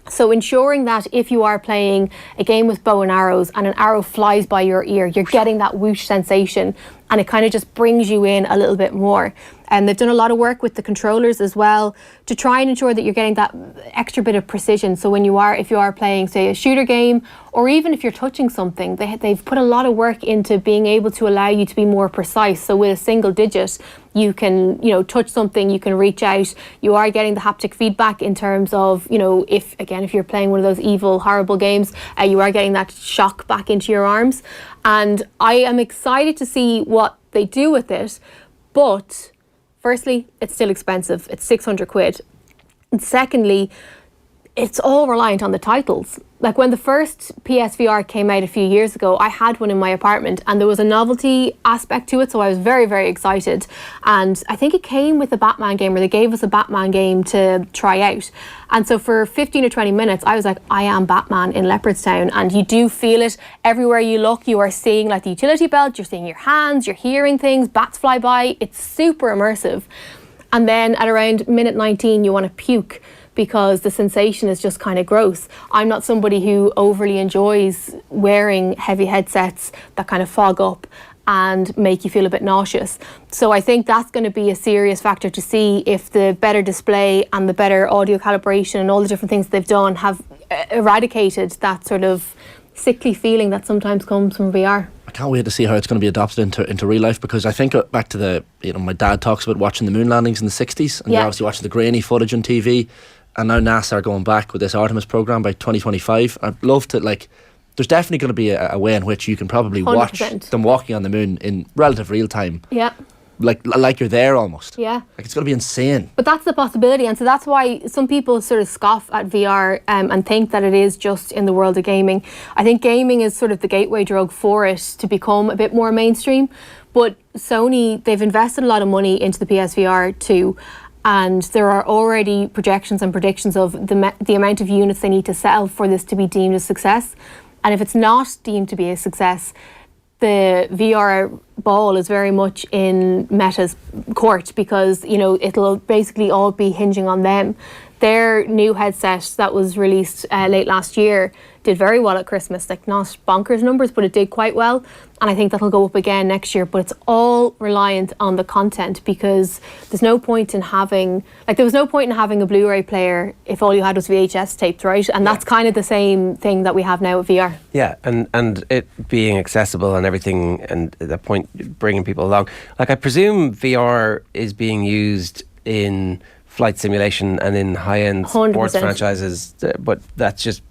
So ensuring that if you are playing a game with bow and arrows and an arrow flies by your ear, you're getting that whoosh sensation, and it kind of just brings you in a little bit more. And they've done a lot of work with the controllers as well to try and ensure that you're getting that extra bit of precision. So if you are playing, say, a shooter game, or even if you're touching something, they've put a lot of work into being able to allow you to be more precise. So with a single digit, you can, touch something, you can reach out. You are getting the haptic feedback in terms of, if you're playing one of those evil, horrible games, you are getting that shock back into your arms. And I am excited to see what they do with it. But firstly, it's still expensive. It's 600 quid. And secondly, it's all reliant on the titles. Like when the first PSVR came out a few years ago, I had one in my apartment and there was a novelty aspect to it, so I was very, very excited. And I think it came with a Batman game, or they gave us a Batman game to try out. And so for 15 or 20 minutes, I was like, I am Batman in Leopardstown. And you do feel it everywhere you look. You are seeing like the utility belt, you're seeing your hands, you're hearing things, bats fly by. It's super immersive. And then at around minute 19, you want to puke, because the sensation is just kind of gross. I'm not somebody who overly enjoys wearing heavy headsets that kind of fog up and make you feel a bit nauseous. So I think that's going to be a serious factor to see if the better display and the better audio calibration and all the different things they've done have eradicated that sort of sickly feeling that sometimes comes from VR. I can't wait to see how it's going to be adopted into real life, because I think back to my dad talks about watching the moon landings in the 60s, and you're obviously watching the grainy footage on TV. And now NASA are going back with this Artemis program by 2025. I'd love to, there's definitely going to be a way in which you can probably 100%. Watch them walking on the moon in relative real time. Yeah. Like you're there almost. Yeah. Like it's going to be insane. But that's the possibility. And so that's why some people sort of scoff at VR and think that it is just in the world of gaming. I think gaming is sort of the gateway drug for it to become a bit more mainstream. But Sony, they've invested a lot of money into the PSVR 2. And there are already projections and predictions of the amount of units they need to sell for this to be deemed a success. And if it's not deemed to be a success, the VR ball is very much in Meta's court, because, it'll basically all be hinging on them. Their new headset that was released late last year did very well at Christmas, not bonkers numbers, but it did quite well. And I think that'll go up again next year. But it's all reliant on the content, because there's no point in having, there was no point in having a Blu-ray player if all you had was VHS tapes, right? And that's kind of the same thing that we have now with VR. Yeah, and it being accessible and everything, and the point bringing people along. I presume VR is being used in flight simulation and in high-end 100%. Sports franchises, but that's just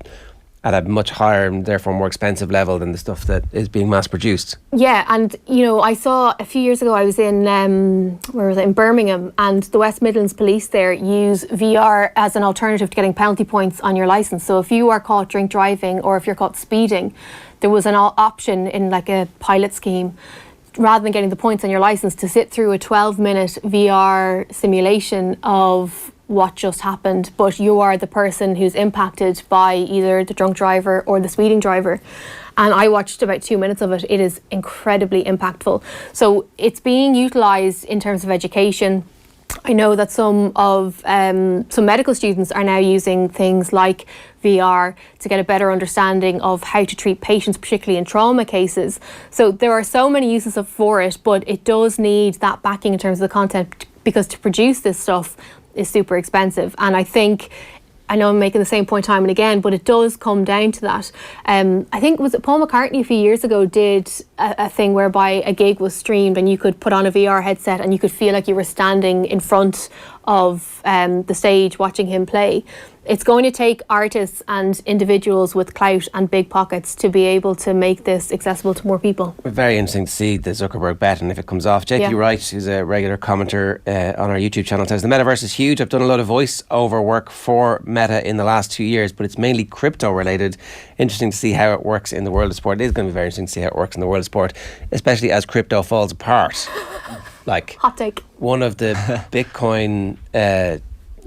at a much higher and therefore more expensive level than the stuff that is being mass produced. Yeah, and I saw a few years ago, I was in in Birmingham, and the West Midlands Police there use VR as an alternative to getting penalty points on your licence. So if you are caught drink driving or if you're caught speeding, there was an option in a pilot scheme, rather than getting the points on your licence, to sit through a 12-minute VR simulation of what just happened, but you are the person who's impacted by either the drunk driver or the speeding driver. And I watched about 2 minutes of it. It is incredibly impactful. So it's being utilised in terms of education. I know that some medical students are now using things like VR to get a better understanding of how to treat patients, particularly in trauma cases. So there are so many uses for it, but it does need that backing in terms of the content, because to produce this stuff is super expensive. And I know I'm making the same point time and again, but it does come down to that. I think, was it Paul McCartney a few years ago did a thing whereby a gig was streamed and you could put on a VR headset and you could feel like you were standing in front of the stage watching him play. It's going to take artists and individuals with clout and big pockets to be able to make this accessible to more people. Very interesting to see the Zuckerberg bet and if it comes off. J.P. Wright, who's a regular commenter on our YouTube channel, says the metaverse is huge. I've done a lot of voice-over work for Meta in the last 2 years, but it's mainly crypto-related. Interesting to see how it works in the world of sport. It is going to be very interesting to see how it works in the world of sport, especially as crypto falls apart. Hot take. One of the Bitcoin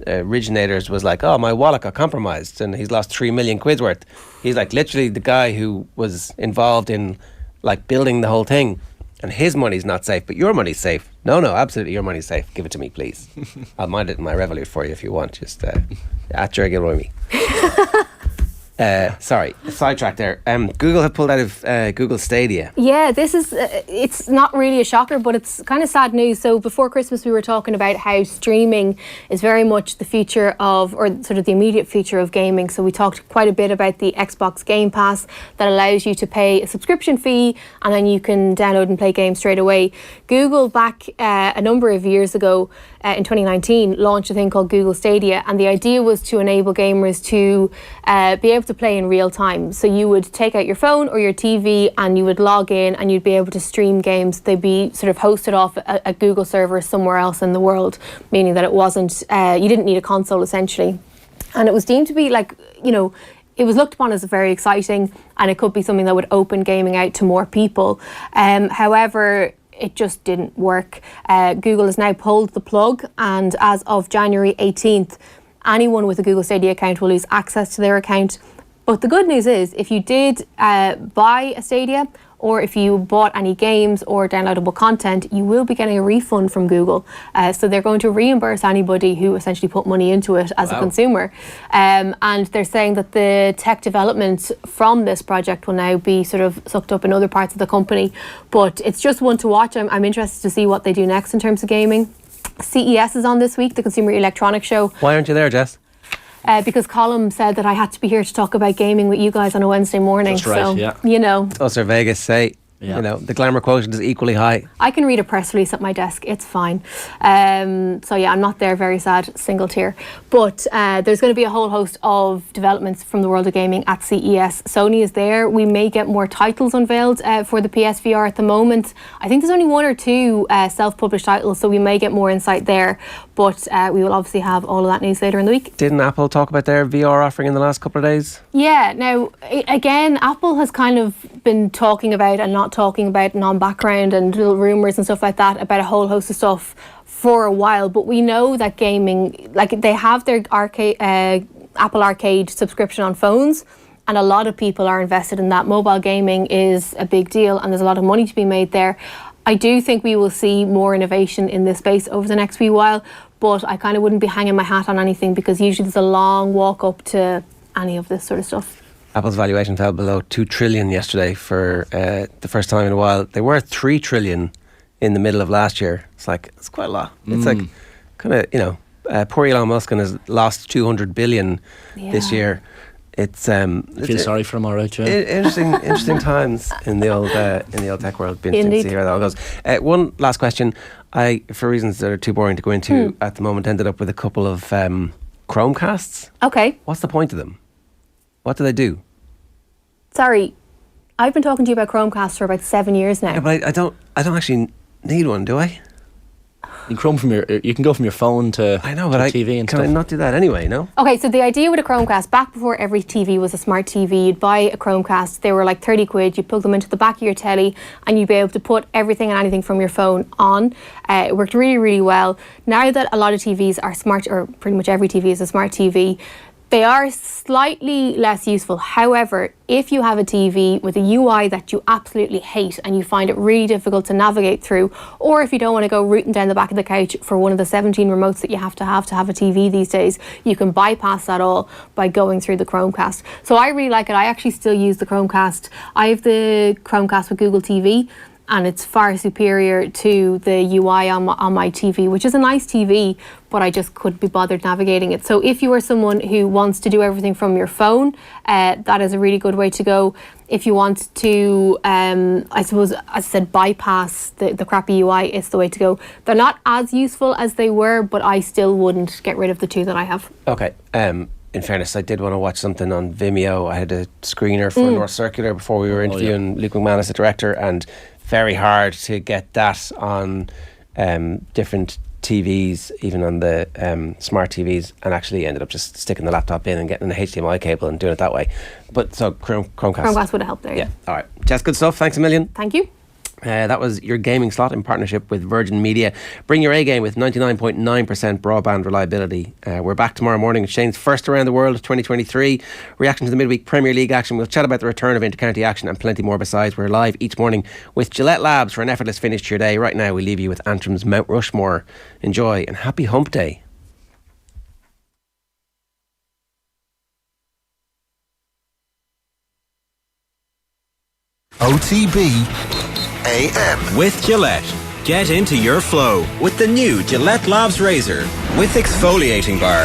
originators was like, oh, my wallet got compromised and he's lost 3 million quid's worth. He's literally the guy who was involved in building the whole thing, and his money's not safe, but your money's safe. No, absolutely. Your money's safe. Give it to me, please. I'll mind it in my Revolut for you if you want. Just at Ger Shane. Sorry, sidetrack there. Google have pulled out of Google Stadia. Yeah, this is, it's not really a shocker, but it's kind of sad news. So before Christmas, we were talking about how streaming is very much the future of, or sort of the immediate future of gaming. So we talked quite a bit about the Xbox Game Pass that allows you to pay a subscription fee and then you can download and play games straight away. Google back a number of years ago, in 2019, launched a thing called Google Stadia, and the idea was to enable gamers to be able to play in real time. So you would take out your phone or your TV and you would log in and you'd be able to stream games. They'd be sort of hosted off a Google server somewhere else in the world, meaning that it wasn't, you didn't need a console essentially. And it was deemed to be like, you know, it was looked upon as very exciting and it could be something that would open gaming out to more people. However, it just didn't work. Google has now pulled the plug, and as of January 18th, anyone with a Google Stadia account will lose access to their account. But the good news is, if you did buy a Stadia, or if you bought any games or downloadable content, you will be getting a refund from Google. So they're going to reimburse anybody who essentially put money into it as a consumer. And they're saying that the tech development from this project will now be sort of sucked up in other parts of the company. But it's just one to watch. I'm interested to see what they do next in terms of gaming. CES is on this week, the Consumer Electronics Show. Why aren't you there, Jess? Because Colm said that I had to be here to talk about gaming with you guys on a Wednesday morning. That's right, so, yeah. you know. Us or Vegas say, you know, the glamour quotient is equally high. I can read a press release at my desk. It's fine. So yeah, I'm not there. Very sad. Single tear. But there's going to be a whole host of developments from the world of gaming at CES. Sony is there. We may get more titles unveiled for the PSVR at the moment. I think there's only one or two self-published titles, so we may get more insight there. But we will obviously have all of that news later in the week. Didn't Apple talk about their VR offering in the last couple of days? Yeah. Now, again, Apple has kind of been talking about and not talking about non-background and little rumours and stuff like that about a whole host of stuff for a while. But we know that gaming, like they have their Apple Arcade subscription on phones, and a lot of people are invested in that. Mobile gaming is a big deal and there's a lot of money to be made there. I do think we will see more innovation in this space over the next wee while, but I kind of wouldn't be hanging my hat on anything because usually there's a long walk up to any of this sort of stuff. Apple's valuation fell below 2 trillion yesterday for the first time in a while. They were 3 trillion in the middle of last year. It's like, it's quite a lot. It's like kind of, you know, poor Elon Musk has lost 200 billion this year. It's I feel sorry for him, all right, yeah. Interesting times in the old tech world. Be interesting to see how that all goes. One last question. I, for reasons that are too boring to go into at the moment, ended up with a couple of Chromecasts. Okay. What's the point of them? What do they do? Sorry, I've been talking to you about Chromecasts for about 7 years now. Yeah, but I don't actually need one, do I? You can go from your phone to I know, but TV and can stuff. I not do that anyway? No. Okay, so the idea with a Chromecast, back before every TV was a smart TV, you'd buy a Chromecast. They were like 30 quid. You'd plug them into the back of your telly, and you'd be able to put everything and anything from your phone on. It worked really, really well. Now that a lot of TVs are smart, or pretty much every TV is a smart TV, they are slightly less useful. However, if you have a TV with a UI that you absolutely hate and you find it really difficult to navigate through, or if you don't want to go rooting down the back of the couch for one of the 17 remotes that you have to have a TV these days, you can bypass that all by going through the Chromecast. So I really like it. I actually still use the Chromecast. I have the Chromecast with Google TV, and it's far superior to the UI on my TV, which is a nice TV, but I just couldn't be bothered navigating it. So if you are someone who wants to do everything from your phone, that is a really good way to go. If you want to, I suppose, as I said, bypass the crappy UI, it's the way to go. They're not as useful as they were, but I still wouldn't get rid of the two that I have. Okay. In fairness, I did want to watch something on Vimeo. I had a screener for North Circular before we were interviewing Luke McManus, the director, and very hard to get that on different TVs, even on the smart TVs, and actually ended up just sticking the laptop in and getting an HDMI cable and doing it that way. But so Chromecast Chromecast would have helped there. Yeah. All right. Jess, good stuff. Thanks a million. Thank you. That was your gaming slot in partnership with Virgin Media. Bring your A game with 99.9% broadband reliability. We're back tomorrow morning with Shane's first around the world of 2023. Reaction to the midweek Premier League action. We'll chat about the return of inter-county action and plenty more besides. We're live each morning with Gillette Labs for an effortless finish to your day. Right now we leave you with Anthem's Mount Rushmore. Enjoy and happy hump day. OTB AM. With Gillette. Get into your flow with the new Gillette Labs Razor with exfoliating bar.